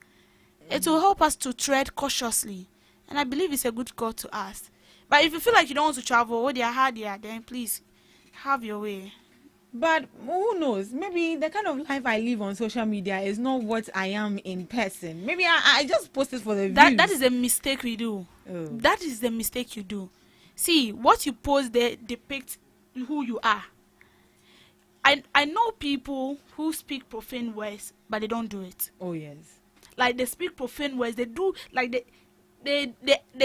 It will help us to tread cautiously. And I believe it's a good call to ask. But if you feel like you don't want to travel, they are hard here, then please have your way. But who knows? Maybe the kind of life I live on social media is not what I am in person. Maybe I just post it for the views. That is a mistake we do. Oh. That is the mistake you do. See, what you post there depicts who you are. I know people who speak profane words, but they don't do it. Oh yes. Like they speak profane words, they do like they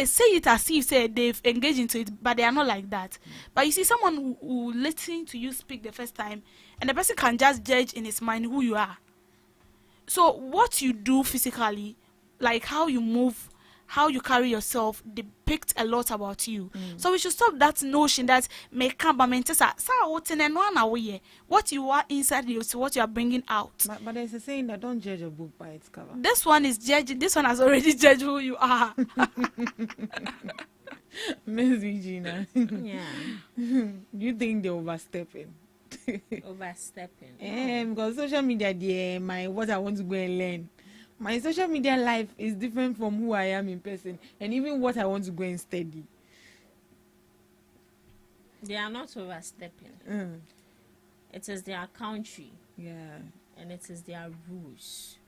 say it as if say they've engaged into it, but they are not like that. But you see, someone who listen to you speak the first time, and the person can just judge in his mind who you are. So what you do physically, like how you move, how you carry yourself, depict a lot about you. So we should stop that notion that what you are inside you is what you are bringing out. But there's a saying that don't judge a book by its cover. This one is judging. This one has already judged who you are. Miss Regina. Yeah. Do you think they're overstepping? Overstepping. Because social media, what I want to go and learn. My social media life is different from who I am in person, and even what I want to go and study. They are not overstepping. It is their country. Yeah. And it is their rules.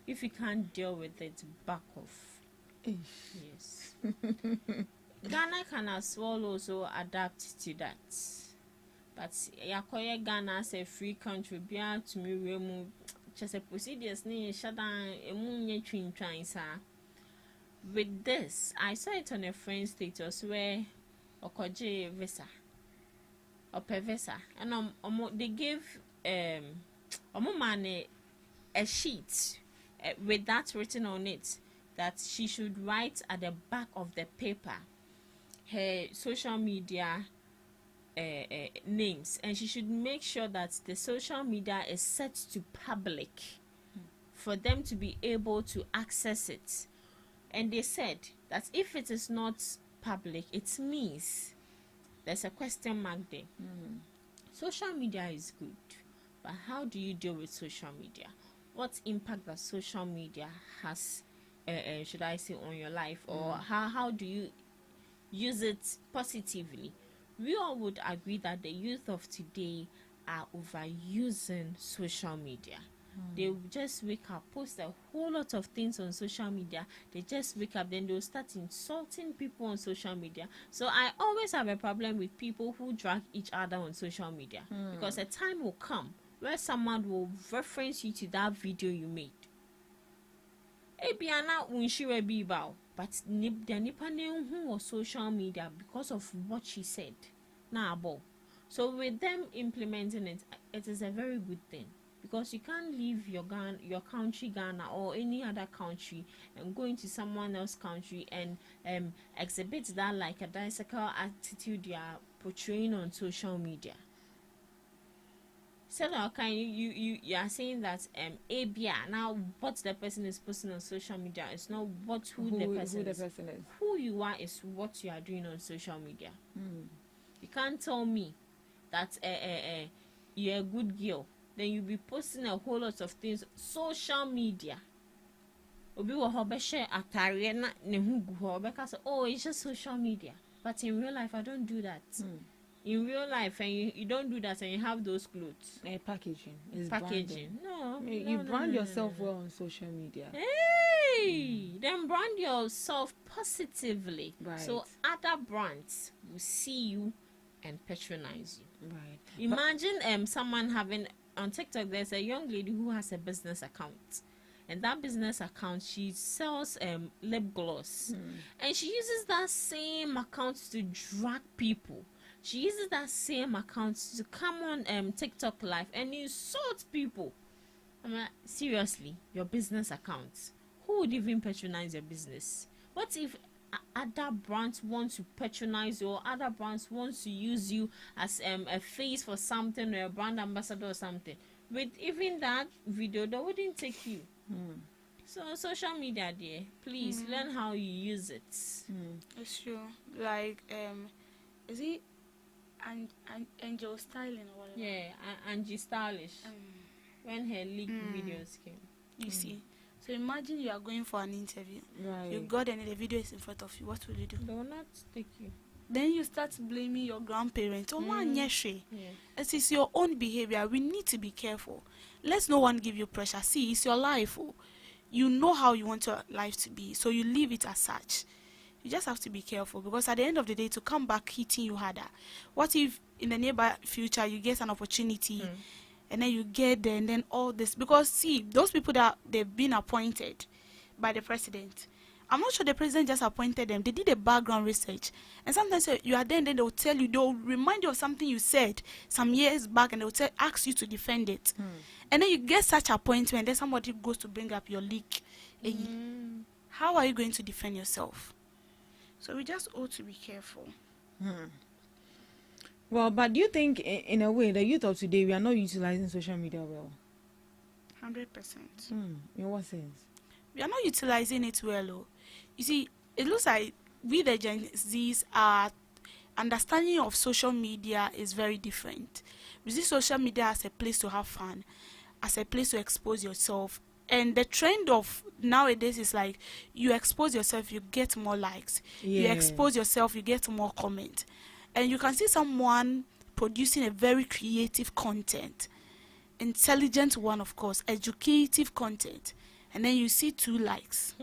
If you can't deal with it, back off. Yes. Ghana can as well also adapt to that. But Yakoya Ghana as a free country, be out to me remove just a procedures near shut down a moon twin trains. With this, I saw it on a friend status where Okoje visa or Pevesa, and they gave a sheet with that written on it that she should write at the back of the paper her social media names, and she should make sure that the social media is set to public for them to be able to access it. And they said that if it is not public, it means there's a question mark there. Social media is good, but how do you deal with social media? What impact that social media has, should I say, on your life, or how do you use it positively? We all would agree that the youth of today are overusing social media. They just wake up, post a whole lot of things on social media. They just wake up, then they'll start insulting people on social media. So I always have a problem with people who drag each other on social media, because a time will come where someone will reference you to that video you made. But the nipa who was social media because of what she said. So with them implementing it, it is a very good thing, because you can't leave your country, Ghana, or any other country, and go into someone else's country and exhibit that like a dialectical attitude you are portraying on social media. So you are saying that now what the person is posting on social media is not who the person is. Who you are is what you are doing on social media. You can't tell me that you're a good girl, then you'll be posting a whole lot of things social media. Oh, it's just social media. But in real life, I don't do that. In real life, and you don't do that, and you have those clothes. Packaging. It's packaging. Branding. You brand yourself well on social media. Hey, then brand yourself positively. Right. So other brands will see you and patronize you. Right. Imagine someone having on TikTok. There's a young lady who has a business account, and that business account, she sells lip gloss, and she uses that same account to drag people. She uses that same account to come on TikTok live and insult people. I mean, seriously, your business account, who would even patronize your business? What if other brands want to patronize you, or other brands want to use you as a face for something, or a brand ambassador or something? With even that video, they wouldn't take you. So social media, dear, please learn how you use it. It's true. Like, is it Angel Styling or whatever? Yeah, Angie Stylish. When her leaked videos came. You see. So imagine you are going for an interview. Right. You got and the video is in front of you. What will you do? They will not take you. Then you start blaming your grandparents. Oh man, Yeah. It is your own behavior. We need to be careful. Let no one give you pressure. See, it's your life. Oh. You know how you want your life to be, so you leave it as such. You just have to be careful, because at the end of the day, to come back hitting you harder. What if in the nearby future you get an opportunity, and then you get there, and then all this? Because see, those people that they've been appointed by the president, I'm not sure the president just appointed them. They did a background research, and sometimes you are there, and then they'll tell you, they'll remind you of something you said some years back, and they'll ask you to defend it. And then you get such appointment, then somebody goes to bring up your leak. How are you going to defend yourself? So we just ought to be careful. Well, but do you think, in a way, the youth of today, we are not utilizing social media well? 100%. In what sense? We are not utilizing it well. Oh. You see, it looks like we, the Gen Zs, our understanding of social media is very different. We see social media as a place to have fun, as a place to expose yourself. And the trend of nowadays is like, you expose yourself, you get more likes. You expose yourself, you get more comment. And you can see someone producing a very creative content, intelligent one, of course, educative content, and then you see 2 likes,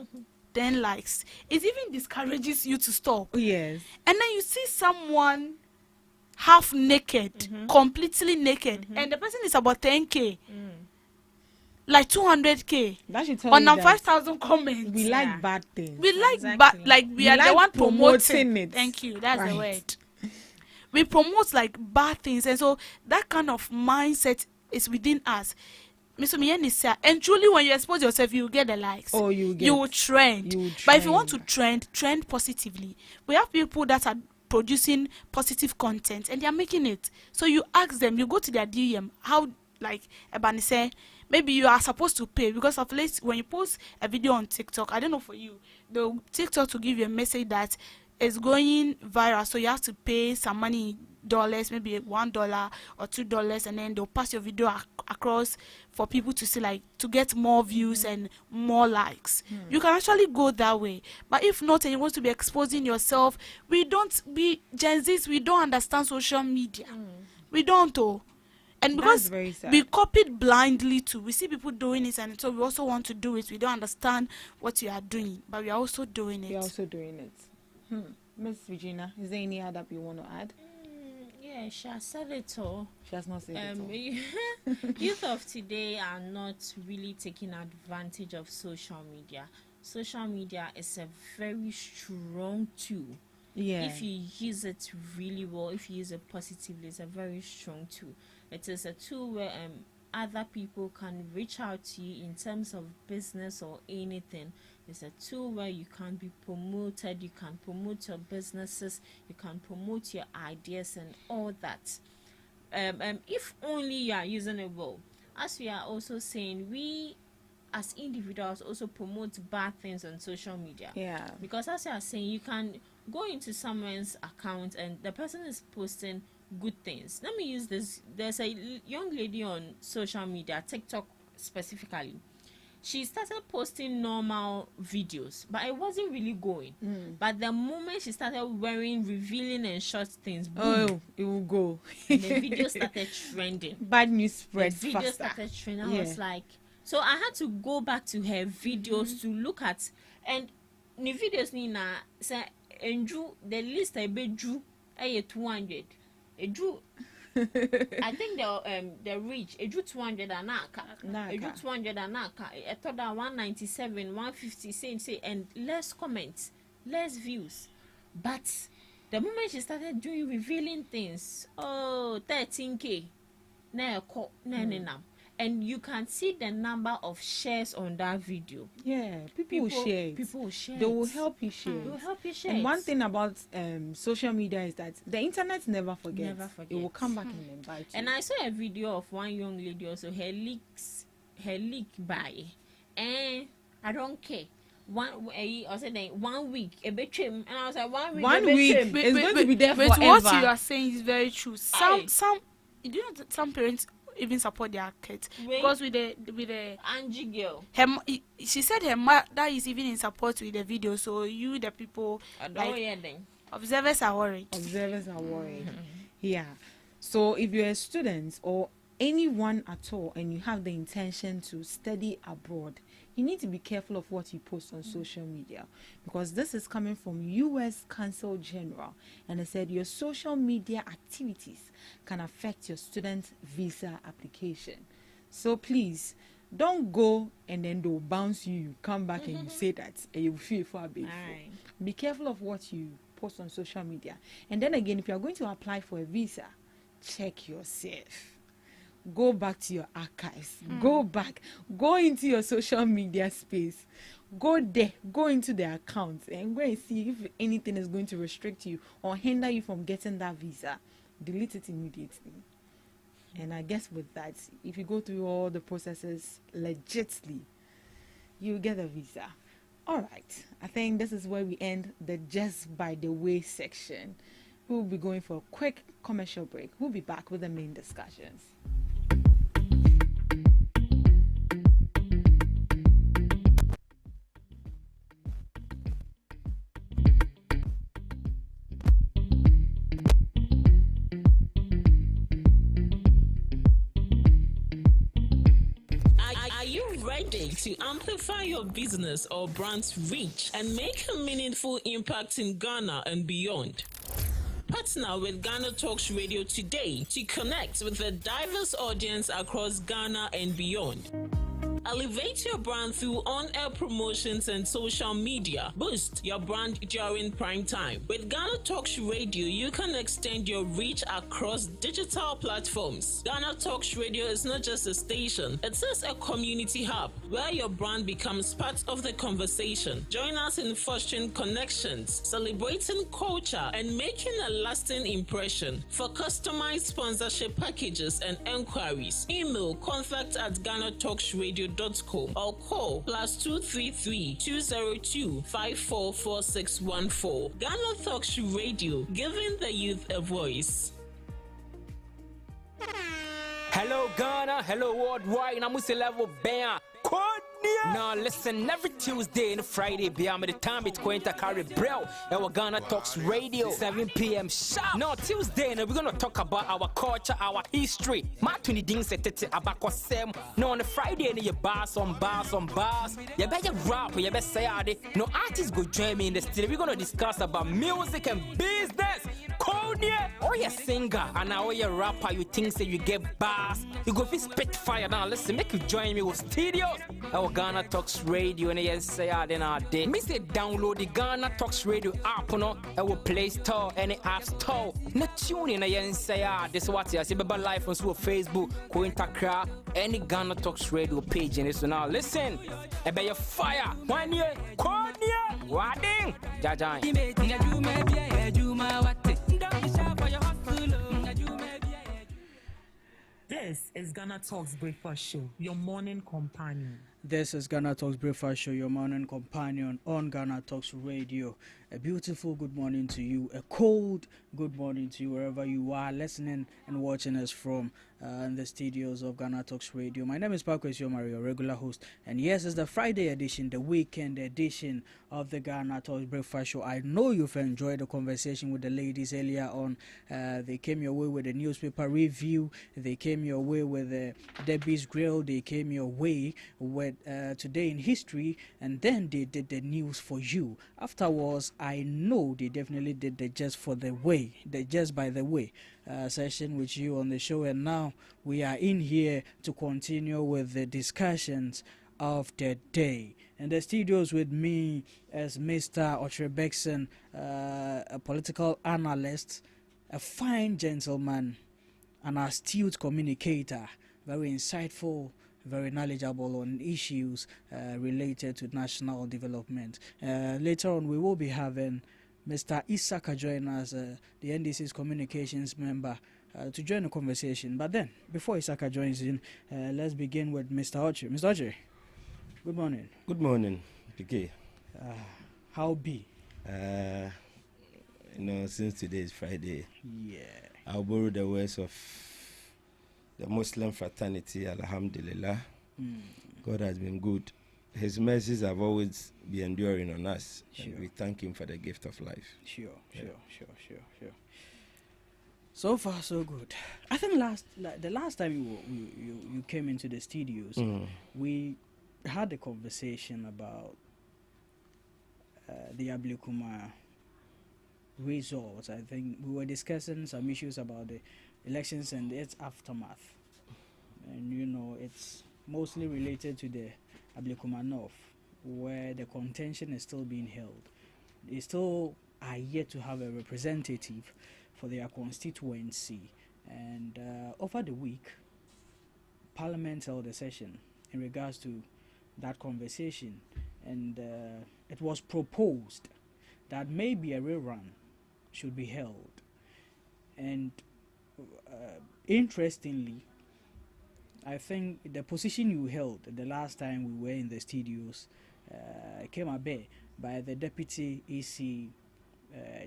10 likes. It even discourages you to stop. Yes. And then you see someone half naked, completely naked, and the person is about 10K. Like 200K. That should tell on you that 5,000 comments. we like bad things. We like Exactly. like we We are the like one promoting it. Thank you. That's the Right. word. We promote like bad things, and so that kind of mindset is within us. Mr. Miyanisa, and truly, when you expose yourself, you will get the likes. Oh, you will trend. You will But if you want to trend. trend positively. We have people that are producing positive content, and they are making it. So you ask them, you go to their DM, how, like Ebani say, maybe you are supposed to pay, because of late when you post a video on TikTok, I don't know for you, the TikTok will give you a message that is going viral, so you have to pay some money, dollars, maybe $1 or $2, and then they'll pass your video across for people to see, like, to get more views and more likes. You can actually go that way. But if not, and you want to be exposing yourself, Gen Zs, we don't understand social media. We don't. And because very sad. we copied blindly too, we see people doing it, and so we also want to do it. We don't understand what you are doing, but we are also doing it. We're also doing it. Miss Regina, is there any other you want to add? Yeah, she has said it all. She has not said it all. Youth of today are not really taking advantage of social media. Social media is a very strong tool. Yeah. If you use it really well, if you use it positively, it's a very strong tool. It is a tool where other people can reach out to you in terms of business or anything. It's a tool where you can be promoted, you can promote your businesses, you can promote your ideas and all that. If only you are using it well. As we are also saying, we as individuals also promote bad things on social media. Yeah. Because as you are saying, you can go into someone's account and the person is posting good things. Let me use this. There's a young lady on social media, TikTok specifically. She started posting normal videos, but it wasn't really going. But the moment she started wearing revealing and short things, boom, it will go. and the video started trending. Bad news The spread video faster. started trending. I Yeah. was like, so I had to go back to her videos to look at, and the videos Nina say, and drew the list I be drew 200. Drew I think the reach it drew 200 and it drew 200 and I thought that 197, 150 say and less comments, less views. But the moment she started doing revealing things, 13K, and you can see the number of shares on that video. Yeah, people will share it. People will share They will it. help you share. They will help you share And it. one thing about social media is that the internet never forgets. Never It will forgets. come back and invite you. And I saw a video of one young lady also, her leak by, and I don't care. One week a bit trim, and I was like 1 week. 1 a bit week trim. is going to be there But forever. what you are saying is very true. Aye. Some parents even support their kids Wait. because with the Angie girl. she said her mother is even in support with the video. So you the people I don't like, hear them. observers are worried. Observers are worried. Yeah. So if you're a student or anyone at all and you have the intention to study abroad, you need to be careful of what you post on social media, because this is coming from US Consul General, and it said your social media activities can affect your student visa application. So please don't go and then they'll bounce you. You come back and you say that and you feel for a bit. Aye. Be careful of what you post on social media. And then again, if you are going to apply for a visa, check yourself. Go back to your archives. Go back. Go into your social media space. Go there. Go into the accounts and go and see if anything is going to restrict you or hinder you from getting that visa. Delete it immediately. And I guess with that, if you go through all the processes legitly, you get a visa. All right. I think this is where we end the Just by the Way section. We'll be going for a quick commercial break. We'll be back with the main discussions. Are you ready to amplify your business or brand's reach and make a meaningful impact in Ghana and beyond? Partner with Ghana Talks Radio today to connect with a diverse audience across Ghana and beyond. Elevate your brand through on-air promotions and social media. Boost your brand during prime time. With Ghana Talks Radio, you can extend your reach across digital platforms. Ghana Talks Radio is not just a station, it is a community hub where your brand becomes part of the conversation. Join us in fostering connections, celebrating culture, and making a lasting impression. For customized sponsorship packages and enquiries, email contact@GhanaTalksRadio.com or call +233 202 544614. Ghana Talks Radio, giving the youth a voice. Hello Ghana, hello worldwide, I'm level band. Now listen, every Tuesday and Friday, beyond the time it's going to carry bro. Our Ghana Talks Radio, 7 p.m. sharp. Now Tuesday, we're gonna talk about our culture, our history. Matuni ding setete abako sem. Now on the Friday, you bars on bars. You better rap, you better say it. No artists go join me in the studio. We're gonna discuss about music and business. Konya, or you singer, and now you rapper, you think say you get bars. You go fit spit fire. Now listen, make you join me with studios. Our Ghana Talks Radio, and yes, say then our day. Me say download the Ghana Talks Radio app, no, our Play Store, any App Store. Not tune in, and say this is what you see. Baba live on Facebook, Cointakra, any Ghana Talks Radio page, and this now listen. I bet you fire 1 year, Konya, Wading, Jajan. This is Ghana Talks Breakfast Show, your morning companion. This is Ghana Talks Breakfast Show, your morning companion on Ghana Talks Radio. A beautiful good morning to you, a cold good morning to you wherever you are listening and watching us from in the studios of Ghana Talks Radio. My name is Pakwesi Omari, your regular host, and yes, it's the Friday edition, the weekend edition of the Ghana Talks Breakfast Show. I know you've enjoyed the conversation with the ladies earlier on. They came your way with a newspaper review, they came your way with Debbie's Grill, they came your way with with Today in History, and then they did the news for you. Afterwards, I know they definitely did the Just by the Way session with you on the show, and now we are in here to continue with the discussions of the day. And the studios with me as Mr. Otrebekson, a political analyst, a fine gentleman, an astute communicator, very insightful, very knowledgeable on issues related to national development. Later on, we will be having Mr. Isaka join us, the NDC's communications member, to join the conversation. But then, before Isaka joins in, let's begin with Mr. Ochi. Mr. Ochi, good morning. Good morning, PK. How be? Since today is Friday, yeah, I'll borrow the words of the Muslim fraternity, Alhamdulillah. God has been good. His mercies have always been enduring on us. Sure. And we thank him for the gift of life. Sure. So far, so good. I think the last time you came into the studios, we had a conversation about the Ablikuma results. I think we were discussing some issues about the elections and its aftermath. And it's mostly related to the Ablikuma North, where the contention is still being held. They still are yet to have a representative for their constituency. And over the week, Parliament held a session in regards to that conversation. And it was proposed that maybe a rerun should be held. And interestingly, I think the position you held the last time we were in the studios came about by the deputy EC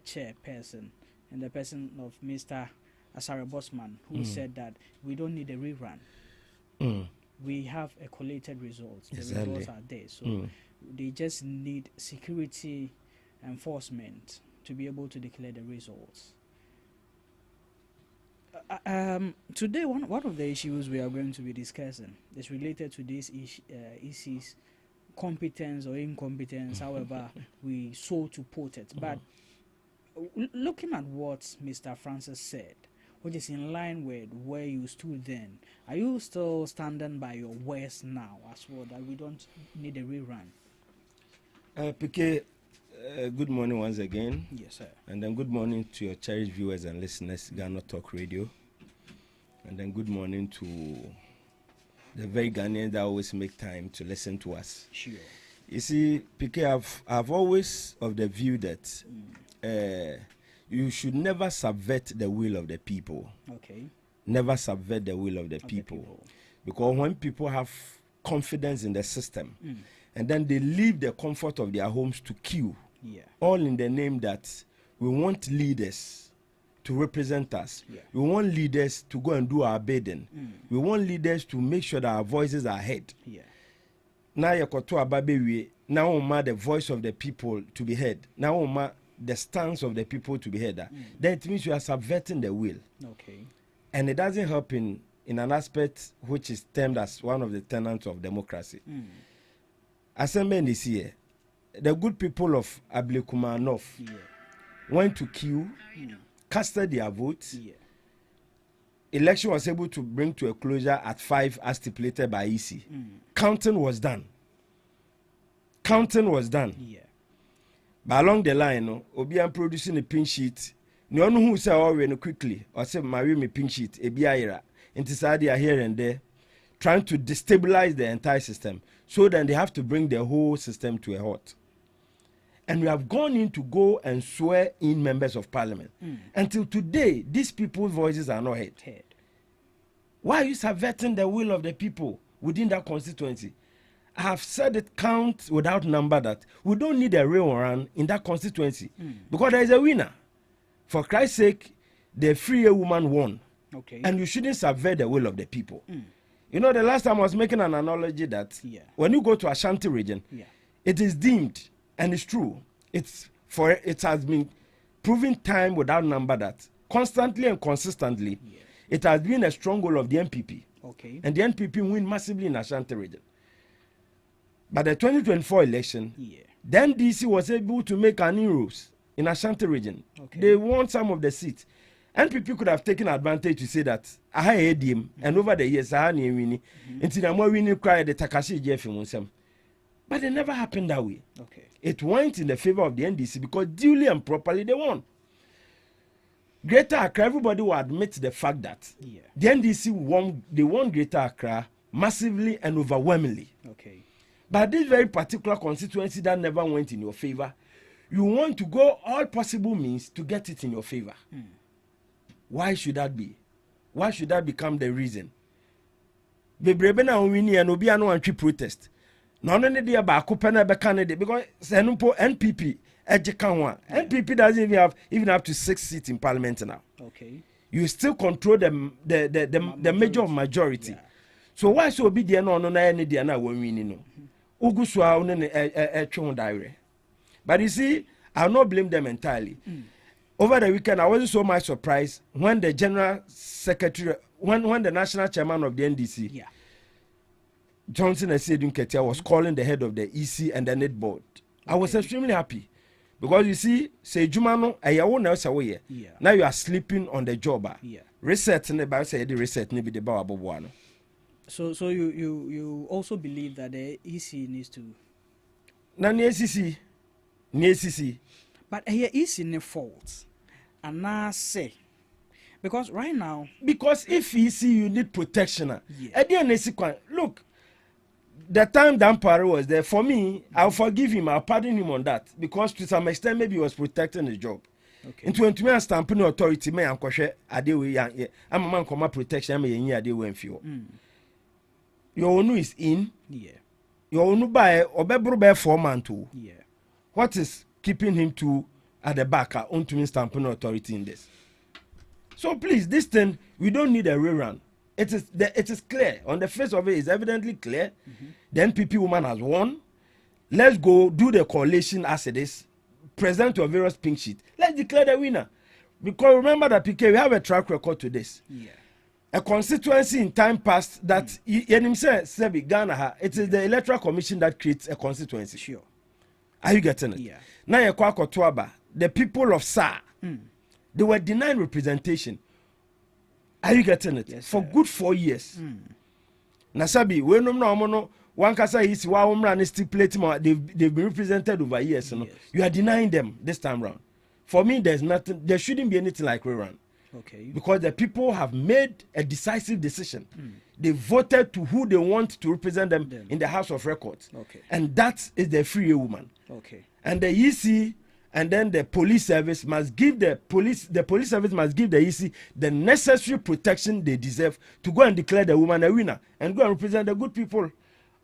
chairperson and the person of Mr. Asare Bosman, who said that we don't need a rerun. We have a collated results. The results are there. So they just need security enforcement to be able to declare the results. Today, one of the issues we are going to be discussing is related to this EC's competence or incompetence, however we so to put it. But looking at what Mr. Francis said, which is in line with where you stood then, are you still standing by your words now as well, that we don't need a rerun? PK, good morning once again. Yes, sir. And then good morning to your cherished viewers and listeners, GhanaTalks Radio. And then good morning to the very Ghanaians that always make time to listen to us. Sure. You see, PK, I've always of the view that you should never subvert the will of the people. Okay. Never subvert the will of the people. Because when people have confidence in the system, and then they leave the comfort of their homes to queue, all in the name that we want leaders to represent us. We want leaders to go and do our bidding. We want leaders to make sure that our voices are heard. Now the voice of the people to be heard. Now the stance of the people to be heard. Then it means you are subverting the will. Okay. And it doesn't help in an aspect which is termed as one of the tenets of democracy. Assembly this year, the good people of Ablikuma North went to queue, casted their votes. Election was able to bring to a closure at 5 as stipulated by EC. Counting was done. But along the line, Obian producing a pink sheet. No one who say already quickly or say marry me pink sheet, a biaira, intisadia here and there, trying to destabilize the entire system. So then they have to bring the whole system to a halt. And we have gone in to go and swear in members of parliament. Until today, these people's voices are not heard. Why are you subverting the will of the people within that constituency? I have said it count without number that we don't need a real run in that constituency because there is a winner. For Christ's sake, the free woman won. Okay. And you shouldn't subvert the will of the people. You know, the last time I was making an analogy that when you go to Ashanti region, it is deemed, and it's true, it has been proven time without number that constantly and consistently, it has been a stronghold of the NPP. Okay. And the NPP win massively in Ashanti region. But the 2024 election, then DC was able to make an inroads in Ashanti region. Okay. They won some of the seats. NPP could have taken advantage to say that I had him, and over the years I had winning until I'm more winning cry the Takashi Jeff in. But it never happened that way. Okay. It went in the favor of the NDC because duly and properly they won. Greater Accra, everybody will admit the fact that the NDC won. They won Greater Accra massively and overwhelmingly. Okay. But this very particular constituency that never went in your favor, you want to go all possible means to get it in your favor. Why should that be? Why should that become the reason? Bebrebe na winni and obi anu antwi protest. No no ne dey ba akopena be candidate because senumpo NPP NPP doesn't even have to 6 seats in parliament now. Okay. You still control the major majority. Yeah. So why so be there no na any there na won winni no. Uguswa one twon direct. But you see, I'll not blame them entirely. Over the weekend, I wasn't so much surprised when the general secretary, when the national chairman of the NDC, Johnson Esedun Ketia, was calling the head of the EC and the net board. I was extremely happy because you see, say Jumano, now you are sleeping on the job. Reset in the Bible say the reset maybe the Bawabuano. So you also believe that the EC needs to. Now the ACC. But here is in the fault. And I say, because right now. Because if EC you need protection. Look, the time Dampare was there, for me, I'll forgive him, I'll pardon him on that. Because to some extent, maybe he was protecting his job. Okay. Into when to me stamping authority, me and Koshe, Adewe, I'm a man come protection, I'm a year Adewe and few. Your onu is in. Yeah. Your onu by Obebro by 4 months too. Yeah. What is keeping him to at the back on to stamping authority in this? So please, this thing we don't need a rerun. It is clear on the face of it. It's evidently clear. The NPP woman has won. Let's go do the coalition as it is. Present your various pink sheet. Let's declare the winner. Because remember that PK, we have a track record to this. Yeah. A constituency in time past that Ghana, it is the Electoral Commission that creates a constituency. Sure. Are you getting it? Yeah. Now the people of SAR, they were denied representation. Are you getting it? Yes, for good 4 years. Nasabi, when no one kasa is they've been represented over years. Yes. You are denying them this time round. For me, there's nothing. There shouldn't be anything like rerun. Okay. Because the people have made a decisive decision. They voted to who they want to represent them in the House of Records. Okay. And that is the free woman. Okay. And the EC and then the police service must give the police service must give the EC the necessary protection they deserve to go and declare the woman a winner and go and represent the good people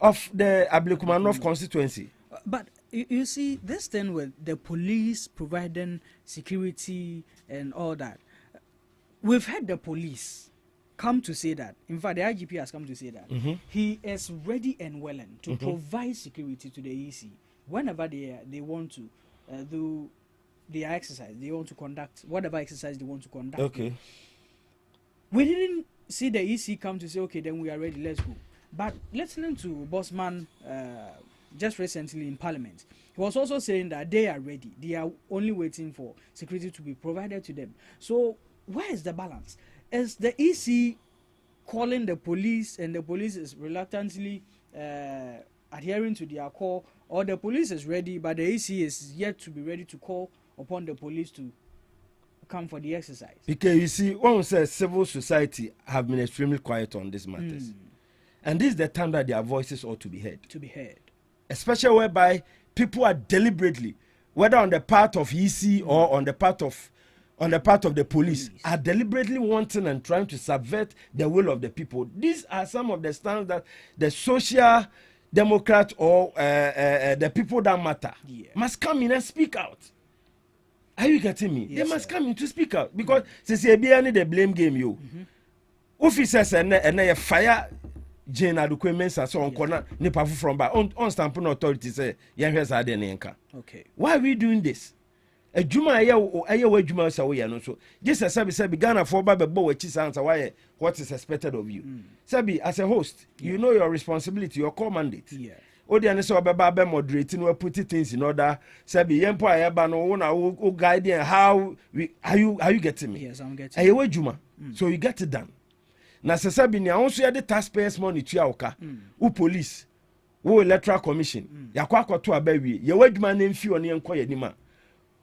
of the Ablekumanov constituency. But you see, this thing with the police providing security and all that, we've had the police come to say that. In fact, the IGP has come to say that he is ready and willing to provide security to the EC whenever they want to do their exercise. They want to conduct whatever exercise they want to conduct. Okay. We didn't see the EC come to say, okay, then we are ready, let's go. But listening to Bossman just recently in Parliament, he was also saying that they are ready. They are only waiting for security to be provided to them. So where is the balance? Is the EC calling the police and the police is reluctantly adhering to their call, or the police is ready but the EC is yet to be ready to call upon the police to come for the exercise? Because you see, one says civil society have been extremely quiet on these matters. And this is the time that their voices ought to be heard. To be heard. Especially whereby people are deliberately, whether on the part of EC or on the part of the police, are deliberately wanting and trying to subvert the will of the people. These are some of the stands that the social democrat or the people that matter must come in and speak out. Are you getting me? Yes, they must come in to speak out because since they be any the blame game you officers and fire Jane Adukwe Mensa so on corner nipa from by on stamping authority say okay. Why are we doing this? A Juma aye Juma say we no so just as sabi Ghana for ba be we chi answer why what is expected of you. Sabi as a host, you know your responsibility, your core mandate. Yeah. odiane se obeba be moderate no put things in order sabi yempo ayeba no na wo guide how we are you getting me? Yes, I'm getting. Ayewa juma. So you get it done. Na se sabi ni awon so ye the taxpayers money tua oka. U police, wo electoral commission. Yakwa akoto abawie. Ye wadwuma na mfi one enko ye nima.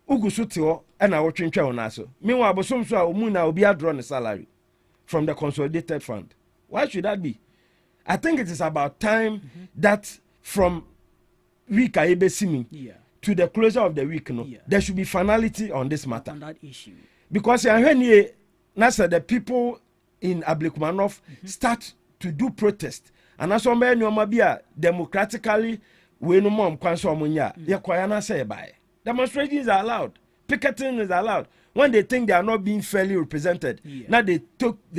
Ugu so te ho e na wo twentwa wo na so. Meanwhile abosom so a omu na obi draw the salary from the consolidated fund. Why should that be? I think it is about time that from week Ayebesimi to the closure of the week, there should be finality on this matter. On that issue. Because the people in Ablekumanov start to do protest. And as one may democratically, we no more demonstrations are allowed. Picketing is allowed. When they think they are not being fairly represented, now they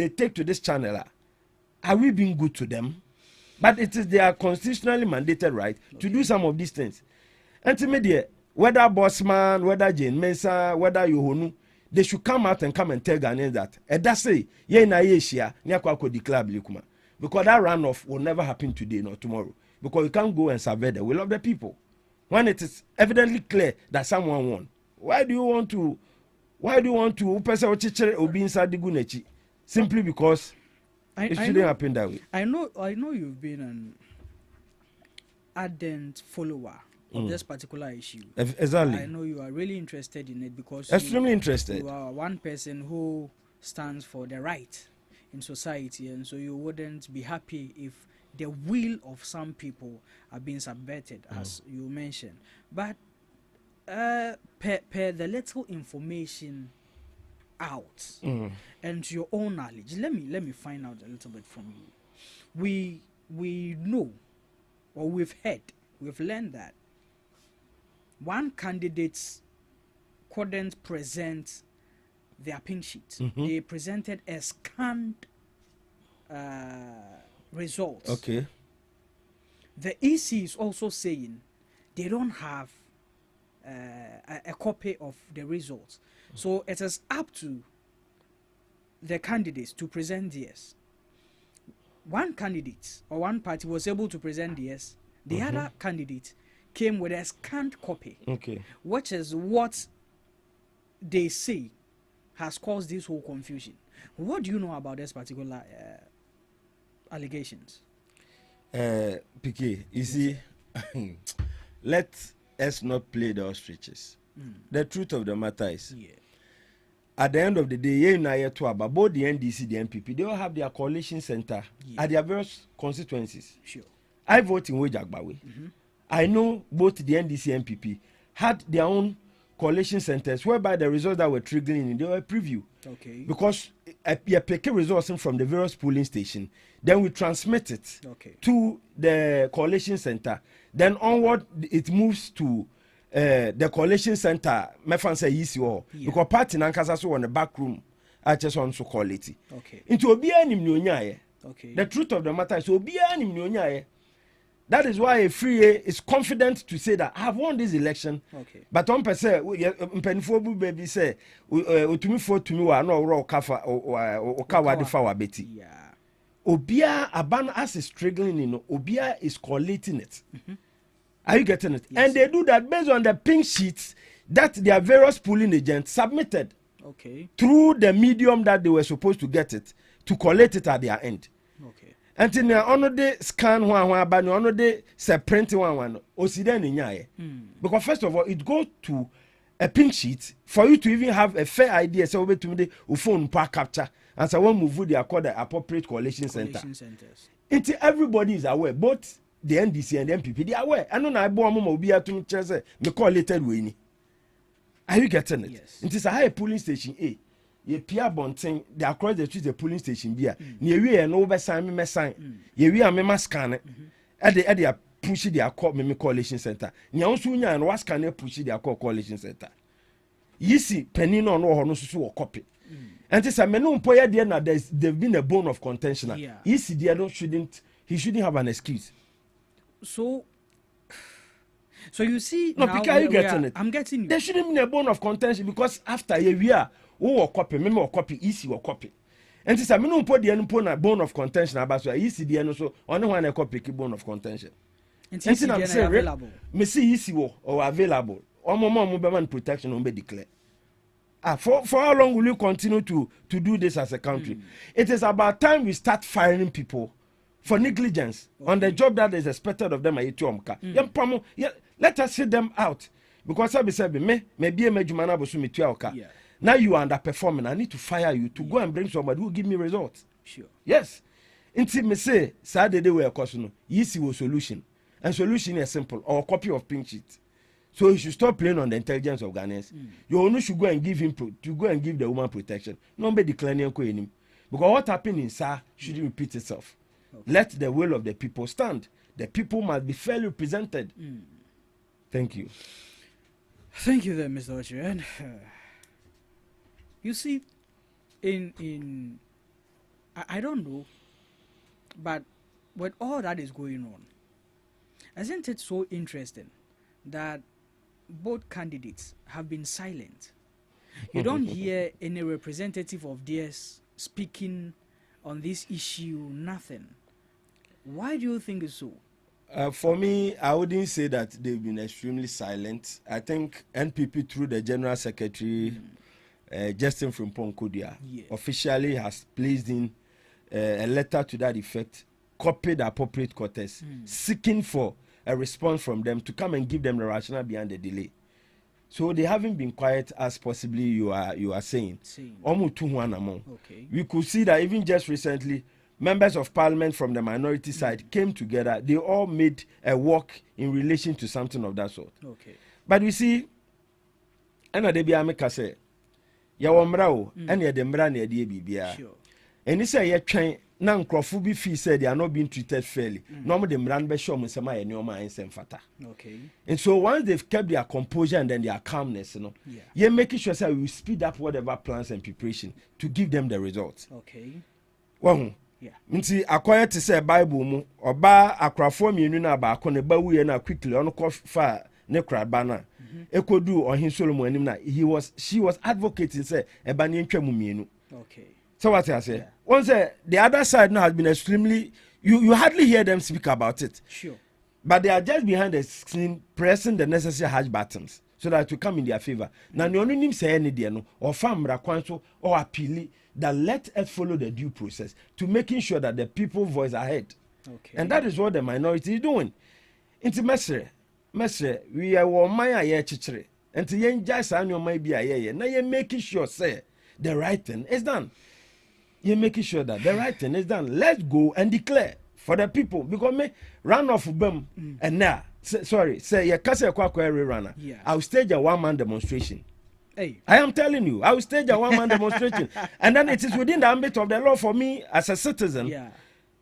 take to this channel. Are we being good to them? But it is their constitutionally mandated right to do some of these things. And to me, whether Bossman, whether Jane Mensah, whether Yohonu, they should come out and come and tell Ghanaians that. And that's say, ye na yeshia, nyakwa declare Bilikuma. Because that runoff will never happen today nor tomorrow. Because you can't go and survey the will of the people. When it is evidently clear that someone won. Why do you want to obi inside the gunechi? Simply because it shouldn't happen that way. I know you've been an ardent follower of this particular issue. Exactly. I know you are really interested in it because extremely interested. You are one person who stands for the right in society, and so you wouldn't be happy if the will of some people are being subverted, as you mentioned. But per the little information out and your own knowledge, let me find out a little bit from you. We know, or we've learned that one candidate couldn't present their pink sheet. They presented a scanned results. Okay. The EC is also saying they don't have a copy of the results. So it is up to the candidates to present theirs. One candidate or one party was able to present theirs. The other candidate came with a scanned copy. Okay. Which is what they say has caused this whole confusion. What do you know about this particular allegations? PK, you see, let us not play the ostriches. The truth of the matter is, at the end of the day, both the NDC, the MPP, they all have their coalition center at their various constituencies. Sure. I vote in Wejagbawe. I know both the NDC and MPP had their own coalition centers whereby the results that were triggering in, they were preview. Okay. Because you pick results from the various polling station, then we transmit it to the coalition center. Then onward, it moves to the coalition center. My fan say easy because party nankasa so on the back room. I just want to call it. Okay. Into obiya nimnyonya. Okay. The truth of the matter is obiya nimnyonya. That is why a free is confident to say that I have won this election. Okay. But on per se, mpenfobu baby say, utumi for to me wa no ro kafa o kawa de fa wa beti. Yeah. Obia aban as is struggling, Obia is collating it. Are you getting it? Yes. And they do that based on the pink sheets that their various polling agents submitted. Okay. Through the medium that they were supposed to get it, to collect it at their end. Okay. And then on the scan one, but on the print one, because first of all, it goes to a pink sheet for you to even have a fair idea. So we to me the phone pack capture and so one move they are called the appropriate coalition center. Until everybody is aware, both the NDC and the MPP, they are aware. I know I bought mama be to me me call later way. Are you getting it? Yes. It is a high polling station A. Ye Pierre Bonting, they across the street the polling station be near we and over sign me sign. Ye we are me scan it. At the push their call me coalition center. Nyansunya and was can push their coalition center. Ye see penny no no so copy. And it's a menu poya there now there's been a bone of contention. Ye see there he shouldn't have an excuse. So you see, no, because are you getting it? I'm getting you. There shouldn't be a bone of contention because after a year, who copy, me or copy, easy or copy. And this I mean, put the bone of contention about so easy the so only one a copy bone of contention. Intensity available. Me see easy or available. One more movement protection on be declare. For how long will you continue to do this as a country? It is about time we start firing people for negligence on the job that is expected of them. Let us sit them out. Because I said, maybe a major man now you are underperforming. I need to fire you to go and bring somebody who give me results. Sure. Yes. Until me say, Saturday we are causing easy was solution. And solution is simple, or a copy of pink sheet. So you should stop playing on the intelligence of Ghanaians. You only should go and give him the woman protection. Nobody declaring him. Because what happened in SAR shouldn't repeat itself. Okay. Let the will of the people stand. The people must be fairly represented. Thank you. Thank you there, Mr. Ochi. And you see, I don't know, but with all that is going on, isn't it so interesting that both candidates have been silent? You don't hear any representative of theirs speaking on this issue, nothing. Why do you think it's so? For me, I wouldn't say that they've been extremely silent. I think NPP, through the General Secretary, Justin Frimpong Kodia, officially has placed in a letter to that effect, copied the appropriate quarters, seeking for a response from them to come and give them the rationale behind the delay. So they haven't been quiet as possibly you are saying. Okay. We could see that even just recently, members of parliament from the minority side came together. They all made a work in relation to something of that sort. Okay. But we see, and they be ameka say, ya wamrao, and ya demra ne de bibia. Sure. And he say ya train na nkrofo bi fee said they are not being treated fairly. No more the mran be show musema ya nyoma ensem fata. Okay. And so once they've kept their composure and then their calmness, you're making sure that we speed up whatever plans and preparation to give them the results. Okay. Well, yeah. Nti akwaya to say Bible mu oba akrafo mienu na ba akọ na ba wuye na quickly on ko fa ne kraba na ekodu ohin Solomon anim na she was advocating say eba ne ntwa mu mienu. Okay. So what I say? Once the other side now has been extremely you hardly hear them speak about it. Sure. But they are just behind the screen pressing the necessary hash buttons so that to come in their favor. Now the only name say any there no or famra kwanso or appeal that let us follow the due process to making sure that the people voice are heard. Okay. And that is what the minority is doing. Into mesre, we are one maya ye chichre. And to yen just an your may be a ye. Now you're making sure say the right thing is done. You're making sure that the right thing is done. Let's go and declare for the people because me run off them and now say your castle runner. Yeah. I'll stage a one-man demonstration. Hey. I am telling you, I will stage a one-man demonstration. And then it is within the ambit of the law for me as a citizen. Yeah.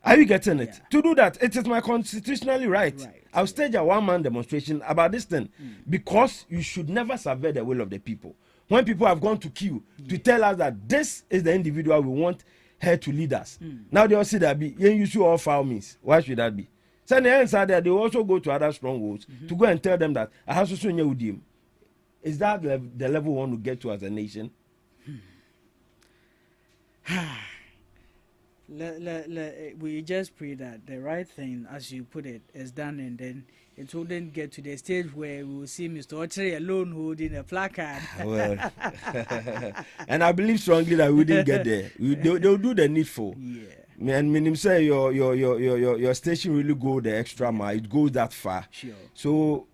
Are you getting it? Yeah. To do that, it is my constitutionally right. I'll stage a one-man demonstration about this thing because you should never subvert the will of the people. When people have gone to queue to tell us that this is the individual we want her to lead us. Now they all see that be, you use all foul means. Why should that be? So the answer there, they also go to other strongholds to go and tell them that I have to soon with him. Is that the level we want to get to as a nation? We just pray that the right thing, as you put it, is done, and then it wouldn't get to the stage where we will see Mr. Ochre alone holding a placard. Well, and I believe strongly that we didn't get there. They'll do the needful. Yeah. And when him say your station really go the extra mile, it goes that far. Sure. So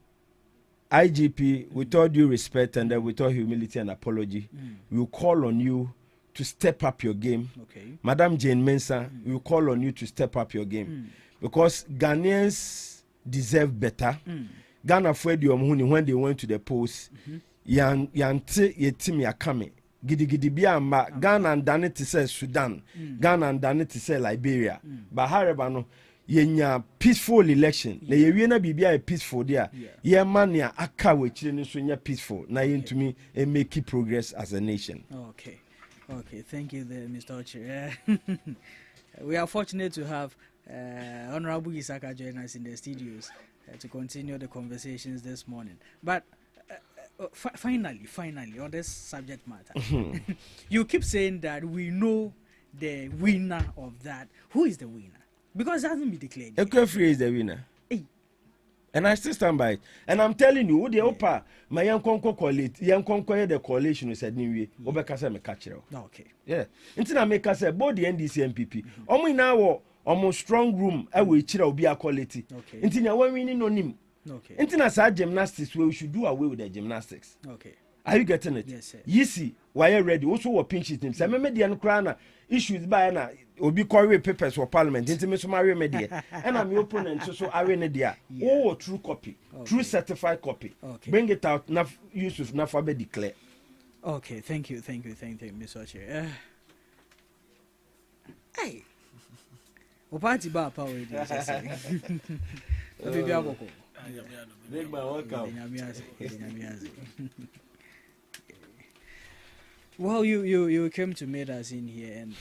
IGP, with all due respect and with all humility and apology, we will call on you to step up your game. Okay. Madam Jane Mensah, we will call on you to step up your game. Because Ghanaians deserve better. Ghana when they went to the polls, yante yetim yakame. Gidi biamba Ghana and done it to say Sudan, Ghana and done it to say Liberia. But however, no, yenya peaceful election. Na yewina bibia peaceful there. Ye mania aka we chire so peaceful. Na to me and make progress as a nation. Okay, thank you there, Mr. Ochi. We are fortunate to have Honorable Isaka join us in the studios to continue the conversations this morning. But finally, on this subject matter, you keep saying that we know the winner of that. Who is the winner? Because it hasn't been declared. Ekwefri is the winner. Hey. And I still stand by it. And I'm telling you, the opa, my young conco collate, young conco the coalition said new year, Obeka me catch it. Okay. Yeah. Until I make us say both the NDC MPP. Omo now almost strong room, I will chira be a quality. Okay. Until now when we need no him. Okay. Until I said gymnastics, we should do away with the gymnastics. Okay. Are you getting it? Yes, sir. Yesi, why you ready? Also, what pinch it him. Say, me the crana issues by na obi quarry papers for parliament. Into me so marry media, and I'm your opponent. So I read media. Oh, true copy, true certified copy. Okay. Bring it out. Naf Yusuf Nafabe declare. Okay, thank you, Mr. Chair. Hey, party bar power. Big man, welcome. Well, you came to meet us in here, and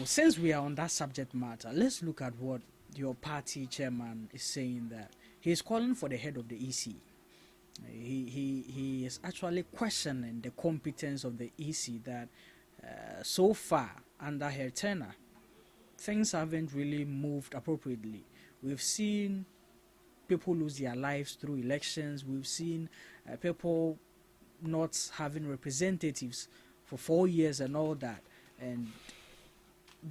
since we are on that subject matter, let's look at what your party chairman is saying, that he is calling for the head of the EC. He is actually questioning the competence of the EC, that so far under her tenure, things haven't really moved appropriately. We've seen people lose their lives through elections. We've seen people not having representatives for 4 years and all that. And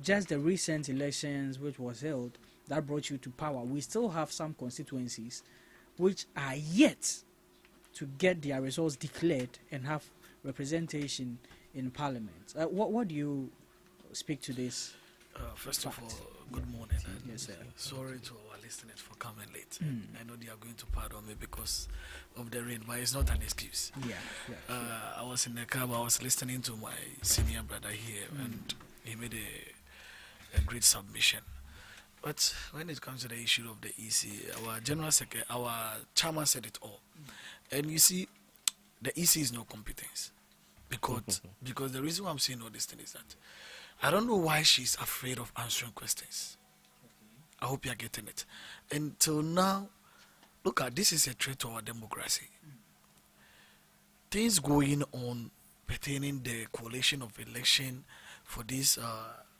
just the recent elections which was held, that brought you to power, we still have some constituencies which are yet to get their results declared and have representation in parliament. What do you speak to this? First of all, good morning. Yes, sir. Sorry to our listeners for coming late. I know they are going to pardon me because of the rain, but it's not an excuse. I was in the car, I was listening to my senior brother here, and he made a great submission. But when it comes to the issue of the EC, our general secretary, our chairman said it all. And you see, the EC is no competence. Because the reason why I'm saying all this thing is that I don't know why she's afraid of answering questions. I hope you're getting it. Until now, look at this is a threat to our democracy. Things going on pertaining the coalition of election for this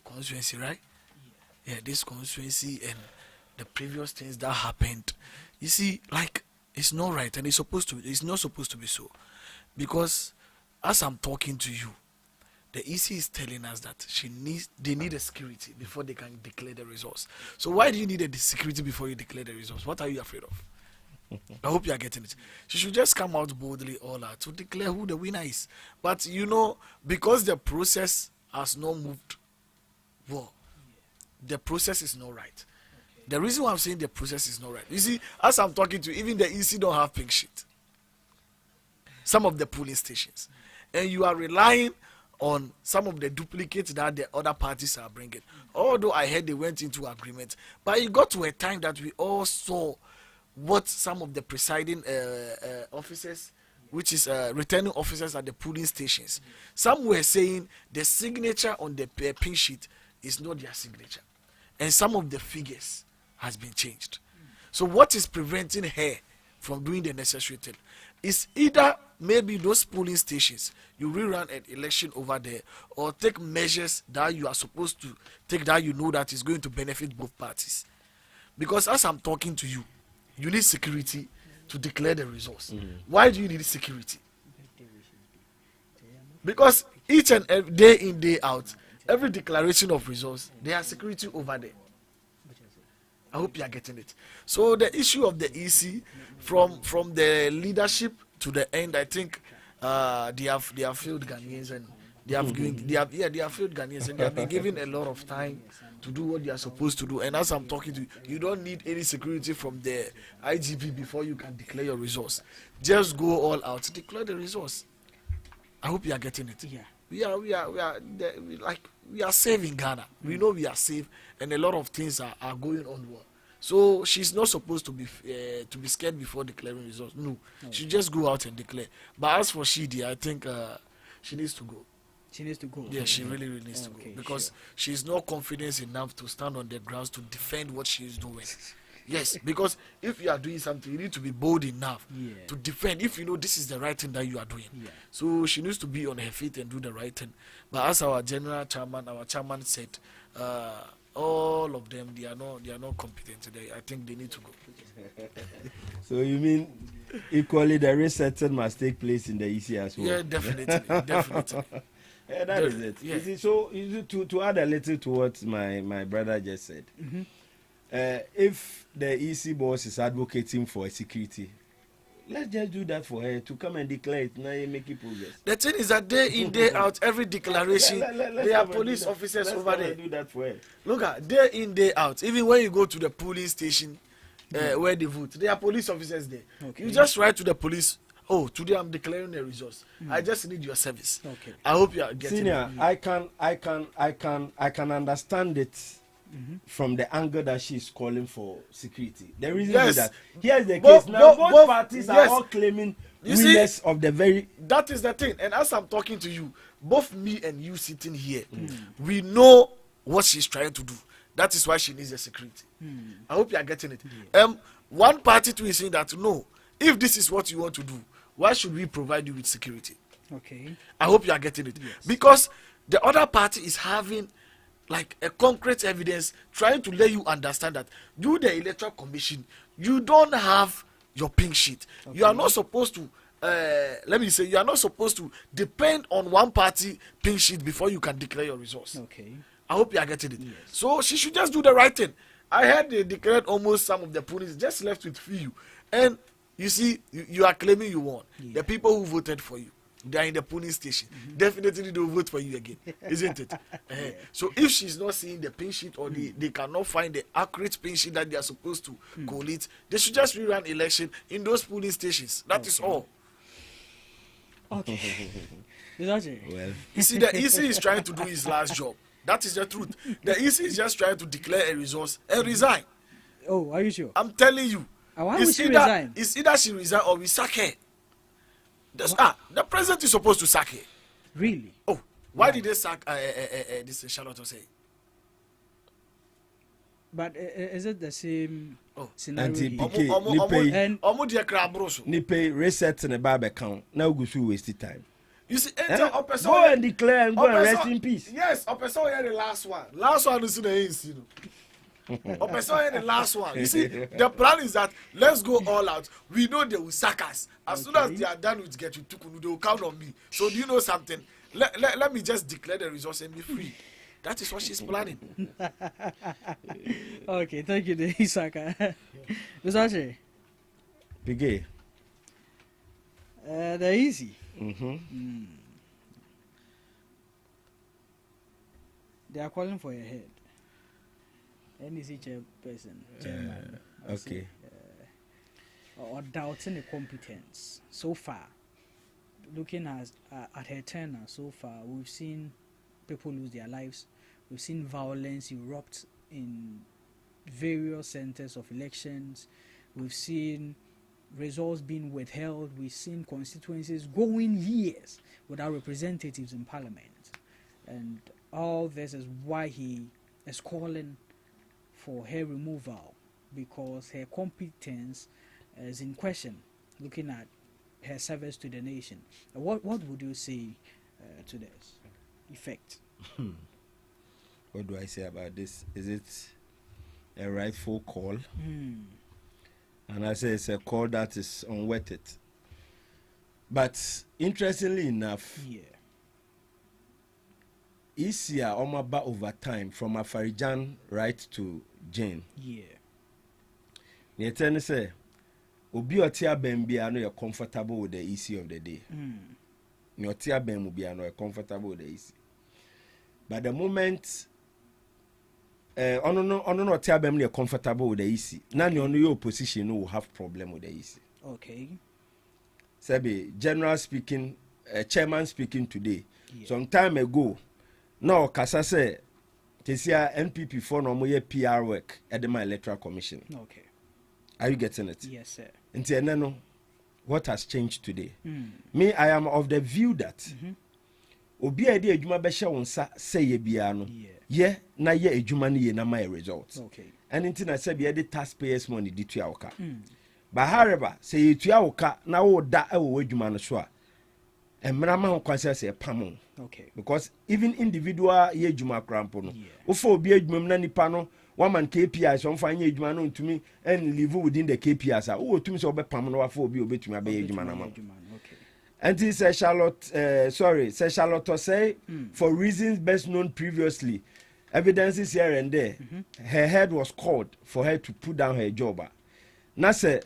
constituency, right? Yeah, this constituency and the previous things that happened. You see, like, it's not right, and it's not supposed to be so. Because as I'm talking to you, the EC is telling us that they need a security before they can declare the results. So why do you need a security before you declare the results? What are you afraid of? I hope you are getting it. She should just come out boldly all out to declare who the winner is. But because the process has not moved well, the process is not right. The reason why I'm saying the process is not right, you see, as I'm talking to you, even the EC don't have pink sheet. Some of the polling stations. And you are relying on some of the duplicates that the other parties are bringing. Although I heard they went into agreement, but it got to a time that we all saw what some of the presiding officers, which is returning officers at the polling stations, some were saying the signature on the pink sheet is not their signature, and some of the figures has been changed. So what is preventing her from doing the necessary thing is either maybe those polling stations, you rerun an election over there, or take measures that you are supposed to take that you know that is going to benefit both parties. Because as I'm talking to you, you need security to declare the results. Why do you need security? Because each and every day in, day out, every declaration of results, there are security over there. I hope you are getting it. So the issue of the EC, from the leadership to the end, I think they have failed Ghanaians, and they have failed Ghanaians, and they have been given a lot of time to do what they are supposed to do. And as I'm talking to you, you don't need any security from the IGP before you can declare your results. Just go all out, declare the results. I hope you are getting it. Yeah. We are safe in Ghana. We know we are safe, and a lot of things are going on well. So she's not supposed to be scared before declaring results. No, she just go out and declare. But as for Shidi, I think she needs to go. She needs to go. Yeah, she really needs to go, because she's not confident enough to stand on the grounds to defend what she is doing. Yes, because if you are doing something, you need to be bold enough to defend if you know this is the right thing that you are doing. So she needs to be on her feet and do the right thing. But as our chairman said, all of them, they are not competent today. I think they need to go. So you mean equally the resetting must take place in the EC as well? Yeah, definitely. Yeah, that is it. Yeah. You see, so to add a little to what my brother just said, if the EC boss is advocating for security, let's just do that for her to come and declare it. Now you make it progress. The thing is that day in, day out, every declaration, there are police officers over there. Do that for her. Look at day in, day out. Even when you go to the police station where they vote, there are police officers there. Okay. You just write to the police. Oh, today I'm declaring a resource. I just need your service. Okay. I hope you are getting Senior, it. I can understand it from the angle that she's calling for security. The reason is that here's the case now. Both parties are all claiming winners of the very. That is the thing. And as I'm talking to you, both me and you sitting here, we know what she's trying to do. That is why she needs the security. I hope you are getting it. One party too is saying that no, if this is what you want to do, why should we provide you with security? Okay. I hope you are getting it. Yes. Because the other party is having like a concrete evidence trying to let you understand that you, the electoral commission, you don't have your pink sheet. Okay. You are not supposed to you are not supposed to depend on one party pink sheet before you can declare your results. Okay. I hope you are getting it. Yes. So she should just do the right thing. I heard they declared almost some of the police, just left with few. And you see, you are claiming you won. Yeah. The people who voted for you, they are in the polling station. Definitely they will vote for you again, isn't it? So if she's not seeing the pin sheet or they cannot find the accurate pin sheet that they are supposed to collate, they should just rerun election in those polling stations. That is all. Okay. Well, you see, the EC is trying to do his last job. That is the truth. The EC is just trying to declare a resource and resign. Oh, are you sure? I'm telling you. Why would she resign? It's either she resign or we sack her. The president is supposed to sack her. Really? Oh, why did they sack this Charlotte say? But is it the same scenario? Nipe reset in the barber account. Now go through waste time. You see, go and declare and go and rest in peace. Yes, Opeso here the last one. Last one is in the ANC. Opeso here the last one. You see, the plan is that let's go all out. We know they will sack us. As soon as they are done with Get You Tukunu, they will count on me. So do you know something? Let me just declare the results and be free. That is what she's planning. Okay, thank you, Isaka. Mr. Bigay. They're easy. They are calling for your head. NEC chairman. Okay. Or doubting the competence. So far, looking at her tenure so far, we've seen people lose their lives. We've seen violence erupt in various centers of elections. We've seen results being withheld. We've seen constituencies going years without representatives in parliament. And all this is why he is calling for her removal, because her competence is in question, looking at her service to the nation. What would you say to this effect? What do I say about this? Is it a rightful call? And I say it's a call that is unworthy. But interestingly enough, Isia Omaba over time from Afarijan right to Jane. The attorney say, Obi Otia Bembia no you're comfortable with the EC of the day. Otia Bembia no you're comfortable with the EC. But the moment ono Otia Bembia you're comfortable with the EC, now your opposition will have problem with the EC. Okay. Sabi, general speaking, chairman speaking today. Some time ago, now Kasa say, Tesia NPP for no more PR work at the electoral commission. Okay. Are you getting it? Yes, sir. And what has changed today? Me, I am of the view that Obi ade adwuma be hye wonsa say ye bia no. Ye na ye adwuma ne ye na my results. Okay. And until na say be the taxpayers money di tua woka. But however, say you tua woka na wo da e wo adwuma no so a emra ma ho kwanse say pam. Okay. Because even individual ye adwuma krampo no. Wo fo obi adwuma na nipa no one man KPIs on fine ejuma no ntumi and live within the KPIs oh tumi so obepam no afọ obi obetumi abe ejuma na ma Okay. and he said Charlotte say for reasons best known previously evidences here and there her head was called for her to put down her job na say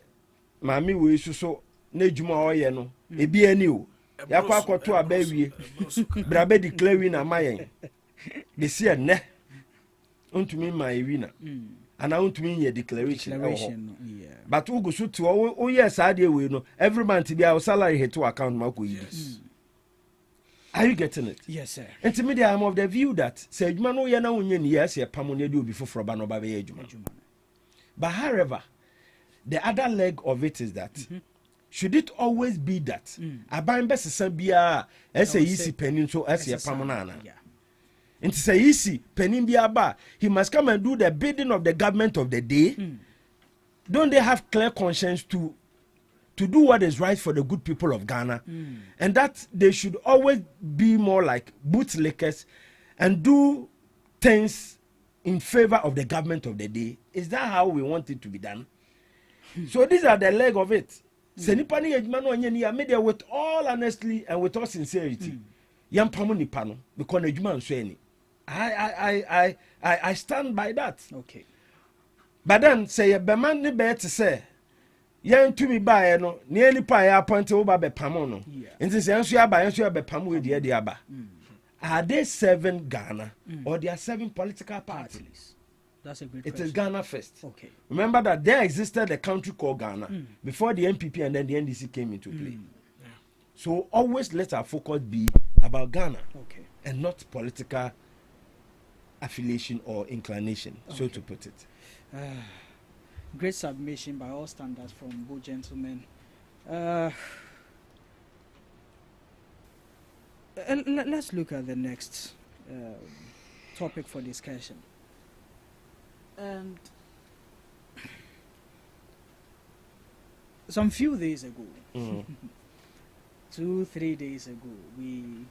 mami we so na ejuma oye no ebi ani o yakwa akoto abawie brabe declare winner mayen they see ne untumi ma winner and untumi ye declaration yeah. but ugo so to o yes ade we no every month be our salary hit to account mako yi are you getting it? Yes, sir. And to me I am of the view that say ejuma no ye na onye ni yes ye pam na dey obi foforo ba no ba be ejuma but however the other leg of it is that should it always be that aban besesa bia ese yisi penin so ese pam na na and say yisi penin bia ba he must come and do the bidding of the government of the day don't they have clear conscience to do what is right for the good people of Ghana and that they should always be more like bootlickers and do things in favor of the government of the day? Is that how we want it to be done? So these are the leg of it. Senipani ejuma no onye ni ya media with all honesty and with all sincerity. Yam pamu ni pano because ejuma nso eni. I stand by that. Okay. But then say be man ni be to say yen to me buy no ni eni pa ya appoint wo ba be pamo no. Nti say enso ya ba enso ya be pamo we de aba. Are they serving Ghana or they are serving political parties? That's a great It question. is Ghana first. Okay. Remember that there existed a country called Ghana before the NPP and then the NDC came into play. So always let our focus be about Ghana and not political affiliation or inclination, so to put it. Great submission by all standards from both gentlemen. Let's look at the next topic for discussion. And some few days ago, 2-3 days ago, we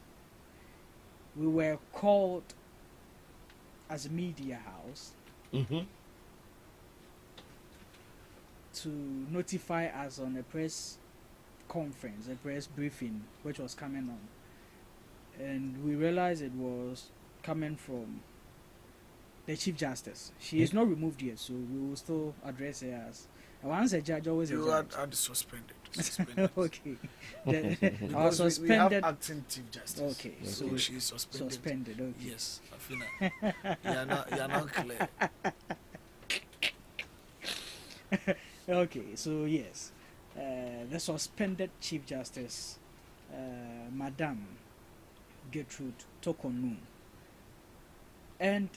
were called as a media house to notify us on a press conference, a press briefing, which was coming on. And we realized it was coming from the Chief Justice. She is not removed yet, so we will still address her as once a judge, always a judge. You are suspended. Okay. Our suspended. We have acting Chief Justice. Okay. So she is suspended. Suspended. Okay. Yes. You're not clear. Okay. So yes, the suspended Chief Justice, Madam Gertrude Tokonu, and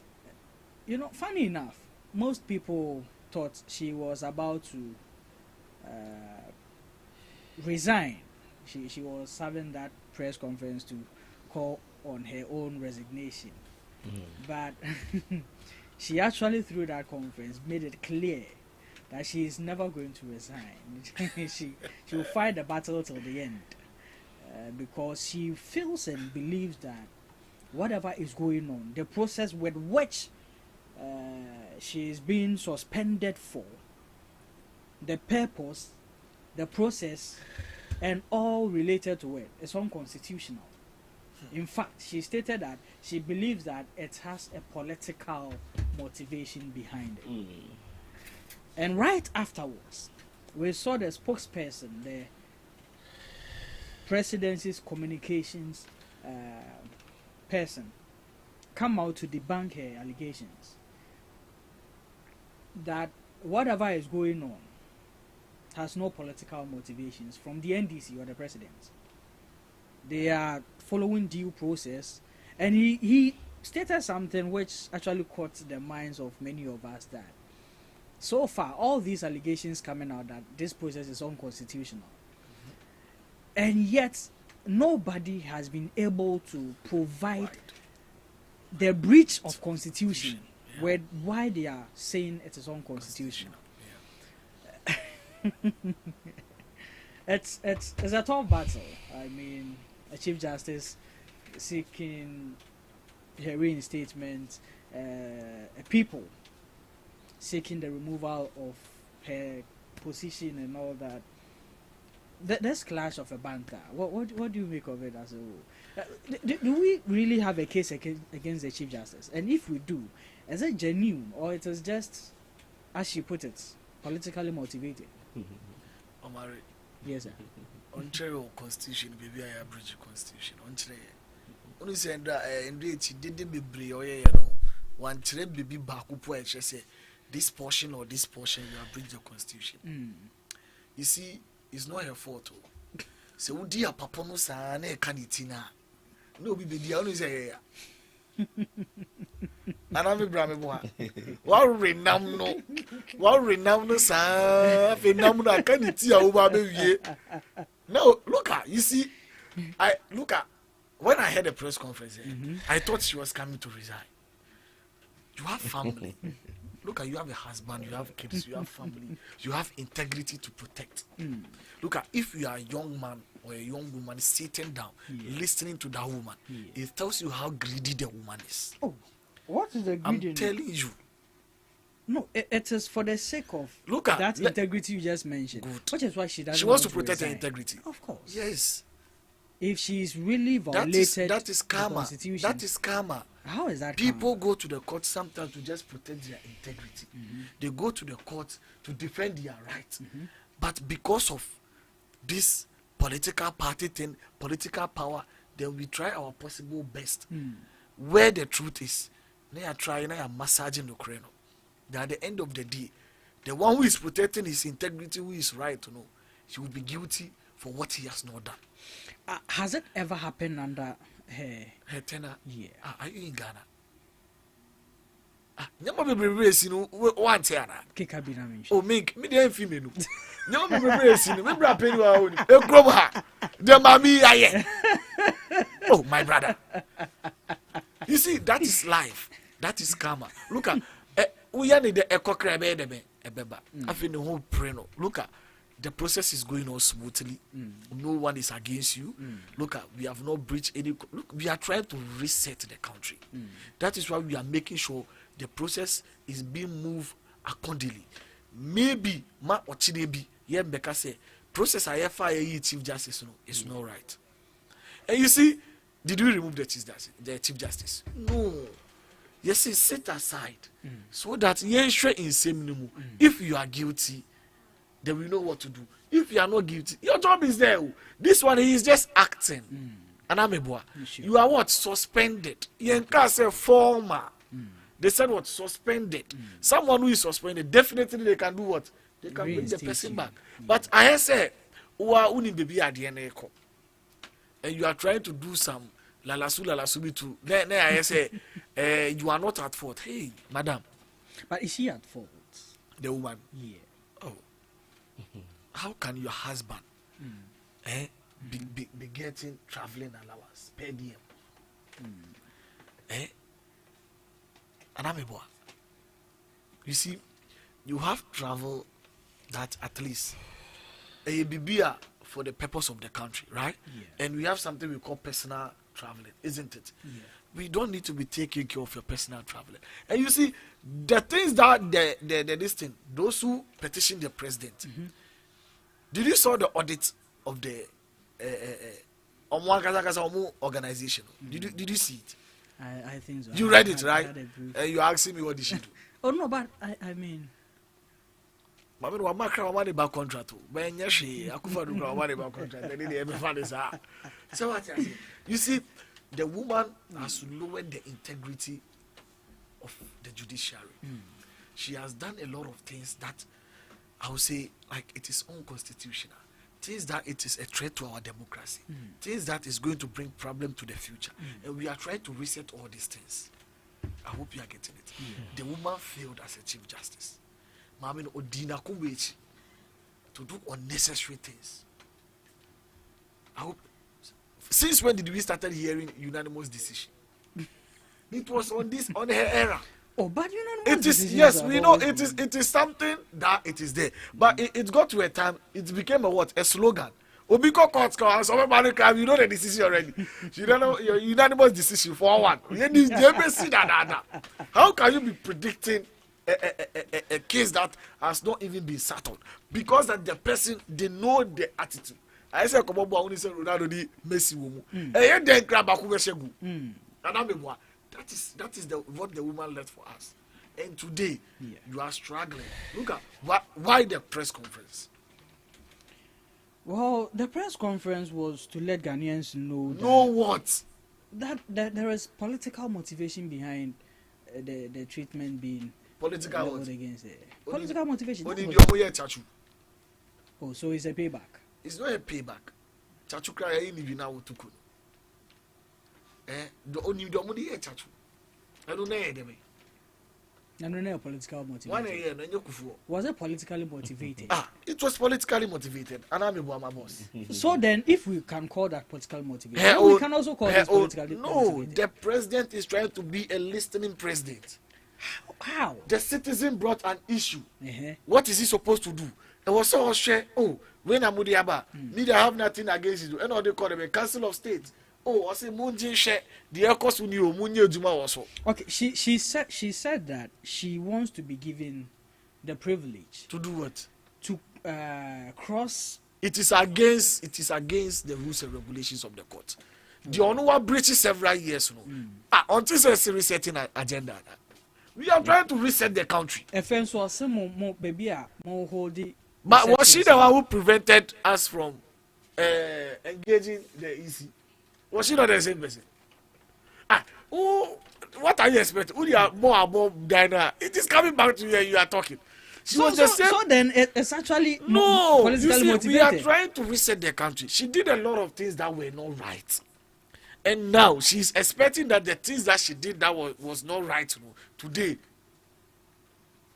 you know, funny enough, most people thought she was about to resign. She was having that press conference to call on her own resignation. But she actually, through that conference, made it clear that she is never going to resign. she will fight the battle till the end because she feels and believes that whatever is going on, the process with which she is being suspended for, the purpose, the process, and all related to it is unconstitutional. In fact, she stated that she believes that it has a political motivation behind it. And right afterwards, we saw the spokesperson, the presidency's communications person, come out to debunk her allegations that whatever is going on has no political motivations from the NDC or the president. They are following due process, and he stated something which actually caught the minds of many of us, that so far all these allegations coming out that this process is unconstitutional, and yet nobody has been able to provide the breach of constitution with why they are saying it is unconstitutional. It's a tough battle. I mean, a Chief Justice seeking her reinstatement, people seeking the removal of her position and all that. This clash of a banter, what do you make of it as a whole? Do we really have a case against the Chief Justice? And if we do, is it genuine or it is just, as she put it, politically motivated? Omari. Yes, sir. On your constitution, baby, I abridge constitution. On chair. Only say that and she didn't be brave or you know. One chair baby back up where she say this portion or this portion you abridge the constitution. You see. It's not her fault. So, would dear Papa no san a canitina? No, be the only say, and I'm a Brammy. Well, renowned no san, phenomenal canitia over baby. No, look at you see, I look at when I had a press conference, I thought she was coming to resign. You have family. Look at you have a husband, you have kids, you have family, you have integrity to protect. Look at if you are a young man or a young woman sitting down, listening to that woman, it tells you how greedy the woman is. Oh, what is the greedy? I'm telling you. No, it is for the sake of look at that integrity you just mentioned. Good. Which is why she doesn't. She wants to want protect her resign. integrity. Of course. Yes. If she is really violated that is karma. the Constitution, That is karma. How is that? People go to the court sometimes to just protect their integrity. They go to the court to defend their rights. But because of this political party thing, political power, then we try our possible best. Where the truth is, they are trying, they are massaging the crane. Then at the end of the day, the one who is protecting his integrity, who is right to know, he will be guilty for what he has not done. Has it ever happened under her tenure? Yeah. Are you in Ghana? Nyama be race no one tiana. Keka bi na me. Oh me dey film no. Nyama be race no me bra peni wa oni. E krom ha. De mami aye. Oh my brother. You see that is life. That is karma. Look at we ya need the ekokra be de be ebeba. Afi ne ho pray no. Look at the process is going on smoothly. No one is against you. Look at we have not breached any. Look, we are trying to reset the country. That is why we are making sure the process is being moved accordingly. Maybe ma ochidebi ye mbeka say process I fire Chief Justice no is not right. And you see, did we remove the Chief Justice? No. Yes, sit aside so that yen share in same nimu. If you are guilty, then we know what to do. If you are not guilty, your job is there. This one he is just acting. And I'm a boy. You are what? Suspended. You can't say former. They said what? Suspended. Someone who is suspended, definitely they can do what? They can bring the person back. But I say, baby at the end, and you are trying to do some lalasu too. Then I say, you are not at fault. Hey, madam. But is she at fault? The woman. Yeah. Oh. How can your husband be getting traveling allowance per diem? And I'm a boy. You see, you have travel that at least a BBA for the purpose of the country, right? Yeah. And we have something we call personal traveling, isn't it? Yeah. We don't need to be taking care of your personal traveling. And you see, the things that this thing, those who petition the president, did you saw the audit of the organization? Did you see it? I think so. You read it, right? And you're asking me what did she do? Oh no, but I mean, contract. So what you see, the woman has lowered the integrity of the judiciary. She has done a lot of things that I would say like it is unconstitutional. Things that it is a threat to our democracy. Things that is going to bring problem to the future. And we are trying to reset all these things. I hope you are getting it. The woman failed as a Chief Justice. Mami Odina Kumbechi to do unnecessary things. I hope. Since when did we started hearing unanimous decision? It was on her era. Oh, but unanimous it is yes, we know it is something that it is there. But it got to a time, it became a slogan. Obiko court cause everybody can you know the decision already. You don't know your unanimous decision for one. How can you be predicting a case that has not even been settled because that the person they know the attitude. I say come on, only say Ronaldo di Messi womu. Eh, den kra ba ku be shegu. That is the what the woman left for us. And today you are struggling. Look at why the press conference. Well, the press conference was to let Ghanaians know that there is political motivation behind the treatment being political against it. Political motivation. Oh, so it's a payback. It's not a payback. Chachu cry in now to kun. The only the money chachu. I don't know them. I don't know political motivation. Was it politically motivated? It was politically motivated. And I'm my boss. So then, if we can call that political motivation, we can also call this politically motivated. No, the president is trying to be a listening president. How? The citizen brought an issue. What is he supposed to do? It was so share. Oh, when I'm with the Abba, need I have nothing against you. And all they call them a council of state. Oh, I say Munjin share the Ekos Unio Munye Juma also. Okay, she said that she wants to be given the privilege to do what? To cross. It is against the rules and regulations of the court. The Onuwa breaches several years until there's a resetting agenda. We are trying to reset the country. But was she the one who prevented us from engaging the EC? Was she not the same person? What are you expecting? Who you are more above Diana? It is coming back to you and you are talking. So then it's actually politically motivated. We are trying to reset the country. She did a lot of things that were not right. And now she's expecting that the things that she did that was not right today.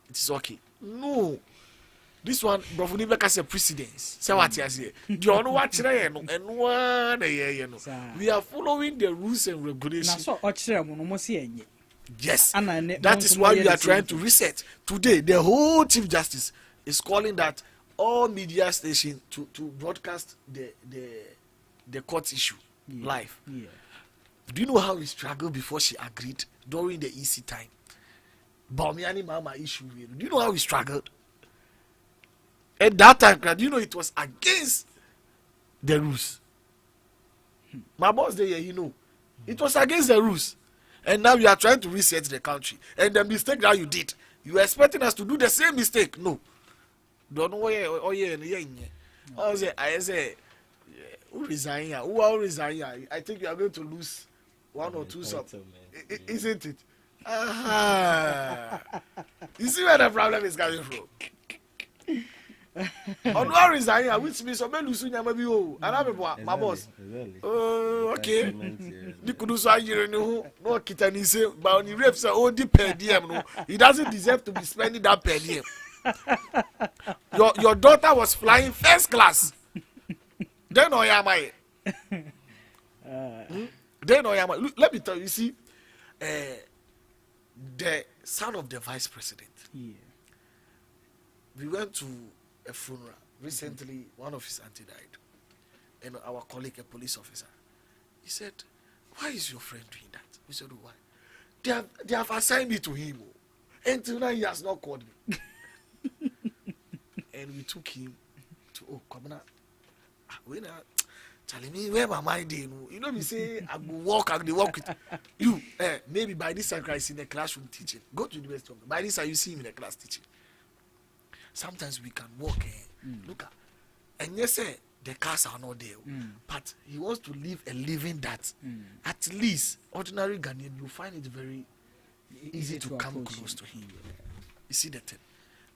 It is okay. No. This one, Brother Nibeka has a precedence. Say what you say. We are following the rules and regulations. Yes. That is why we are trying to reset. Today, the whole Chief Justice is calling that all media stations to broadcast the court issue live. Do you know how we struggled before she agreed during the EC time? Baumiani Mama issue. Do you know how we struggled? At that time, do you know it was against the rules? My boss there, it was against the rules. And now we are trying to reset the country. And the mistake that you did, you are expecting us to do the same mistake. No. Don't know I say, who resign? Who are resign? I think you are going to lose one or two something. Isn't it? You see where the problem is coming from? On one resign, which means I'm losing my boss. Oh, okay. You could do so. You know, no kitani say, but on the reps are only per diem. No, he doesn't deserve to be spending that per diem. Your daughter was flying first class. Then I am I. Then I am. Let me tell you. See, the son of the vice president. Yeah. We went to a funeral recently. One of his auntie died, and our colleague, a police officer, he said, "Why is your friend doing that?" We said, "Why? They have assigned me to him, until now he has not called me." And we took him to come now. When telling me where my mind is, you know, me say I go walk with you. Maybe by this time Christ in the classroom teaching. Go to the university. By this time you see him in the class teaching. Sometimes we can walk. Look at, and yes, sir, the cars are not there, but he wants to live a living that at least ordinary Ghanaian you find it very easy to come close to him. You see that thing,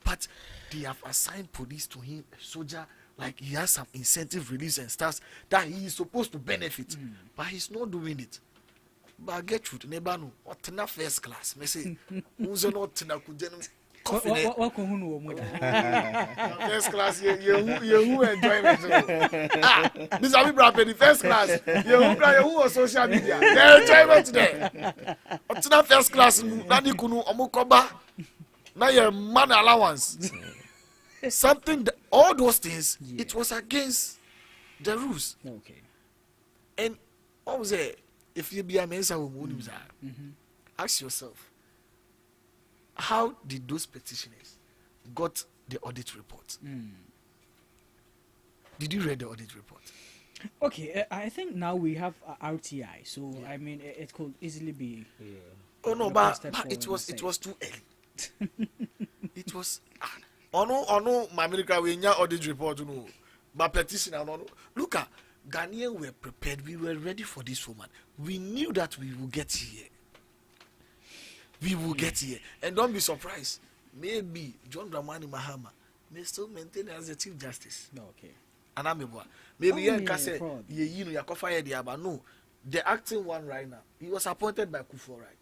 but they have assigned police to him, a soldier. Like he has some incentive release and stuff that he is supposed to benefit, but he's not doing it. But I get you to never know what na first class. Me say, who's not na kujenu coffee. First class, you enjoyment. This are people pay the first class. You on social media. The enjoyment there. What na first class? Nani kunu omukoba. Na your man allowance. Something that, all those things, it was against the rules. Okay. And what was it? If you be a mensa, ask yourself, how did those petitioners got the audit report? Did you read the audit report? Okay, I think now we have RTI, so I mean it could easily be. Oh no, but requested for it was too early. It was no my medical we audit report no, but petition no. Look at Ghanaians were prepared. We were ready for this woman. We knew that we will get here. We will get here, and don't be surprised. Maybe John Dramani Mahama may still maintain as the Chief Justice. Okay. And I'm maybe you can say you know you fire the but no, the acting one right now. He was appointed by Kufuor, right?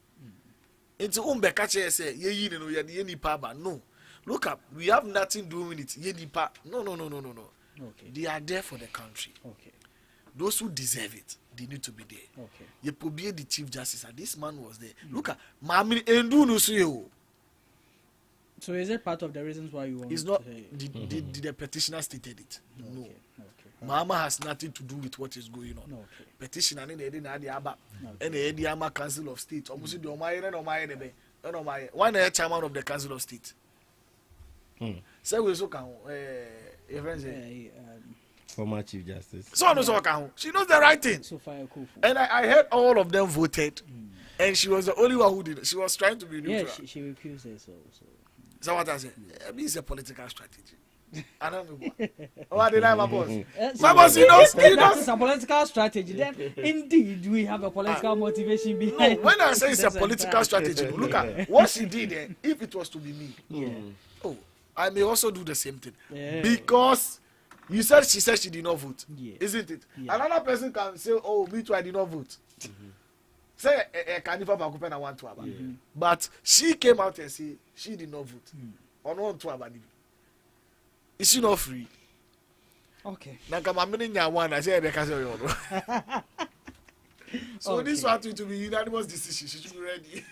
Into Umbekache say you know you nipa but no. Look up, we have nothing doing with it. Ye nipa. No. Okay. They are there for the country. Okay. Those who deserve it, they need to be there. Okay. You probably the Chief Justice, and this man was there. Look at Mami Endu no see. So is it part of the reasons why you want? It's not. Did the petitioner stated it? No. Okay. Mama has nothing to do with what is going on. Okay. Petitioner and the Aba and the Ediama Council of State. Almost the Omaya and Omaya and Omaya. One chairman of the Council of State. So we so can former Chief Justice. So no so can she knows the right thing. So far, cool. And I heard all of them voted, and she was the only one who did it. She was trying to be neutral. Yeah, she refused it. So what I said, it's a political strategy. I don't know what did I have my boss? My boss, you know, it's a political strategy. Then, indeed, we have a political motivation behind. No, when I say it's a political strategy, look at what she did. If it was to be me, I may also do the same thing because you said she did not vote, isn't it? Another person can say, "Oh, me too, I did not vote." Say Kanifa Bakupena want to Aba. But she came out and said she did not vote. Or not to Aba. Is she not free? Okay. One, I say so okay. This one to be unanimous decision. She should be ready.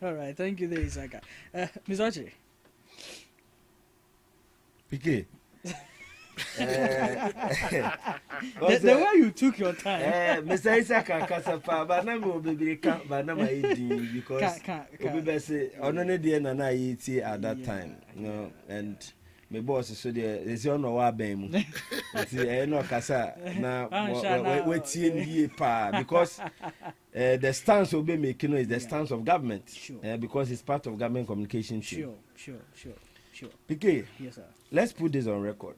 All right. Thank you, there, Isaka. Ms. Ochi. PK. The way you took your time. Mr. Isaka Kasapa, but now we be count, but now my because we be say on any day na na eat at that time, you know, and my boss so there is on our bem. It's no kasa na wait here pa because the stance we be making is the stance of government, because it's part of government communication. Sure. PK. Yes, sir. Let's put this on record.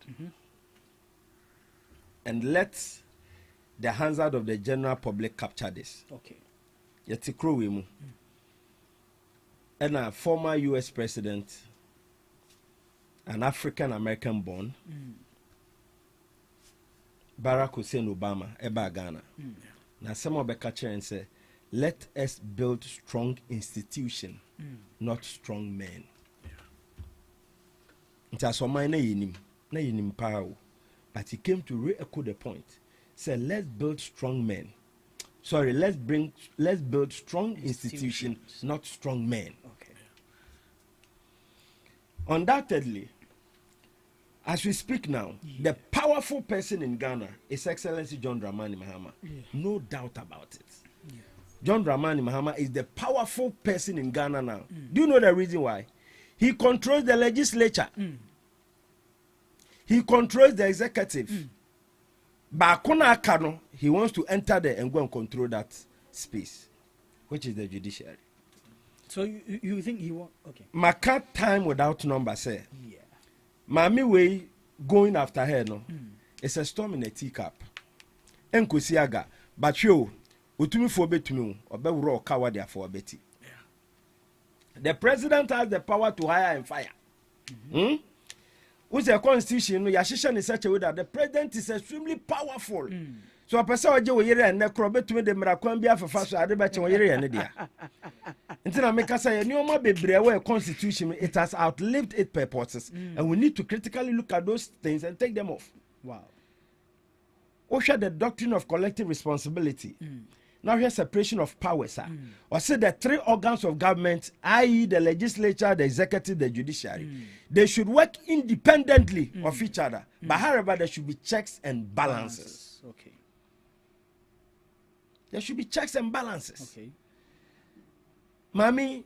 And let the hazard of the general public capture this. Okay. Yeti Krowemu. And a former US president, an African American born, Barack Hussein Obama, Eba Ghana. Now some of the catcher and say, let us build strong institution, not strong men. It has some minor in him power. But he came to re-echo the point. Said, let's build strong men. Sorry, let's build strong institutions, not strong men. Okay. Undoubtedly, as we speak now, the powerful person in Ghana is Excellency John Dramani Mahama. No doubt about it. John Dramani Mahama is the powerful person in Ghana now. Do you know the reason why? He controls the legislature. He controls the executive. But he wants to enter there and go and control that space, which is the judiciary. So you think he won't? Okay. Maka time without number say. Yeah. Mami way going after her no. It's a storm in a teacup. Enkusiaga, but you, utumi for betumi, obe wuro kawa there for beti. The president has the power to hire and fire. Who's the constitution? Yashishan in such a way that the president is extremely powerful. So a person will get a necro to me the Marakwambia for fast. I debate on your idea. Until I make us say, no more be brewer constitution, it has outlived its purposes, and we need to critically look at those things and take them off. Wow. Osha the doctrine of collective responsibility. Now here's separation of powers, sir. Or say the three organs of government, i.e. the legislature, the executive, the judiciary, they should work independently of each other. But however, there should be checks and balances. Okay. There should be checks and balances. Okay. Mami,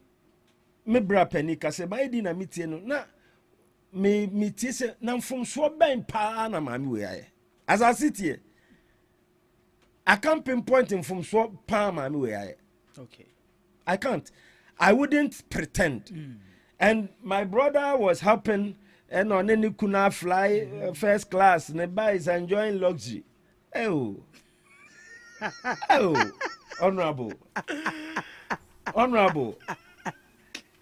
me bra penny kase ba edi na mitie no na me tie se na mfom so ben pa na mami we aye as I sit here I can't pinpoint mfom so pa mami we aye. Okay. I can't. I wouldn't pretend. And my brother was helping and on any kuna fly first class neba is enjoying luxury. Oh. Oh. Honorable.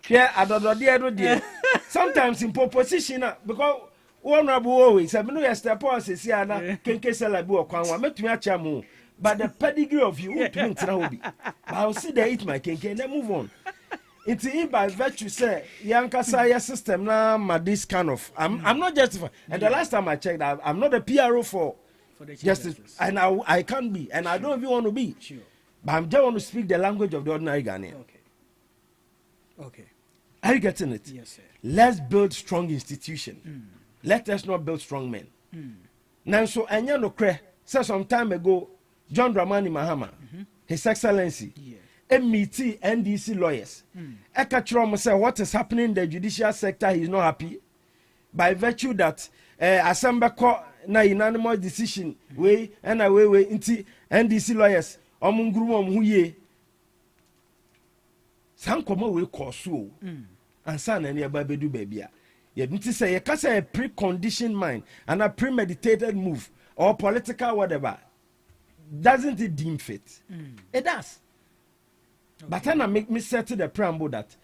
Yeah, I don't know. Sometimes in proposition, because honorable always, I mean, you step on, say, Siana, can case like Buakwan, met me at Chamu, but the pedigree of you to me, I'll see they eat my cake and then move on. It's in by virtue, say, Yankasaya system now, this kind of, I'm not justified. And the last time I checked, I'm not a PRO for the justice, and I can't be, and I don't even want to be. Sure. But I'm just want to speak the language of the ordinary Ghanaian. Okay. Are you getting it? Yes, sir. Let's build strong institutions. Let us not build strong men. Now, so Anya no kre said some time ago, John Dramani Mahama, His Excellency, MET, NDC lawyers, Ekachrom said what is happening in the judicial sector, he is not happy by virtue that Assembly na unanimous decision way and away into NDC lawyers. Omunguru omhuye sankoma we koso ansa na ne aba bedu babia ye nti say ye kasa a preconditioned mind and a premeditated move or political whatever doesn't it deem fit it does. But then I make me set to the preamble that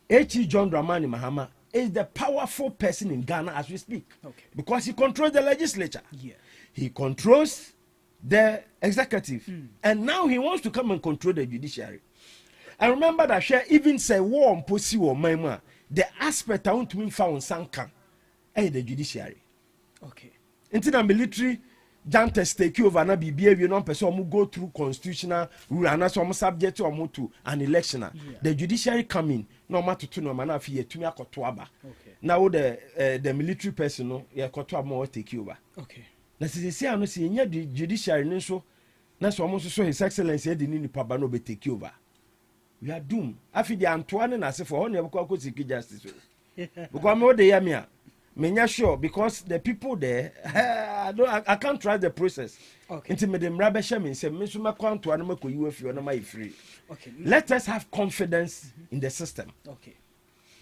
H.E. John Dramani Mahama is the powerful person in Ghana as we speak, because he controls the legislature, he controls the executive, and now he wants to come and control the judiciary. I remember that share even say war on Posi or Maima, the aspect I want to mean found Sankan, the judiciary. Okay. Until the military jantes take over na behavior non person go through constitutional rule and some subject to an election. The judiciary come in no matter to no man after to me akotoaba. Okay. Now the military person no ye akotoaba more take over. Okay. Na sisi ano si nya the judiciary no so na so almost so His Excellency the ni papa no be take over. We are doomed. Afi the Antoine na se for on ye ko seek justice. Because me dey hear me a me sure because the people there I can't trust the process. Okay. Until me dem rabesha me say me so me ko Antoine me ko you free na my free. Okay. Let us have confidence in the system. Okay.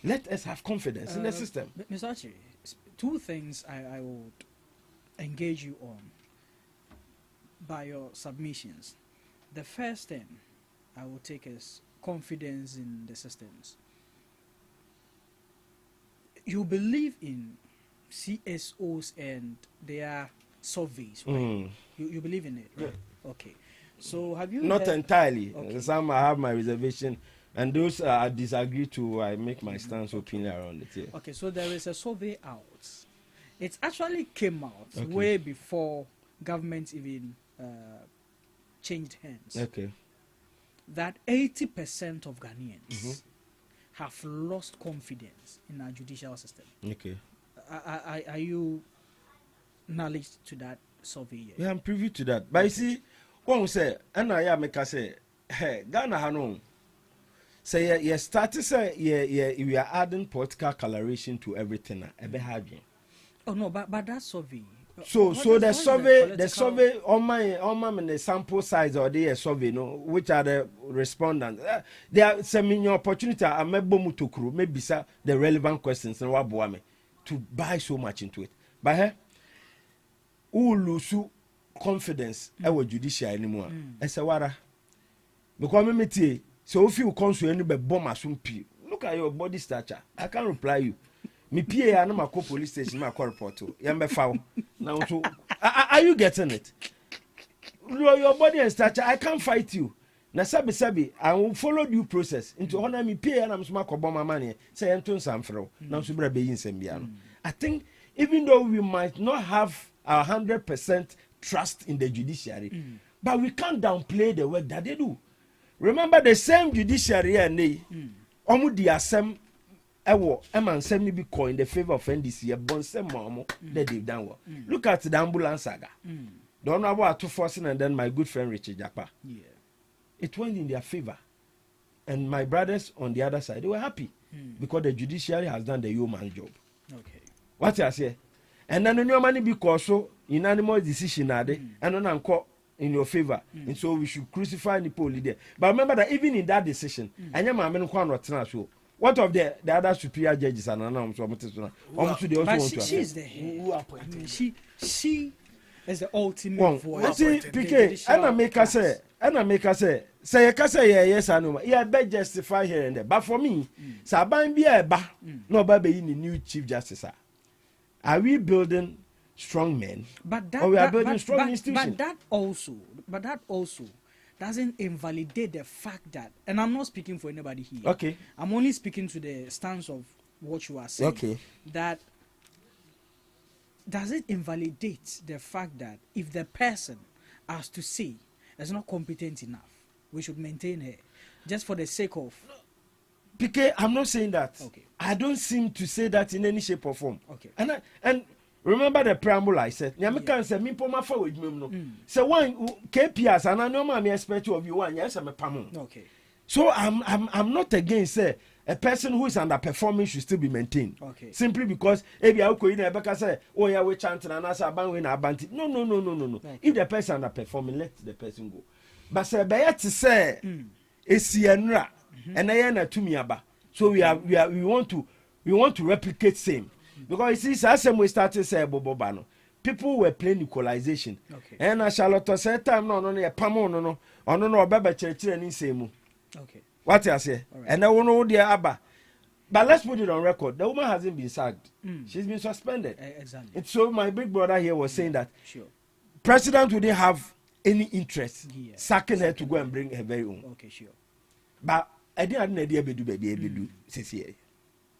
Let us have confidence in the system. Mr. Archie, two things I would engage you on by your submissions. The first thing I will take is confidence in the systems. You believe in CSOs and their surveys, right? You believe in it, right? Yeah. Okay. So have you not entirely. Okay. Some I have my reservation, and those I disagree to. I make my stance opinion around it. Yeah. Okay. So there is a survey out. It actually came out way before government even changed hands. Okay. That 80% of Ghanaians have lost confidence in our judicial system. Okay. Are you knowledge to that survey yet? Yeah, I'm privy to that. But you see, one say, and I make say, hey, Ghana Hanon. Say, you start to say, we are adding political coloration to everything. Oh no, but that survey. So the survey on the sample size or the survey, no, which are the respondents. There are some opportunity. I may maybe sir the relevant questions and what to buy so much into it. But hey, who lose confidence our judiciary anymore? I say what? Because me tell so if you come to any bomb asumpi, look at your body stature. I can't reply you. Me PA and my police station, my report to Yambe foul. Now, so are you getting it? Your body and stature, I can't fight you. Na sabi, I will follow due process into honor me PA and I'm smart my money. Say Anton Samfro. Now, Subra be in Sembiano. I think even though we might not have 100% trust in the judiciary, but we can't downplay the work that they do. Remember the same judiciary and they, the assembly. Eman send me coin in the favor of NDC, a bonsem mamo that they've done well. Look at the ambulance saga. Don't know about 2 and then my good friend Richard Japa. Yeah. It went in their favor. And my brothers on the other side, they were happy. because the judiciary has done the yeoman job. Okay. What you say? And then the money because so unanimous decision and then in your favor, and so we should crucify the poor leader. But remember that even in that decision, and your man so what of the other superior judges and announced almost they also want to. She's the head. Who appointed? She is the ultimate voice. PK, and I make us say yes I know. Yeah, be justify here and there. But for me, Saban be a ba no baby in the new chief justice. Are we building strong men? Or we are building strong institutions? But that also doesn't invalidate the fact that, and I'm not speaking for anybody here. Okay. I'm only speaking to the stance of what you are saying. Okay. That does it invalidate the fact that if the person has to say is not competent enough, we should maintain her just for the sake of. PK, I'm not saying that. Okay. I don't seem to say that in any shape or form. Okay. And remember the preamble I said. Nyamika said, "Me poma forward no." So one KPS and I know me expect of you one. Yes, I'm a pamon. Okay. So I'm not against a person who is underperforming should still be maintained. Okay. Simply because if you are in a say, oh yeah, we chanting and as a ban win a banty. No. Okay. If the person underperforming, let the person go. But say be to say esienra and I na to me aba. So we want to replicate same. Because you see, as we started say Bobano, people were playing equalization. Okay. And I shall say time no pamon no baba church and same. Okay. What I say? Right. And I won't know the Abba. But let's put it on record. The woman hasn't been sacked. She's been suspended. Exactly. And so my big brother here was saying that sure. President wouldn't have any interest sacking her to go and bring her very own. Okay, sure. But I didn't have an idea do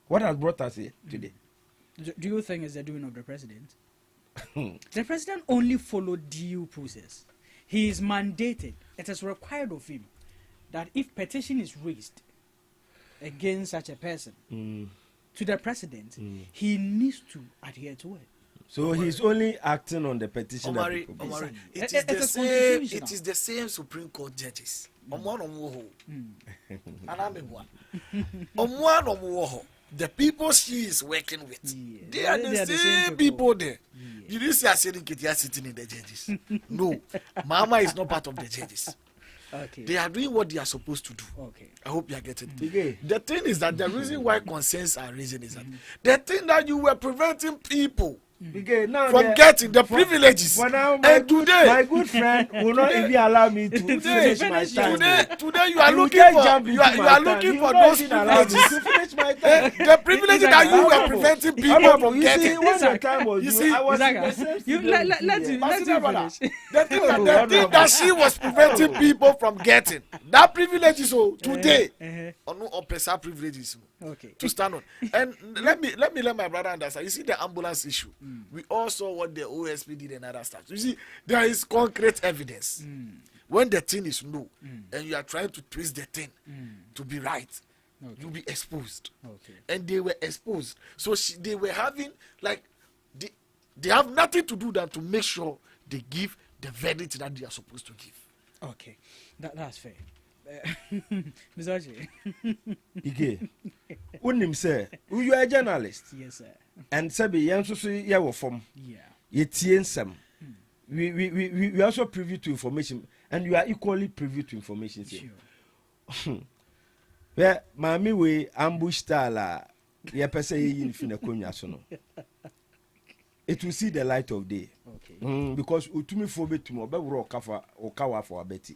what has brought us here today? Do you think it's the doing of the president? The president only followed due process. He is mandated. It is required of him that if petition is raised against such a person to the president, he needs to adhere to it. So he's only acting on the petition. Omari, it is the same Supreme Court judges. The people she is working with, they are the same people there. You didn't see her sitting in the judges. No, Mama is not part of the judges. Okay. They are doing what they are supposed to do. Okay. I hope you are getting it. Okay. The thing is that the reason why concerns are raising is that the thing that you were preventing people from getting the privileges. Now, and today, my good friend will not even allow me to finish my time. Today you are looking for those privileges. To finish my time. The privileges that you were preventing people from getting. You see, I was the thing that she was preventing people from getting. That privilege is today. No oppressor privileges. Okay. To stand on. And let my brother understand. You see the ambulance issue. We all saw what the OSP did and other stuff. You see, there is concrete evidence. When the thing is no, and you are trying to twist the thing to be right, you'll be exposed. Okay. And they were exposed. So they were having, like, they have nothing to do than to make sure they give the verdict that they are supposed to give. Okay. That's fair. Mr. Ike, unim say, you are a journalist. Yes, sir. And sabi yanso so ya wo form. Yeah. Ye tie nsem. We also privy to information, and you are equally privy to information. Sure. Where mami we ambush style ye pese ye yin fina konya so no. It will see the light of day. Okay. Because utumi fo betum obewro okawa for abeti.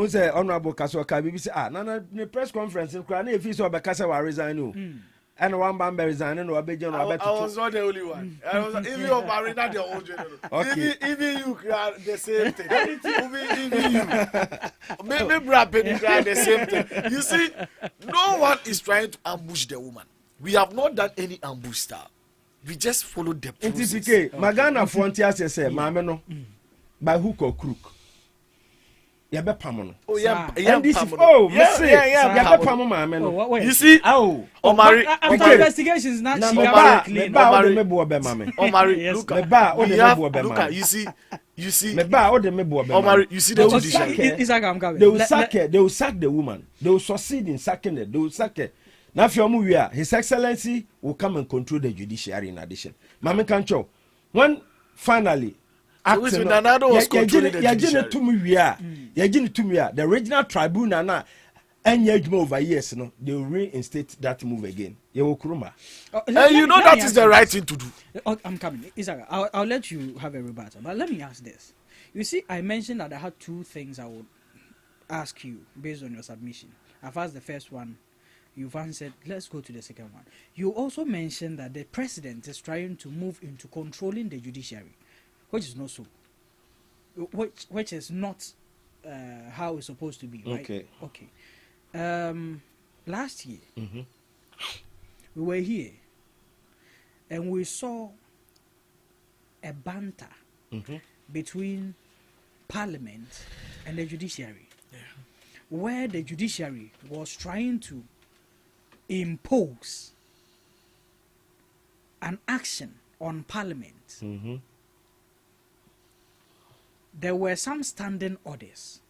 Say honorable Kaso Kabi say na press conference kra na efi so obekasa wa resign o. And one bam resign no obeje no abeti. I was not the only one. I was even your marina the old general. Okay. Even you cry the same thing. Even you. Maybe Brad Penny cry the same thing. You see, no one is trying to ambush the woman. We have not done any ambush style. We just followed the process. Okay. Magana frontier say mama no by hook or crook. Yabe pamono. Oh yeah, and this is yabe pamo mama no. You see, Omari, after investigations now she got clean. Omari, look, you see. Omari, you see the judiciary. They will sack the woman. They will succeed in sacking her. They will sack her. Now if you're moving, His Excellency will come and control the judiciary in addition. Mami Kancho, when finally so Nanado was controlling the judiciary. The regional tribunal now and over years, no, they will reinstate that move again. And you know that is the right thing to do. I'm coming. Isaac, I'll let you have a rebuttal, but let me ask this. You see, I mentioned that I had two things I would ask you based on your submission. I've asked the first one. You've answered. Let's go to the second one. You also mentioned that the president is trying to move into controlling the judiciary, which is not so. Which is not how it's supposed to be, right? Okay. Last year, we were here, and we saw a banter between Parliament and the judiciary, where the judiciary was trying to impose an action on Parliament. There were some standing orders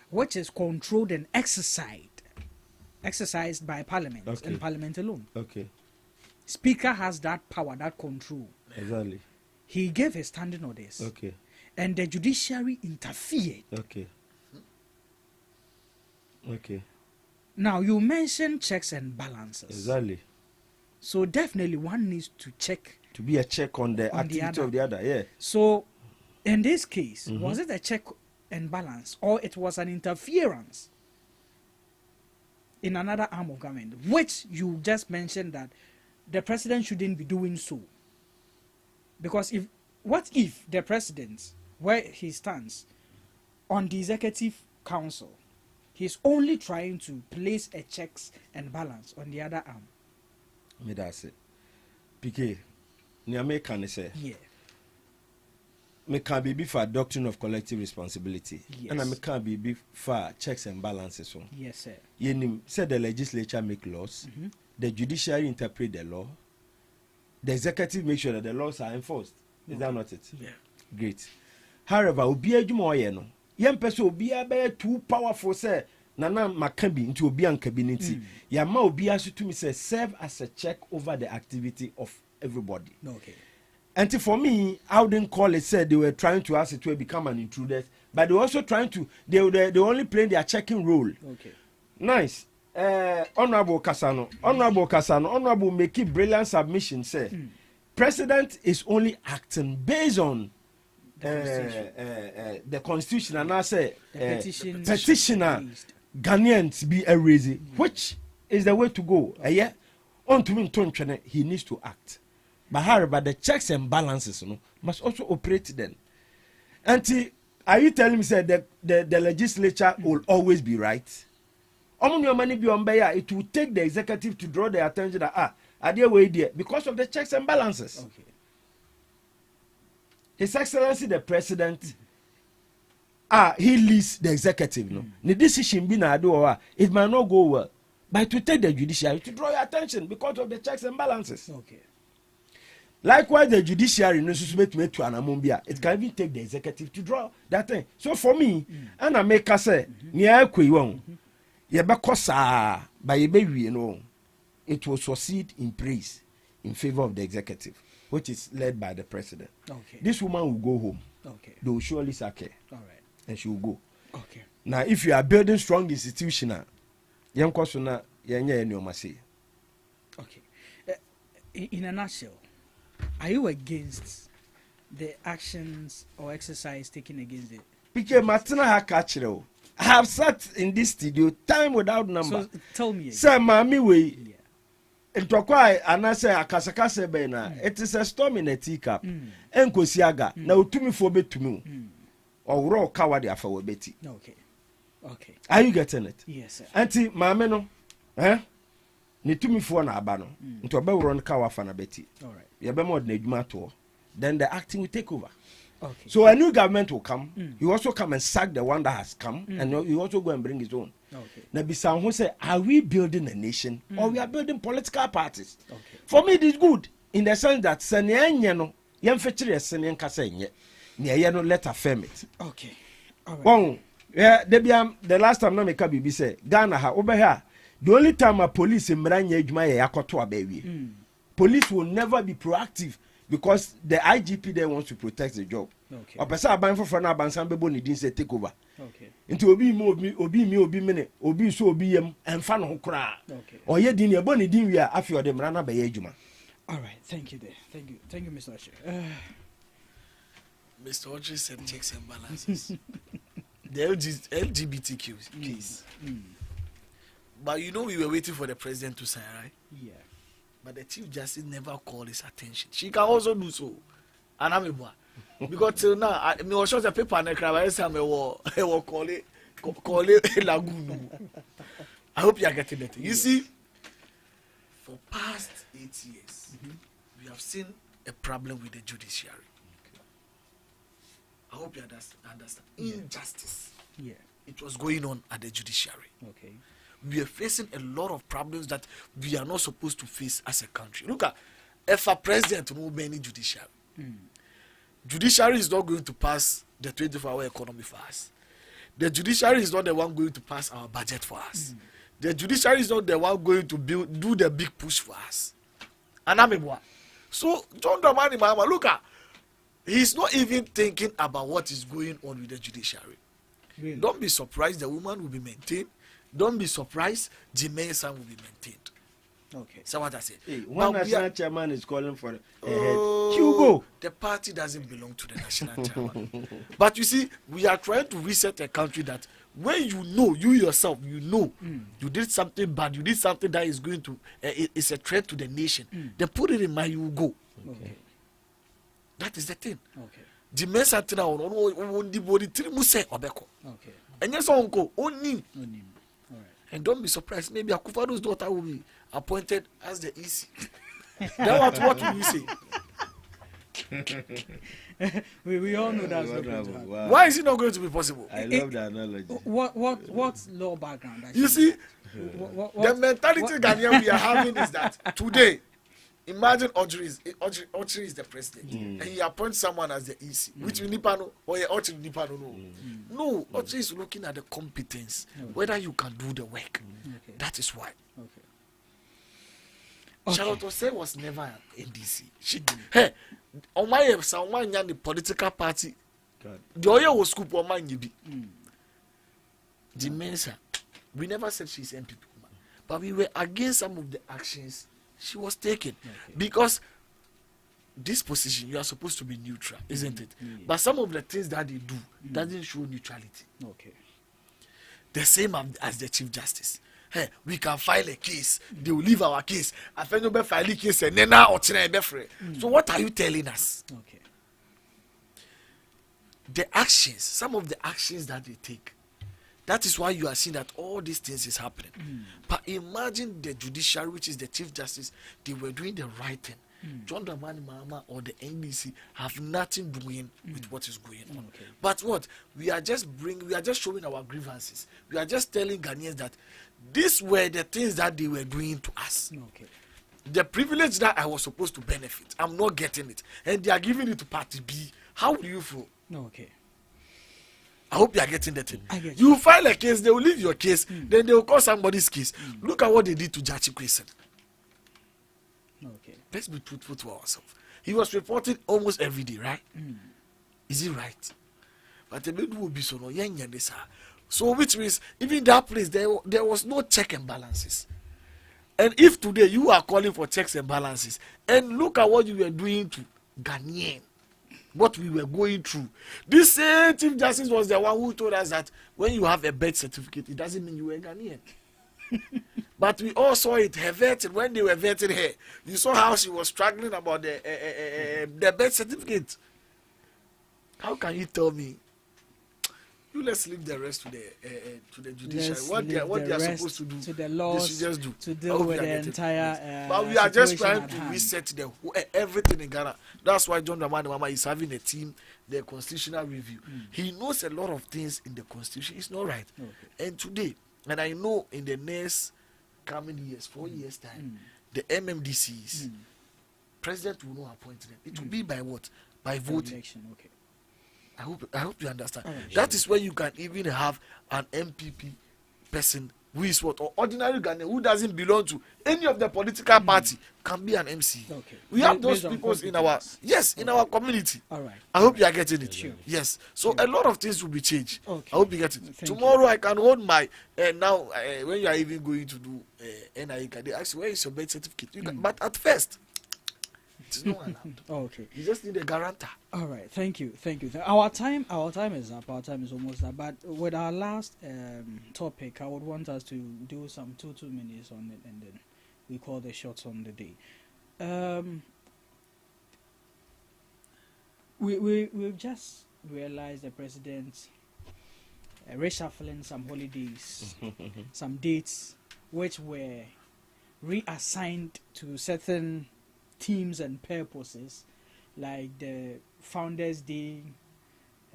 which is controlled and exercised by Parliament and Parliament alone. Speaker has that power, that control. Exactly. He gave his standing orders. And the judiciary interfered. Now, you mentioned checks and balances. Exactly. So definitely one needs to check. To be a check on the activity of the other, yeah. So, in this case, was it a check and balance, or it was an interference in another arm of government, which you just mentioned that the president shouldn't be doing so? Because what if the president, where he stands on the executive council, he's only trying to place a checks and balance on the other arm? Me that's it. PK, Niame can say. Yeah. Me can be for doctrine of collective responsibility. Yes. And I can be for checks and balances. Yes, sir. You said the legislature make laws, the judiciary interpret the law, the executive make sure that the laws are enforced. Is that not it? Yeah. Great. However, obi adwuma oye no. Yem pese obi be too powerful say nana makabi into obi cabinet. Ya ma obi asu to me say serve as a check over the activity of everybody. Okay. And for me, I wouldn't call it said they were trying to ask it to become an intruder, but they were also trying to they only playing their checking role. Okay. Nice. Honorable Honorable make it brilliant submission say president is only acting based on the constitution and I say petitioner Ghanaians be erased, which is the way to go. Yeah, on to me he needs to act. But however, the checks and balances must also operate then. And are you telling me that the legislature will always be right? It will take the executive to draw the attention that because of the checks and balances. Okay. His Excellency the President, he leads the executive. No, the decision being it might not go well, but to take the judiciary to draw your attention because of the checks and balances. Okay. Likewise, the judiciary it can even take the executive to draw that thing. So for me, and I make us say, it will succeed in praise in favor of the executive, which is led by the president. Okay. This woman will go home. Okay. They will surely sack her. All right. And she will go. Okay. Now, if you are building strong institution, okay. In a nutshell, are you against the actions or exercise taken against it? PK Martina Hakachiro. I have sat in this studio time without number. So tell me again. Say, Mami, we. It is a storm in a teacup. Enkosiaga. Now, to me for bet to me. Or raw coward after Betty. Okay. Okay. Are you getting it? Yes, sir. Auntie, Mameno, ni to me for an abano. Into a better run cow for Betty. All right. You have more than matter. Then the acting will take over. Okay. So a new government will come. You also come and sack the one that has come, and you also go and bring his own. Okay. Now, Bisan who say, are we building a nation or we are building political parties? Okay. For me, it is good in the sense that Sanyano, young fetcher, Sanyan Casane, near no let affirm it. Okay. All right. Bon, yeah, the last time I make a say, Ghana, over here, The only time a police in Mranya Juma yakoto abewi. Police will never be proactive because the IGP there wants to protect the job. Okay. Opesa aban for na ban san bebo ni din say take over. Okay. Nti obi mene obi so obi yam emfa no kra. Okay. Oye din e bo ni din wi a afi o de mra na be adwuma. All right, thank you there. Thank you, Mr. Ashe. Mr. Audrey said checks and balances. The LGBTQ case. But you know we were waiting for the president to sign, right? Yeah. But the Chief Justice never called his attention. She can also do so. And I'm a because till now, I was short a paper and I will call it lagoon. I hope you are getting it. You see, for past 8 years, we have seen a problem with the judiciary. I hope you understand. Injustice. Yeah. It was going on at the judiciary. Okay. We are facing a lot of problems that we are not supposed to face as a country. Look at if a president will manage judiciary. Judiciary is not going to pass the 24-hour economy for us. The judiciary is not the one going to pass our budget for us. The judiciary is not the one going to do the big push for us. And I'm a so John Dramani Mama, look at he's not even thinking about what is going on with the judiciary. Really? Don't be surprised the woman will be maintained. Don't be surprised the Mensah will be maintained. Okay. So what I say? Hey, one national chairman is calling for a head. Hugo. The party doesn't belong to the national chairman. But you see, we are trying to reset a country that when you know, you yourself, you know, you did something bad, you did something that is going to, it's a threat to the nation. Then put it in mind, you go. Okay. That is the thing. Okay. The Mensah thing, on the body, okay. And yes, uncle, only. All right. And don't be surprised, maybe Akufado's daughter will be appointed as the EC. That's what will you say? we all know that's not going to happen. Wow. Why is it not going to be possible? I love the analogy. What's law background? Actually? You see, what, the mentality Ghanaian we are having is that today, imagine Audrey is the president, and he appoints someone as the EC, which we nipa no or Audrey nipa no. No, Audrey is looking at the competence, whether you can do the work. Okay. That is why. Okay. Charlotte Osei was never in DC. She, hey, on my the political party, the oil was scoop on my be. The Mensah, we never said she's MPP, but we were against some of the actions she was taking because this position you are supposed to be neutral, isn't it? But some of the things that they do doesn't show neutrality. Okay. The same as the Chief Justice. Hey, we can file a case. They will leave our case. I find no file a case and then now So what are you telling us? Okay. The actions, some of the actions that they take. That is why you are seeing that all these things is happening. But imagine the judiciary, which is the Chief Justice, they were doing the right thing. John Dramani Mahama or the NDC have nothing doing with what is going on. Okay. But what we are just showing our grievances. We are just telling Ghanaians that these were the things that they were doing to us. Okay. The privilege that I was supposed to benefit, I'm not getting it, and they are giving it to Party B. How do you feel? Okay. I hope you are getting that thing. I get you file a case, they will leave your case, then they will call somebody's case. Look at what they did to Jachi Kwesen. Okay. Let's be truthful to ourselves. He was reporting almost every day, right? Is it right? But the middle will be so no young. So which means even that place there was no check and balances. And if today you are calling for checks and balances, and look at what you were doing to Ghanaian, what we were going through. This same Chief Justice was the one who told us that when you have a birth certificate, it doesn't mean you were Ghanaian. But we all saw it. Her vetting, when they were vetting her, you saw how she was struggling about the birth certificate. How can you tell me? You let's leave the rest to the judiciary. What they are supposed to do, to the laws, they should just do to deal with the entire. But we are just trying to reset everything in Ghana. That's why John Dramani Mahama is having a team, the constitutional review. He knows a lot of things in the constitution. It's not right. Okay. And today, and I know in the next coming years, 4 years time, the MMDCs, president will not appoint them. It will be by what? By voting. Election. Okay. I hope you understand. That is where you can even have an MPP person who is what, or ordinary Ghanaian who doesn't belong to any of the political party can be an MC. Okay. We have those Based on people in our in our community. All right. I hope you are getting it. Sure. Yes. So a lot of things will be changed. Okay. I hope you get it. Thank Tomorrow I can hold my now when you are even going to do NIE, they ask you, where is your birth certificate? You can, but at first it is not allowed. Okay. You just need a guarantor. All right, thank you. Our time is up. Our time is almost up. But with our last topic, I would want us to do some two minutes on it, and then we call the shots on the day. We've just realized the president reshuffling some holidays, some dates, which were reassigned to certain teams and purposes, like the Founders Day,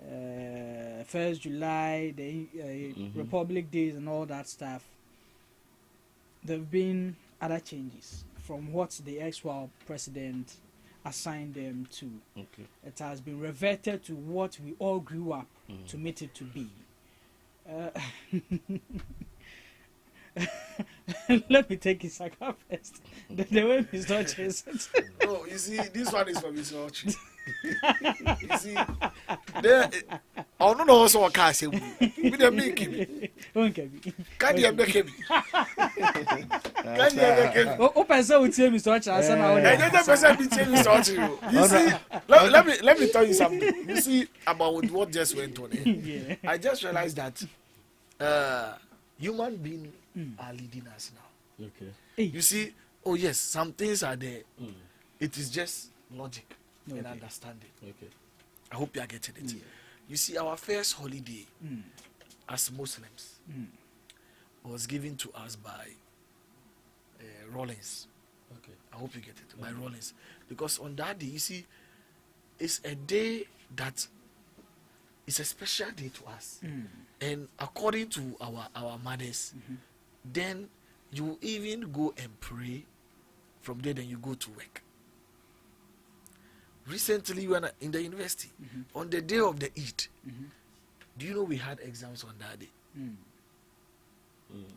1st July, the Republic Days, and all that stuff. There have been other changes from what the ex-World president assigned them to. Okay. It has been reverted to what we all grew up to make it to be. Let me take his second first. The way Mr. Chase. No, you see, this one is from Mr. Ochi. You see, there. I don't know also what can say. We don't make him. Can you make him? Can you make him? Oh, person would say Mr. Ochi. Another person will say Mr. Ochi. You see, let me tell you something. You see about what just went on. Yeah. I just realized that human beings are leading us now. Okay. You see, oh yes, some things are there. It is just logic and understanding. Okay. I hope you are getting it. Yeah. You see, our first holiday as Muslims was given to us by Rollins. Okay. I hope you get it, by Rollins. Because on that day, you see, it's a day that is a special day to us. And according to our mothers, then you even go and pray. From there, then you go to work. Recently, when in the university, on the day of the Eid, do you know we had exams on that day?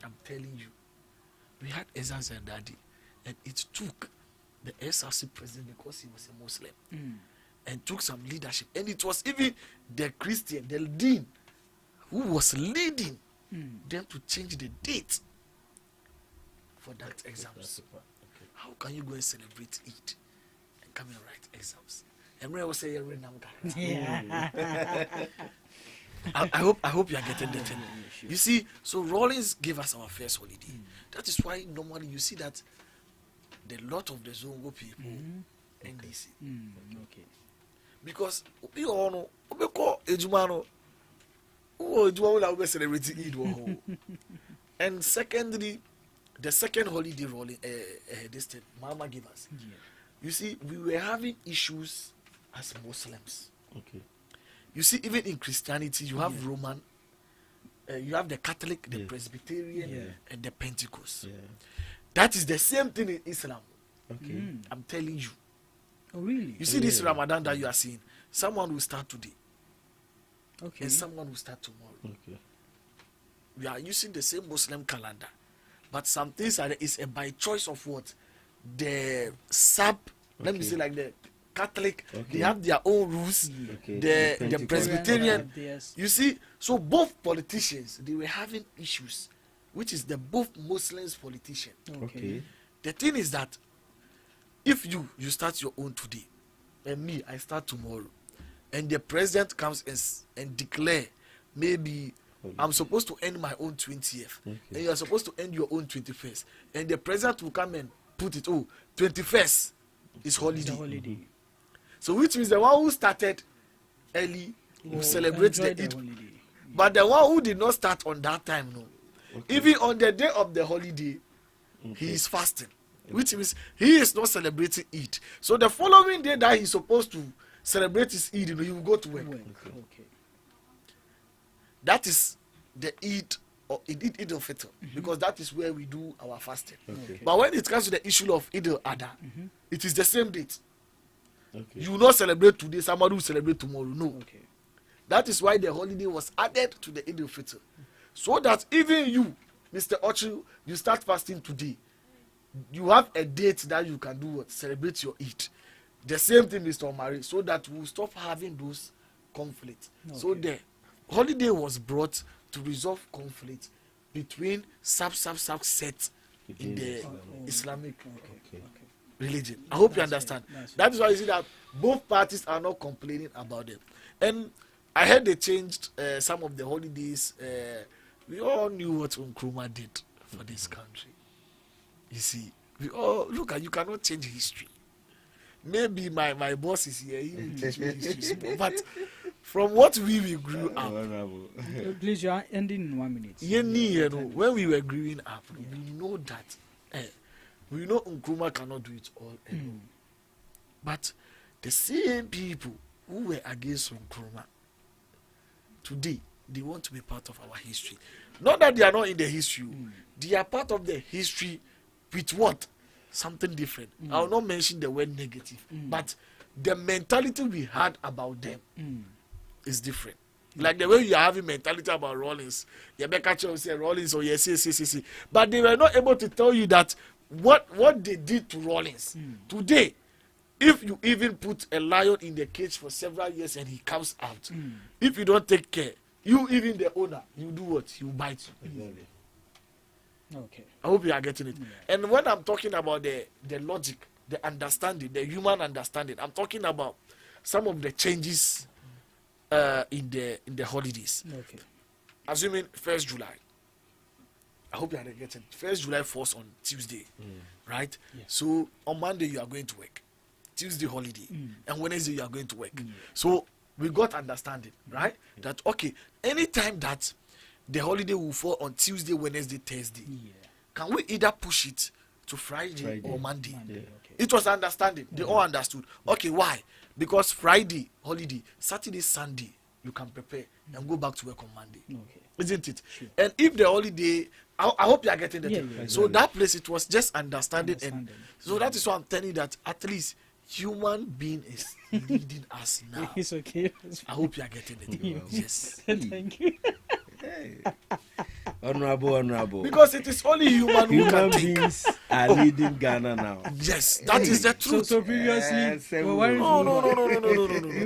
I'm telling you, we had exams on that day, and it took the SRC president, because he was a Muslim, and took some leadership, and it was even the Christian, the dean, who was leading them to change the date for that exams. Okay. How can you go and celebrate Eid and come and write exams? And I will say, I hope you are getting the thing. You see, so Rollins gave us our first holiday. That is why normally you see that the lot of the Zongo people NDC. Okay. Because we all know, we call Ejumano, who will celebrate Eid. And secondly, the second holiday rolling, this thing, Mama gave us. Yeah. You see, we were having issues as Muslims. Okay. You see, even in Christianity, you have Roman, you have the Catholic, the Presbyterian, and the Pentecost. Yeah. That is the same thing in Islam. Okay. I'm telling you. Oh, really? You see this Ramadan that you are seeing, someone will start today, Okay. and someone will start tomorrow. Okay. We are using the same Muslim calendar, but some things are is a by choice of what the let me say, like the Catholic, they have their own rules. Okay. The Presbyterian, Yes. you see, so both politicians, they were having issues, which is the both Muslims politician. Okay. The thing is that if you start your own today, and me I start tomorrow, and the president comes and declare maybe I'm supposed to end my own 20th, and you are supposed to end your own 21st, and the president will come and put it, 21st is holiday. So which means the one who started early will celebrate the Eid, but the one who did not start on that time, even on the day of the holiday, he is fasting, which means he is not celebrating Eid. So the following day that he's supposed to celebrate his Eid, he will go to work. Okay. That is the Eid or Eid al-Fitr, because that is where we do our fasting. Okay. But when it comes to the issue of Eid al-Adha, it is the same date. Okay. You will not celebrate today, somebody will celebrate tomorrow. No. Okay. That is why the holiday was added to the Eid al-Fitr. So that even you, Mr. Ochu, you start fasting today. You have a date that you can do what? Celebrate your Eid. The same thing, Mr. Omari, so that we'll stop having those conflicts. Okay. So the holiday was brought to resolve conflict between sets in the Islamic religion. I hope you understand. That is why you see that both parties are not complaining about them. And I heard they changed some of the holidays. We all knew what Nkrumah did for this country. You see, we all look at, you cannot change history. Maybe my boss is here, he will teach me history, but from what we grew up, please, you are ending in 1 minute. You know, when we were growing up, we know that we know Nkrumah cannot do it all alone. But the same people who were against Nkrumah today, they want to be part of our history. Not that they are not in the history, they are part of the history with what? Something different. I will not mention the word negative, but the mentality we had about them is different. Like the way you are having mentality about Rollins, Rebecca will say Rollins or yes, but they were not able to tell you that what they did to Rollins today. If you even put a lion in the cage for several years and he comes out, if you don't take care, you even the owner, you do what? You bite you. Okay. I hope you are getting it. And when I'm talking about the logic, the understanding, the human understanding, I'm talking about some of the changes in the holidays. Okay. Assuming 1st July. I hope you are getting it. 1st July falls on Tuesday, right? Yeah. So on Monday you are going to work. Tuesday holiday. And Wednesday you are going to work. So we got understanding, right? That okay, anytime that the holiday will fall on Tuesday, Wednesday, Thursday. Can we either push it to Friday or Monday? Okay. It was understanding. They all understood. Okay, why? Because Friday, holiday, Saturday, Sunday, you can prepare and go back to work on Monday. Okay. Isn't it? Sure. And if the holiday, I hope you are getting that. So that place, it was just understanding. And so that is why I'm telling you that at least human being is leading us now. It's okay. I hope you are getting it. Yes. Thank you. Honorable. Because it is only human beings are leading Ghana now. Yes, that is the truth. So previously, no.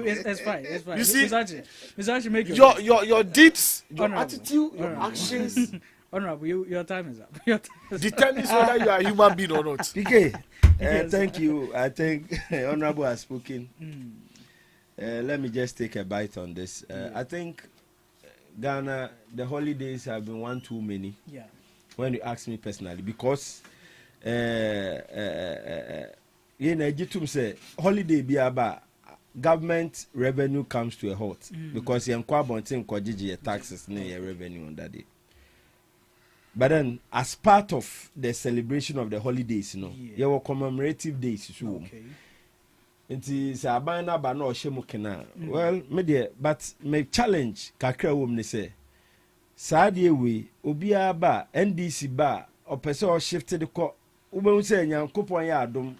It's fine. You see, Mr. make your deeds, your Honorable. attitude, your actions. Honorable, your time is up. Determines whether you are a human being or not. PK, thank you. I think Honorable has spoken. Let me just take a bite on this. I think Ghana, the holidays have been one too many. Yeah. When you ask me personally, because say holiday be about government revenue comes to a halt because you enquire taxes near revenue on that day. But then, as part of the celebration of the holidays, there were commemorative days. So. Okay. Nti sa abana ba na ohye mu kena well me de but me challenge kakra wo me say sa de we obia ba NDC ba opese o shifted ko ubehun say nyankopon ya adom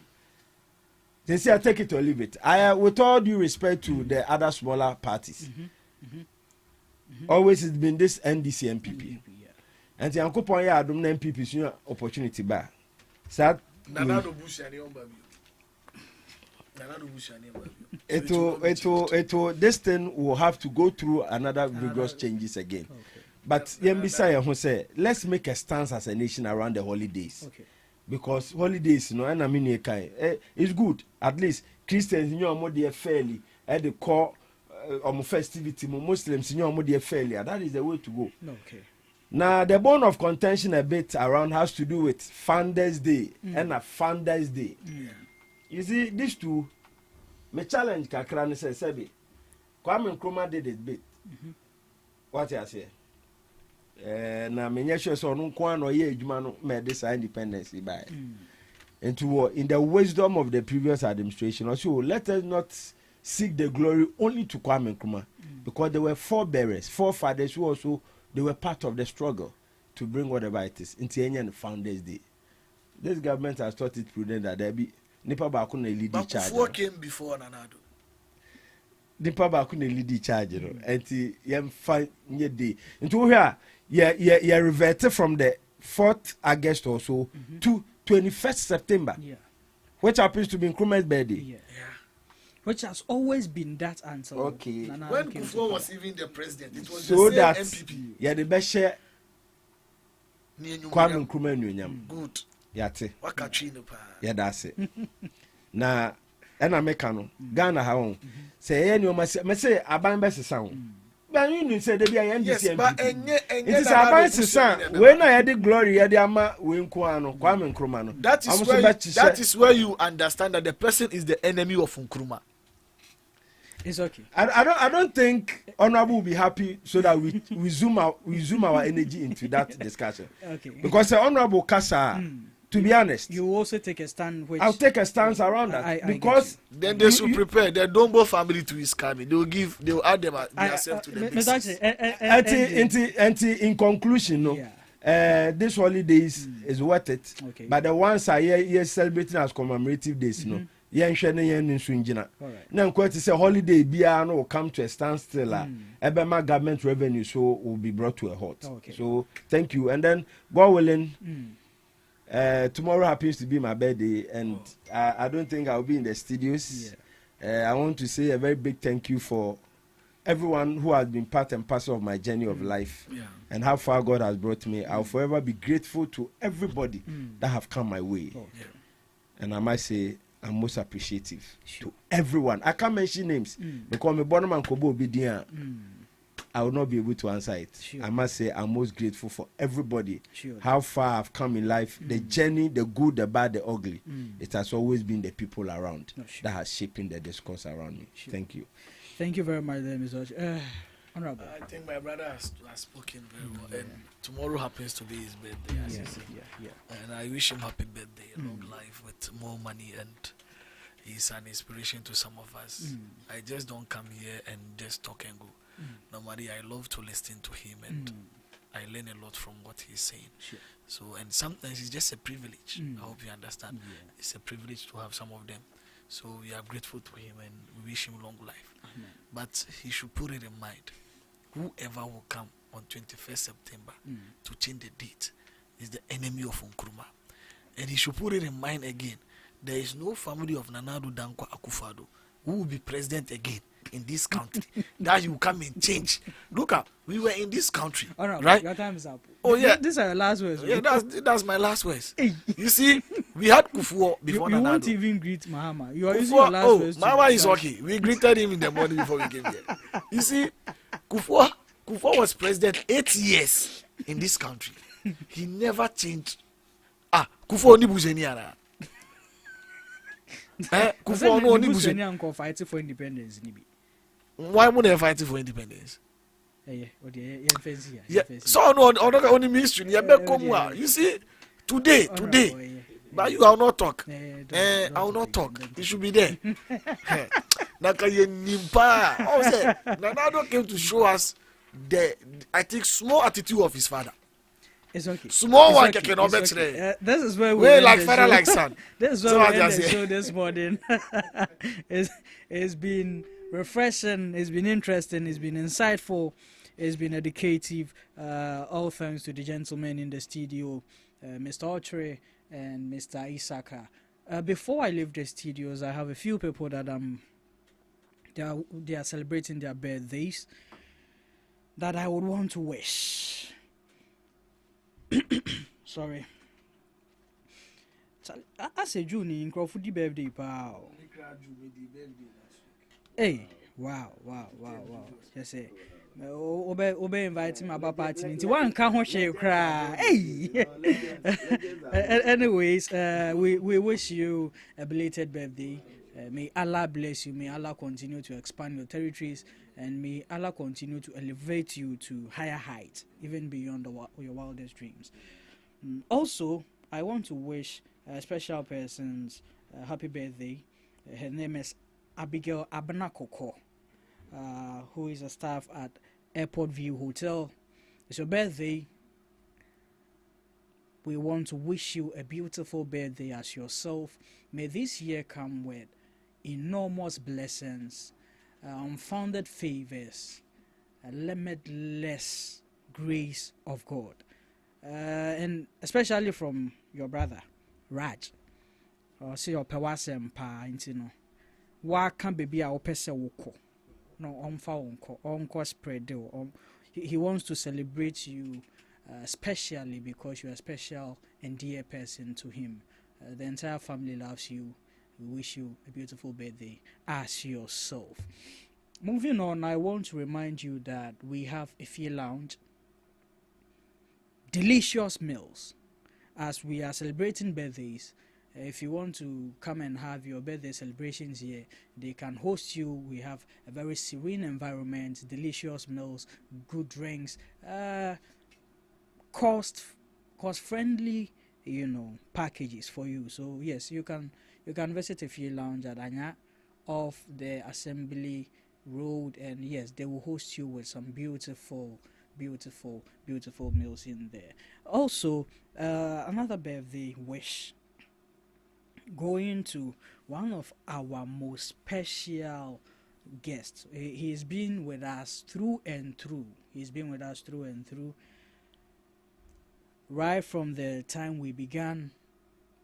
they say I take it or leave it. I with all due respect to the other smaller parties always it's been this NDC MPP and nyankopon ya adom na MPP so opportunity ba sa Nana do bushani on baby. This thing will have to go through another vigorous changes again. Okay. But let's make a stance as a nation around the holidays. Okay. Because holidays, and I mean, it's good. At least Christians, they're fairly at the core festivity. Muslims, they're fairly. That is the way to go. Okay. Now, the bone of contention a bit around has to do with Founders Day and a Founders Day. You see, these two, me challenge Kakrani says, Sebi, Kwame Nkrumah did it bit. What you say? Na me nyesho so no kwa no ye adwuma no me this independence by. And in the wisdom of the previous administration, also let us not seek the glory only to Kwame Nkrumah, because there were forefathers who also they were part of the struggle to bring whatever it is into any Founders Day. This government has thought it prudent that there be nipa ba ko na lead charge. Before came before Nanado. Nipa ba ko na lead charge no. Enti yem fa nye day. Nti wo hwe a ye revert from the 4th August or so to 21st September, which happens to be Nkrumah's birthday. Which has always been that until okay. When Kufuor was even the president, it was so the same that MPP. Yeah, the best share Kwame Nkrumah Nyonyam. Good. Yate. Wakachino pa. Yeah, that's it. Na ena meka no Ghana ha won. Say ye nyoma say aban be sesa won. But you say they be NDC. Yes, but enye it is aban sesa. We na ye the glory ye the ama we nko ano Kwame Nkrumah no. That is where you understand that the person is the enemy of Nkrumah. It's okay. I don't think Honorable will be happy so that we zoom our energy into that discussion. Okay. Because Honorable Kasa, to be honest, you also take a stand. Which I'll take a stance around that because then they should prepare. The Dombo family to his coming. They will add them themselves to the business. In conclusion, no. This holidays is worth it. Okay. But the ones are here celebrating as commemorative days, no. Yen now quite say holiday bia no will come to a standstill. Ebema government revenue so will be brought to a halt. Okay. So thank you. And then God willing, tomorrow happens to be my birthday, and I don't think I'll be in the studios. I want to say a very big thank you for everyone who has been part and parcel of my journey of life and how far God has brought me. I'll forever be grateful to everybody that have come my way. And I might say I'm most appreciative to everyone. I can't mention names because my bottom and Kobo obedient. I will not be able to answer it. I must say I'm most grateful for everybody. How far I've come in life, the journey, the good, the bad, the ugly. It has always been the people around that has shaping the discourse around me. Thank you. Thank you very much, Mr. Honorable. I think my brother has spoken very well. And tomorrow happens to be his birthday, as you say. And I wish him happy birthday, long life with more money, and he's an inspiration to some of us. I just don't come here and just talk and go. Normally, I love to listen to him, and I learn a lot from what he's saying. So, and sometimes it's just a privilege. I hope you understand. It's a privilege to have some of them. So we are grateful to him, and we wish him long life. But he should put it in mind, whoever will come on 21st September to change the date is the enemy of Nkrumah. And he should put it in mind again, there is no family of Nanado Dankwa Akufo-Addo who will be president again in this country that you come and change. Look up, we were in this country, right? Your time is up. Oh yeah, these are your last words. Yeah, that's my last words. You see, we had Kufuor before you Nanado. You won't even greet Mahama. You are using your last words. Mahama is okay. We greeted him in the morning before we came here. You see, Kufuor was president 8 years in this country. He never changed. Kufuor ni buzeniara. Kufuor no ni buzeniara fighting for independence. Why would they fight for independence? Yeah. So no, only ministry. You see, today, but you will not talk. I will not talk. You should be there. Nanado came to show us the, I think, small attitude of his father. It's okay. Small one okay. can okay. This is where we like father, like son. This is where we end the show this morning. It's been refreshing, it's been interesting, it's been insightful, it's been educative. All thanks to the gentlemen in the studio, Mr. Ochre and Mr. Isaka. Before I leave the studios, I have a few people that they are celebrating their birthdays that I would want to wish. Sorry. I say June in Crawford birthday, pal. Hey, wow. Just say, Obe invite him about party. Into one can't share cry. Hey. Anyways, we wish you a belated birthday. May Allah bless you. May Allah continue to expand your territories, and may Allah continue to elevate you to higher heights, even beyond your wildest dreams. Also, I want to wish special persons happy birthday. Her name is Abigail Abenakoko, who is a staff at Airport View Hotel. It's your birthday. We want to wish you a beautiful birthday as yourself. May this year come with enormous blessings, unfounded favors, a limitless grace of God. and especially from your brother, Raj. Or see your pewasem pa intino. Wa can be a opesa woko. No, onko spread deal. He wants to celebrate you, especially because you're a special and dear person to him. The entire family loves you. We wish you a beautiful birthday as yourself. Moving on, I want to remind you that we have a Fear Lounge. Delicious meals. As we are celebrating birthdays, if you want to come and have your birthday celebrations here, they can host you. We have a very serene environment, delicious meals, good drinks, cost friendly, packages for you. So yes, you can visit a Fear Lounge at Anya off the Assembly Road, and yes, they will host you with some beautiful meals in there. Also, another birthday wish, going to one of our most special guests. He's been with us through and through. Right from the time we began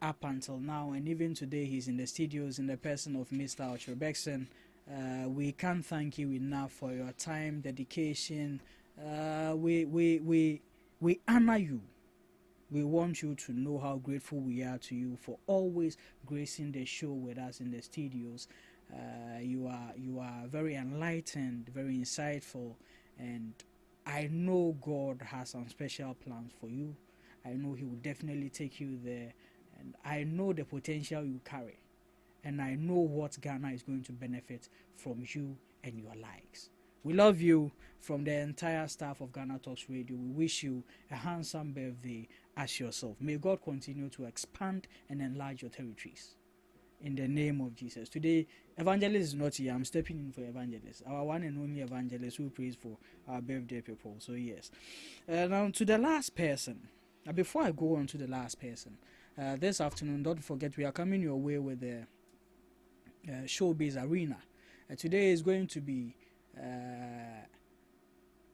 up until now, and even today he's in the studios in the person of Mr. Archer Beckson. We can't thank you enough for your time, dedication. We honor you. We want you to know how grateful we are to you for always gracing the show with us in the studios. You are very enlightened, very insightful, and I know God has some special plans for you. I know He will definitely take you there, and I know the potential you carry, and I know what Ghana is going to benefit from you and your likes. We love you from the entire staff of Ghana Talks Radio. We wish you a handsome birthday as yourself. May God continue to expand and enlarge your territories. In the name of Jesus. Today, Evangelist is not here. I'm stepping in for Evangelist. Our one and only Evangelist who prays for our birthday people. So yes. Now to the last person. Before I go on to the last person, this afternoon, don't forget we are coming your way with the Showbiz Arena. Today is going to be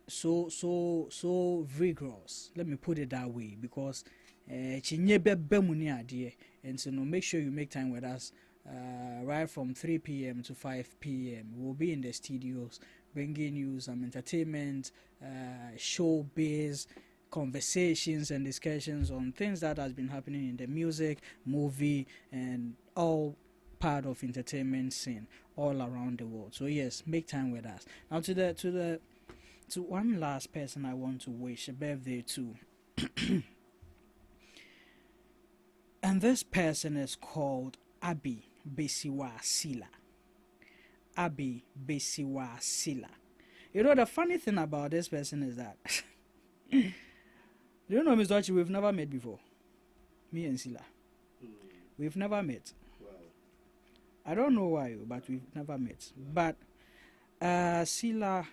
so vigorous. Let me put it that way, because and so make sure you make time with us right from 3 p.m. to 5 p.m. We'll be in the studios bringing you some entertainment, showbiz, conversations and discussions on things that has been happening in the music, movie, and all part of entertainment scene all around the world. So yes, make time with us. Now to one last person I want to wish a birthday to. And this person is called Abi Besiwa Sila. Abi Besiwa Sila. You know, the funny thing about this person is that you know, Mr. Archie, we've never met before. Me and Sila. We've never met. Wow. I don't know why, but we've never met. But Sila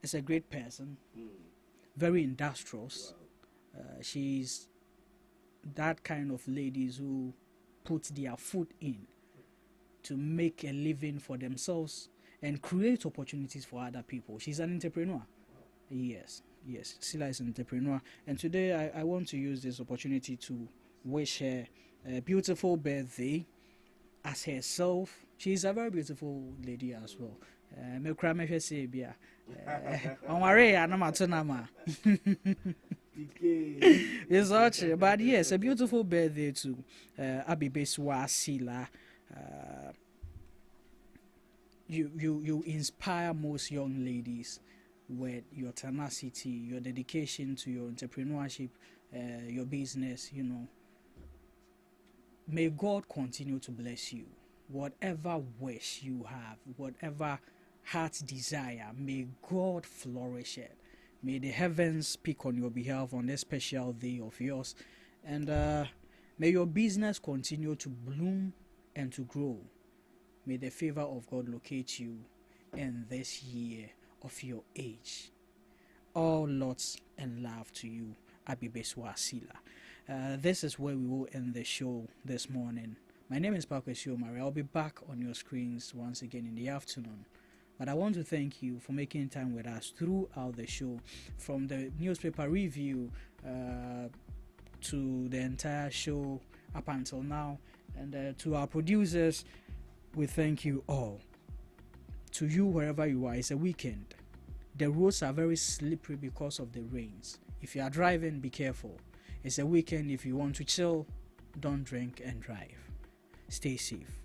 is a great person, very industrious. Wow. She's that kind of ladies who put their foot in to make a living for themselves and create opportunities for other people. She's an entrepreneur. Wow. Yes, Sila is an entrepreneur. And today I want to use this opportunity to wish her a beautiful birthday as herself. She's a very beautiful lady as well. It's actually, but yes, a beautiful birthday to Abi Beswa Sila. You inspire most young ladies with your tenacity, your dedication to your entrepreneurship, your business. You know, may God continue to bless you. Whatever wish you have, whatever heart's desire, may God flourish it. May the heavens speak on your behalf on this special day of yours. And may your business continue to bloom and to grow. May the favor of God locate you in this year of your age. All lots and love to you, Abi Beswa Sila. This is where we will end the show this morning. My name is Parker Siomari. I'll be back on your screens once again in the afternoon. But I want to thank you for making time with us throughout the show, from the newspaper review to the entire show up until now. And to our producers, we thank you all. To you, wherever you are, it's a weekend. The roads are very slippery because of the rains. If you are driving, be careful. It's a weekend. If you want to chill, don't drink and drive. Stay safe.